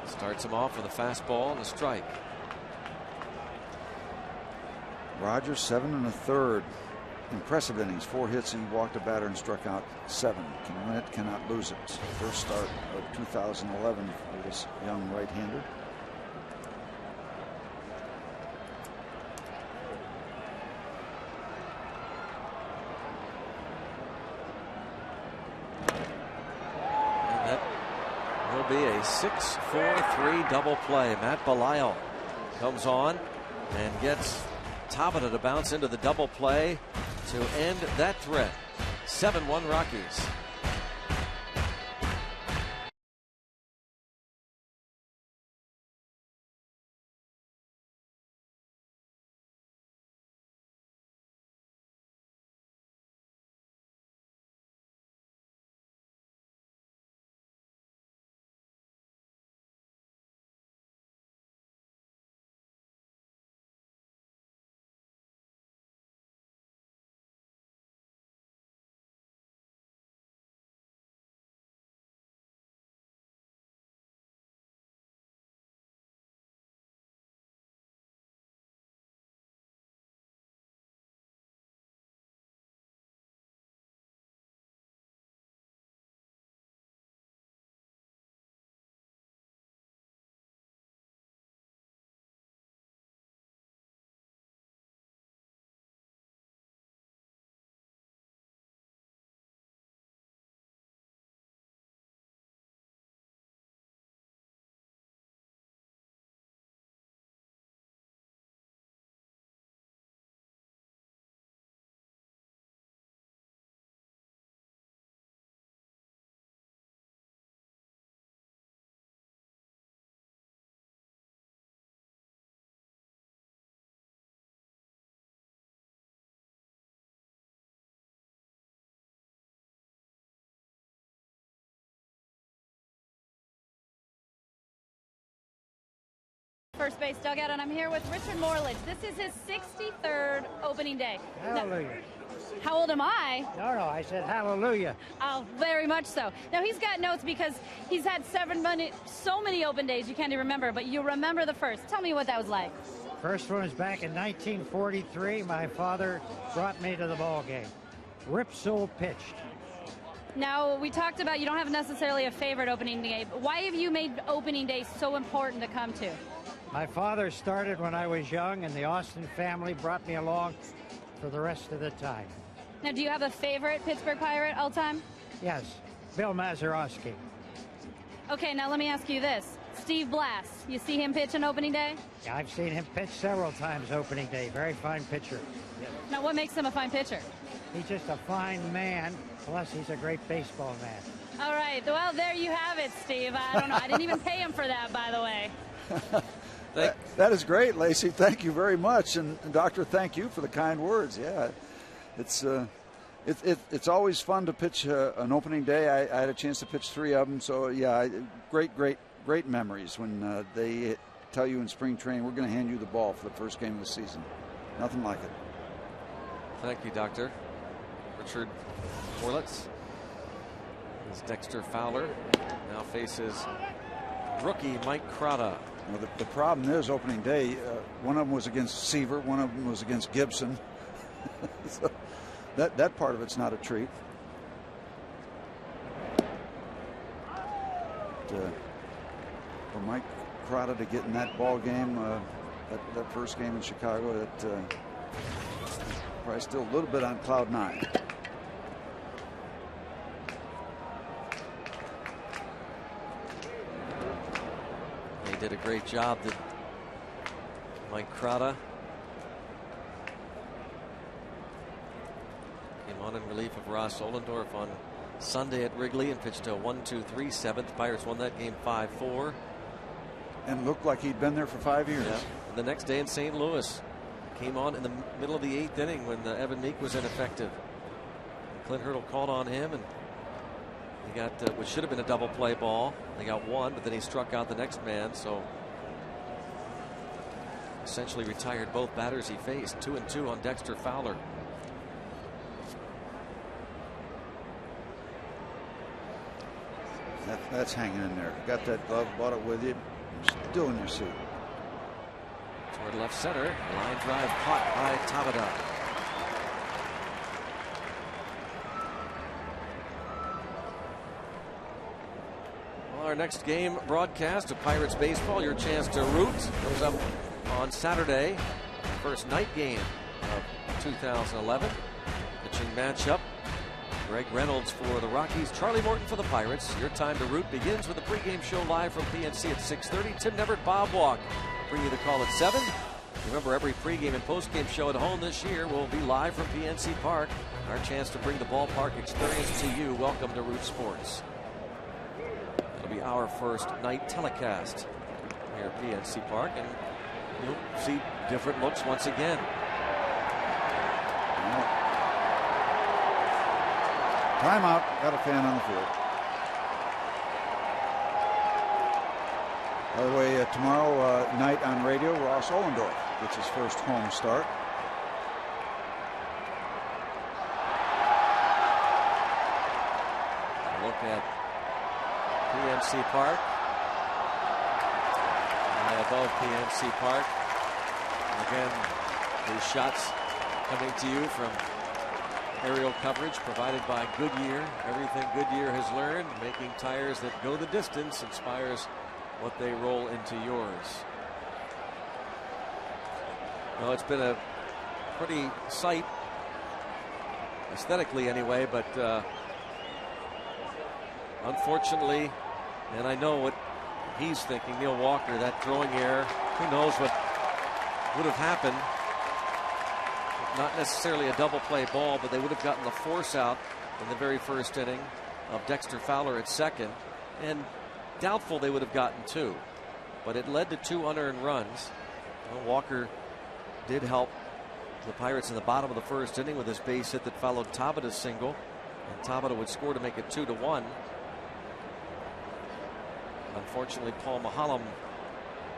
Starts him off with a fastball and a strike. Rogers 7 1/3. Impressive innings. 4 hits. He walked a batter and struck out 7. Can win it, cannot lose it. First start of 2011 for this young right-hander. And that will be a 6-4-3 double play. Matt Belisle comes on and gets Tapita to bounce into the double play to end that threat. 7-1 Rockies. First base dugout, and I'm here with Richard Morledge. This is his 63rd opening day. Hallelujah. Now, how old am I? No, I said hallelujah. Oh, very much so. Now, he's got notes because he's had so many open days you can't even remember, but you remember the first. Tell me what that was like. First one was back in 1943. My father brought me to the ball game. Ripsol pitched. Now, we talked about you don't have necessarily a favorite opening day, but why have you made opening day so important to come to? My father started when I was young, and the Austin family brought me along for the rest of the time. Now, do you have a favorite Pittsburgh Pirate all time? Yes, Bill Mazeroski. Okay, now let me ask you this. Steve Blass, you see him pitch on opening day? Yeah, I've seen him pitch several times opening day. Very fine pitcher. Now, what makes him a fine pitcher? He's just a fine man, plus he's a great baseball man. All right, well, there you have it, Steve. I don't know. I didn't even pay him for that, by the way. That is great, Lacey. Thank you very much, and Doctor, thank you for the kind words. Yeah, it's always fun to pitch an opening day. I had a chance to pitch 3 of them, so yeah, great memories when they tell you in spring training we're going to hand you the ball for the first game of the season. Nothing like it. Thank you, Doctor. Richard Morledge. As Dexter Fowler now faces rookie Mike Crotta. Well, the problem is opening day, one of them was against Seaver, one of them was against Gibson. So that part of it's not a treat. But, for Mike Crotta to get in that ball game, that first game in Chicago, that probably still a little bit on cloud 9. did a great job, did Mike Crota. Came on in relief of Ross Ohlendorf on Sunday at Wrigley and pitched a 1-2-3 seventh. Pirates won that game 5-4. And looked like he'd been there for 5 years. Yeah. And the next day in St. Louis, came on in the middle of the 8th inning when Evan Meek was ineffective. And Clint Hurdle called on him, and he got what should have been a double play ball. They got one, but then he struck out the next man, so essentially retired both batters he faced. 2-2 on Dexter Fowler. That's hanging in there. Got that glove, bought it with you. You're still in your seat. Toward left center. Line drive caught by Tabata. Well, our next game broadcast of Pirates baseball, your chance to root, goes up on Saturday. First night game of 2011. Pitching matchup. Greg Reynolds for the Rockies, Charlie Morton for the Pirates. Your time to root begins with the pregame show live from PNC at 6:30. Tim Nevert, Bob Walk bring you the call at 7. Remember, every pregame and postgame show at home this year will be live from PNC Park. Our chance to bring the ballpark experience to you. Welcome to Root Sports. It'll be our first night telecast here at PNC Park, and you'll see different looks once again. Timeout. Got a fan on the field. By the way, tomorrow night on radio, Ross Ohlendorf gets his first home start. Look at PNC Park. High above PNC Park. Again, these shots coming to you from aerial coverage provided by Goodyear. Everything Goodyear has learned, making tires that go the distance, inspires what they roll into yours. Well, it's been a pretty sight, aesthetically anyway, but unfortunately, and I know what he's thinking, Neil Walker, that throwing error, who knows what would have happened. Not necessarily a double play ball, but they would have gotten the force out in the very first inning of Dexter Fowler at second, and doubtful they would have gotten two, but it led to 2 unearned runs. Well, Walker did help the Pirates in the bottom of the first inning with his base hit that followed Tabata's single, and Tabata would score to make it 2-1. Unfortunately, Paul Mahalam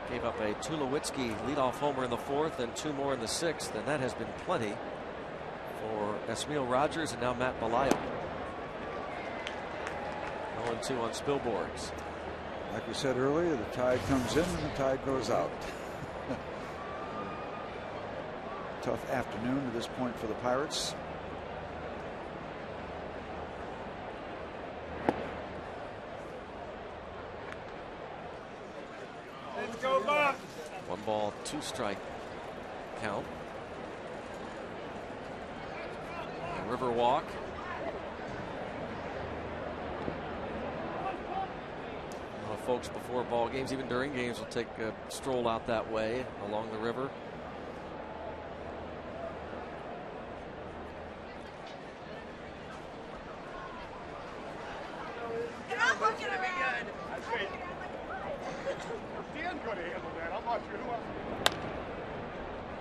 gave up a Tulowitzki leadoff homer in the 4th and 2 more in the 6th, and that has been plenty for Esmil Rogers and now Matt Belisle. 0-2 on Spilborgs. Like we said earlier, the tide comes in and the tide goes out. Tough afternoon to this point for the Pirates. Let's go, Bob. 1 ball, 2 strike count. And Riverwalk. Folks before ball games, even during games, will take a stroll out that way along the river.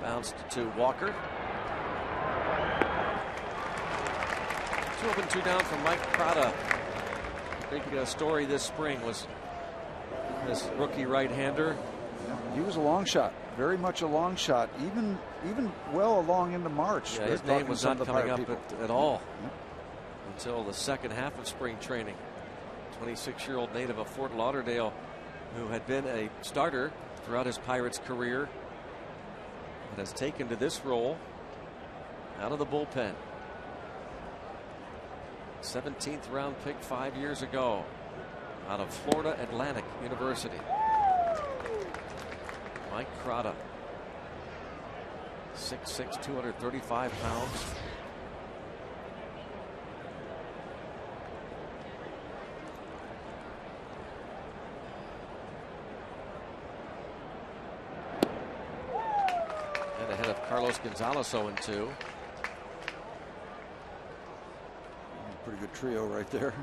Bounced to Walker. 2 up and 2 down from Mike Crota. Big story this spring was this rookie right-hander. He was a long shot, very much a long shot, even well along into March. Yeah, his name was not coming up at all until the second half of spring training. 26-year-old native of Fort Lauderdale, who had been a starter throughout his Pirates career, and has taken to this role out of the bullpen. 17th round pick 5 years ago out of Florida Atlantic University. Mike Crota, 6'6", 235 pounds. of Carlos Gonzalez 0-2. Pretty good trio right there.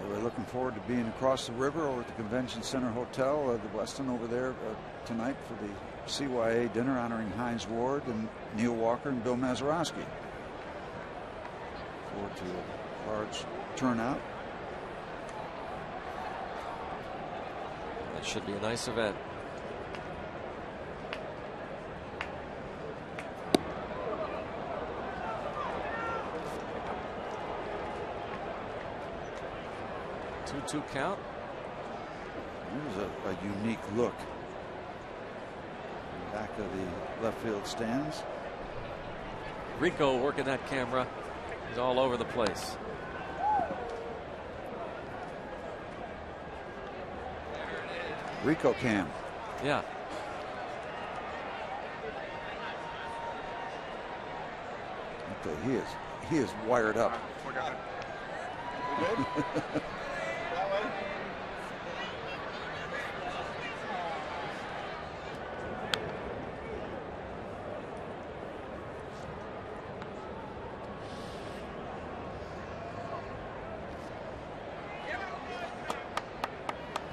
We're looking forward to being across the river over at the Convention Center Hotel, the Westin over there tonight for the CYA dinner honoring Hines Ward and Neil Walker and Bill Mazeroski. Forward to a large turnout. That should be a nice event. Two count. There's a unique look. Back of the left field stands. Rico working that camera. He's all over the place. Rico cam. Yeah. Okay, he is wired up.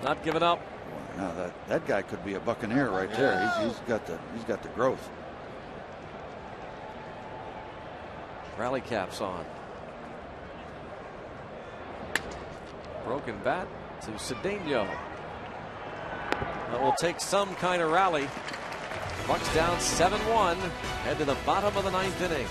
Not giving up. Now that guy could be a Buccaneer right there. He's got the growth. Rally caps on. Broken bat to Cedeno. That will take some kind of rally. Bucks down 7-1. Head to the bottom of the 9th inning.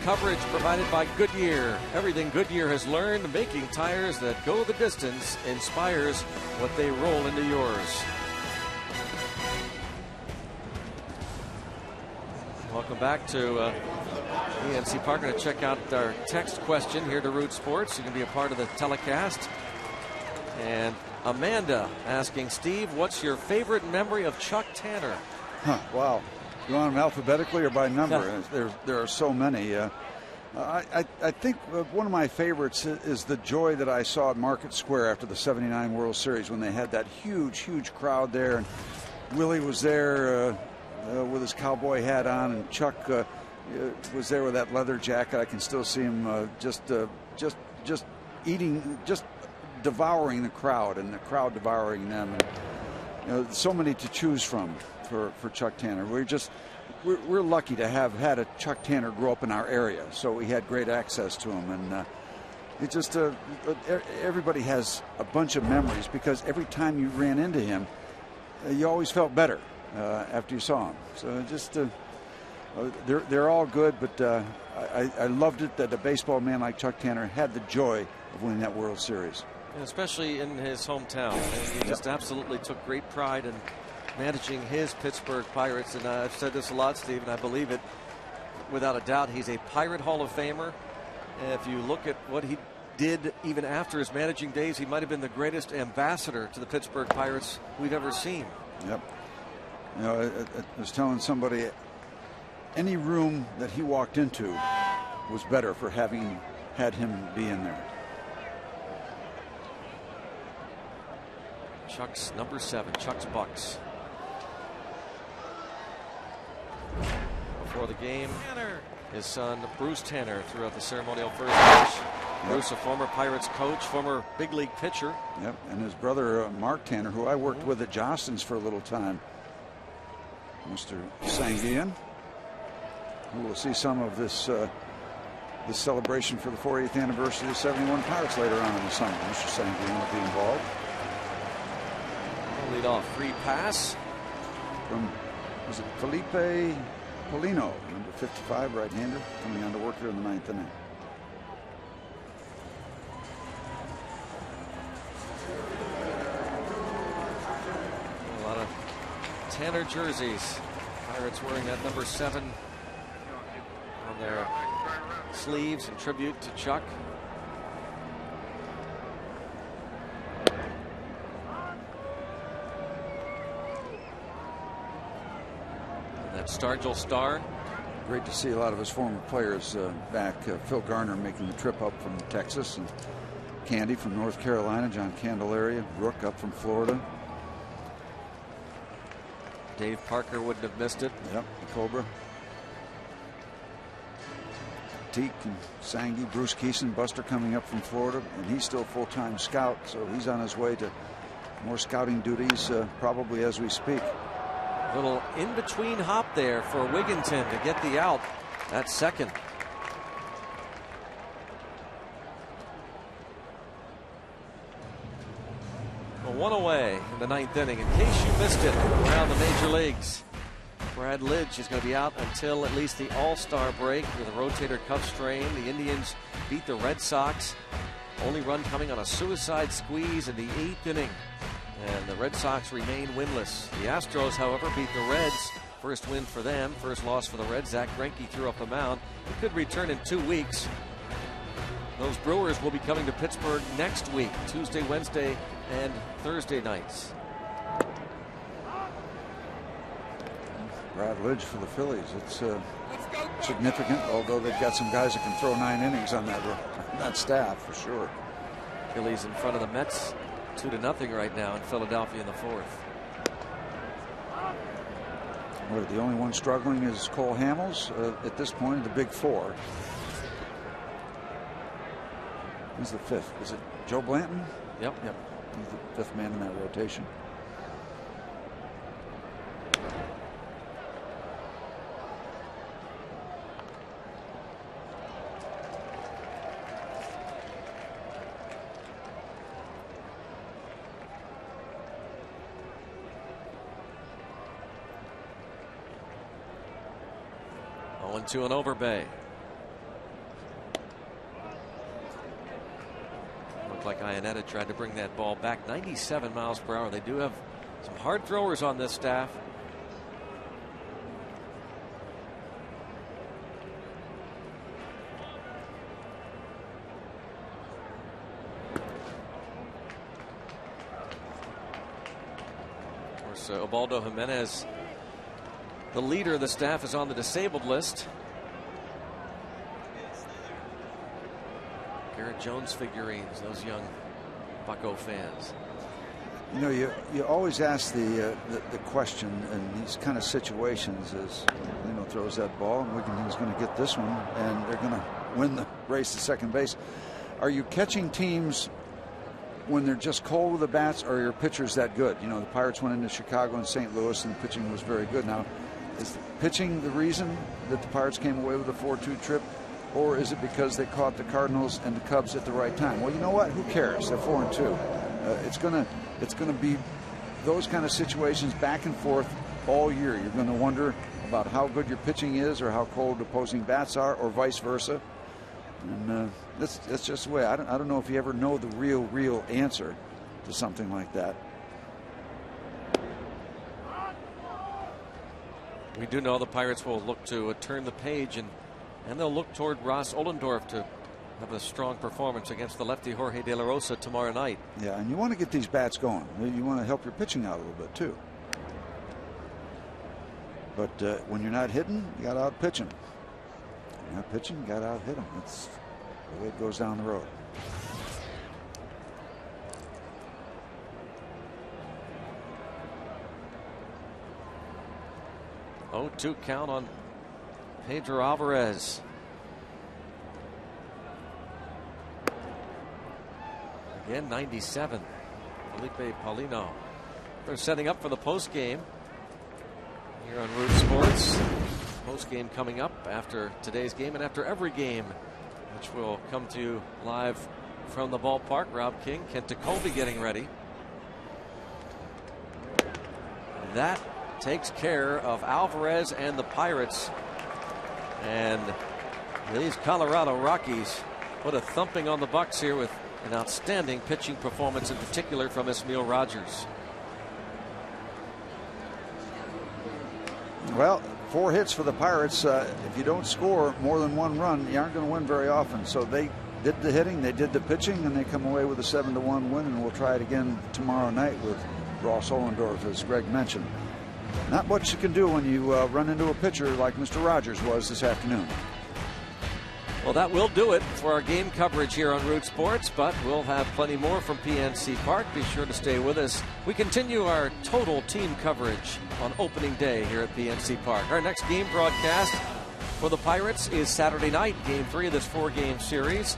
Coverage provided by Goodyear. Everything Goodyear has learned, making tires that go the distance, inspires what they roll into yours. Welcome back to PNC Park. Going to check out our text question here to Root Sports. You can be a part of the telecast. And Amanda asking, Steve, what's your favorite memory of Chuck Tanner? Wow. You want them alphabetically or by number? Yeah. There are so many. I think one of my favorites is the joy that I saw at Market Square after the '79 World Series when they had that huge crowd there, and Willie was there with his cowboy hat on, and Chuck was there with that leather jacket. I can still see him just eating, just devouring the crowd, and the crowd devouring them. And, so many to choose from for Chuck Tanner. We're lucky to have had a Chuck Tanner grow up in our area, so we had great access to him, and it just everybody has a bunch of memories because every time you ran into him, you always felt better after you saw him. So just They're all good, but I loved it that a baseball man like Chuck Tanner had the joy of winning that World Series. And especially in his hometown. And he just absolutely took great pride in managing his Pittsburgh Pirates. And I've said this a lot, Steve, and I believe it without a doubt. He's a Pirate Hall of Famer. And if you look at what he did even after his managing days, he might have been the greatest ambassador to the Pittsburgh Pirates we've ever seen. Yep. You know, I was telling somebody, any room that he walked into was better for having had him be in there. Chuck's number 7, Chuck's Bucks. Before the game, his son Bruce Tanner threw out the ceremonial first pitch. Bruce, a former Pirates coach, former big league pitcher. Yep, and his brother Mark Tanner, who I worked with at Johnston's for a little time. Mr. Sanguian, who will see some of this this celebration for the 40th anniversary of the 71 Pirates later on in the summer. Mr. Sanguian will be involved. Lead off free pass from, was it Felipe Polino, number 55, right-hander, coming on to work here in the 9th inning. A lot of Tanner jerseys. Pirates wearing that number 7 on their sleeves in tribute to Chuck. That Stargell star. Great to see a lot of his former players back. Phil Garner making the trip up from Texas, and Candy from North Carolina, John Candelaria, Rook up from Florida. Dave Parker wouldn't have missed it. Yep, the Cobra. Teak and Sangi, Bruce Keeson, Buster coming up from Florida, and he's still full-time scout, so he's on his way to more scouting duties probably as we speak. Little in-between hop there for Wigginton to get the out at second. Well, one away in the 9th inning. In case you missed it around the major leagues, Brad Lidge is going to be out until at least the All-Star break with a rotator cuff strain. The Indians beat the Red Sox. Only run coming on a suicide squeeze in the 8th inning. And the Red Sox remain winless. The Astros, however, beat the Reds. First win for them, first loss for the Reds. Zach Greinke threw up the mound. He could return in 2 weeks. Those Brewers will be coming to Pittsburgh next week, Tuesday, Wednesday, and Thursday nights. Brad Lidge for the Phillies. It's significant, although they've got some guys that can throw 9 innings on that staff for sure. Phillies in front of the Mets 2-0 right now in Philadelphia in the 4th. Well, the only one struggling is Cole Hamels at this point, the big 4. He's the 5th. Is it Joe Blanton? Yep. Yep. He's the 5th man in that rotation. To an Overbay. Looked like Iannetta tried to bring that ball back 97 miles per hour. They do have some hard throwers on this staff. Of course, Ubaldo Jimenez, the leader of the staff, is on the disabled list. Garrett Jones figurines, those young Bucco fans. You know, you always ask the question in these kind of situations is, throws that ball and Wigginton's going to get this one and they're going to win the race to second base. Are you catching teams when they're just cold with the bats, or are your pitchers that good? You know, the Pirates went into Chicago and St. Louis and the pitching was very good. Now, is the pitching the reason that the Pirates came away with a 4-2 trip, or is it because they caught the Cardinals and the Cubs at the right time? Well, you know what? Who cares? They're 4-2. It's gonna be those kind of situations back and forth all year. You're going to wonder about how good your pitching is or how cold opposing bats are, or vice versa. And that's just the way. I don't know if you ever know the real answer to something like that. We do know the Pirates will look to turn the page, and they'll look toward Ross Ollendorf to have a strong performance against the lefty Jorge De La Rosa tomorrow night. Yeah, and you want to get these bats going. You want to help your pitching out a little bit too. But when you're not hitting, you got to out pitch them. When you're not pitching, you got to out hit them. That's the way it goes down the road. Oh, 2 count on Pedro Alvarez. Again, 97. Felipe Paulino. They're setting up for the post game here on Root Sports. Post game coming up after today's game and after every game, which will come to you live from the ballpark. Rob King, Kent Jacoby getting ready. That takes care of Alvarez and the Pirates. And these Colorado Rockies put a thumping on the Bucks here with an outstanding pitching performance, in particular from Ismael Rogers. Well, 4 hits for the Pirates. If you don't score more than 1 run, you aren't going to win very often. So they did the hitting, they did the pitching, and they come away with a 7-1 win. And we'll try it again tomorrow night with Ross Ollendorf, as Greg mentioned. Not much you can do when you run into a pitcher like Mr. Rogers was this afternoon. Well, that will do it for our game coverage here on Root Sports, but we'll have plenty more from PNC Park. Be sure to stay with us. We continue our total team coverage on opening day here at PNC Park. Our next game broadcast for the Pirates is Saturday night, Game 3 of this 4-game series.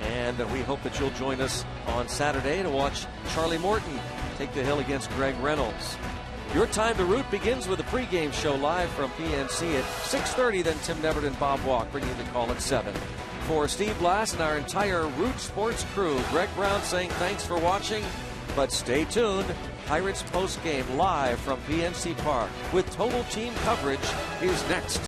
And we hope that you'll join us on Saturday to watch Charlie Morton take the hill against Greg Reynolds. Your time to root begins with a pregame show live from PNC at 6:30. Then Tim Neverett and Bob Walk bring you the call at 7. For Steve Blass and our entire Root Sports crew, Greg Brown saying thanks for watching, but stay tuned. Pirates postgame live from PNC Park with total team coverage is next.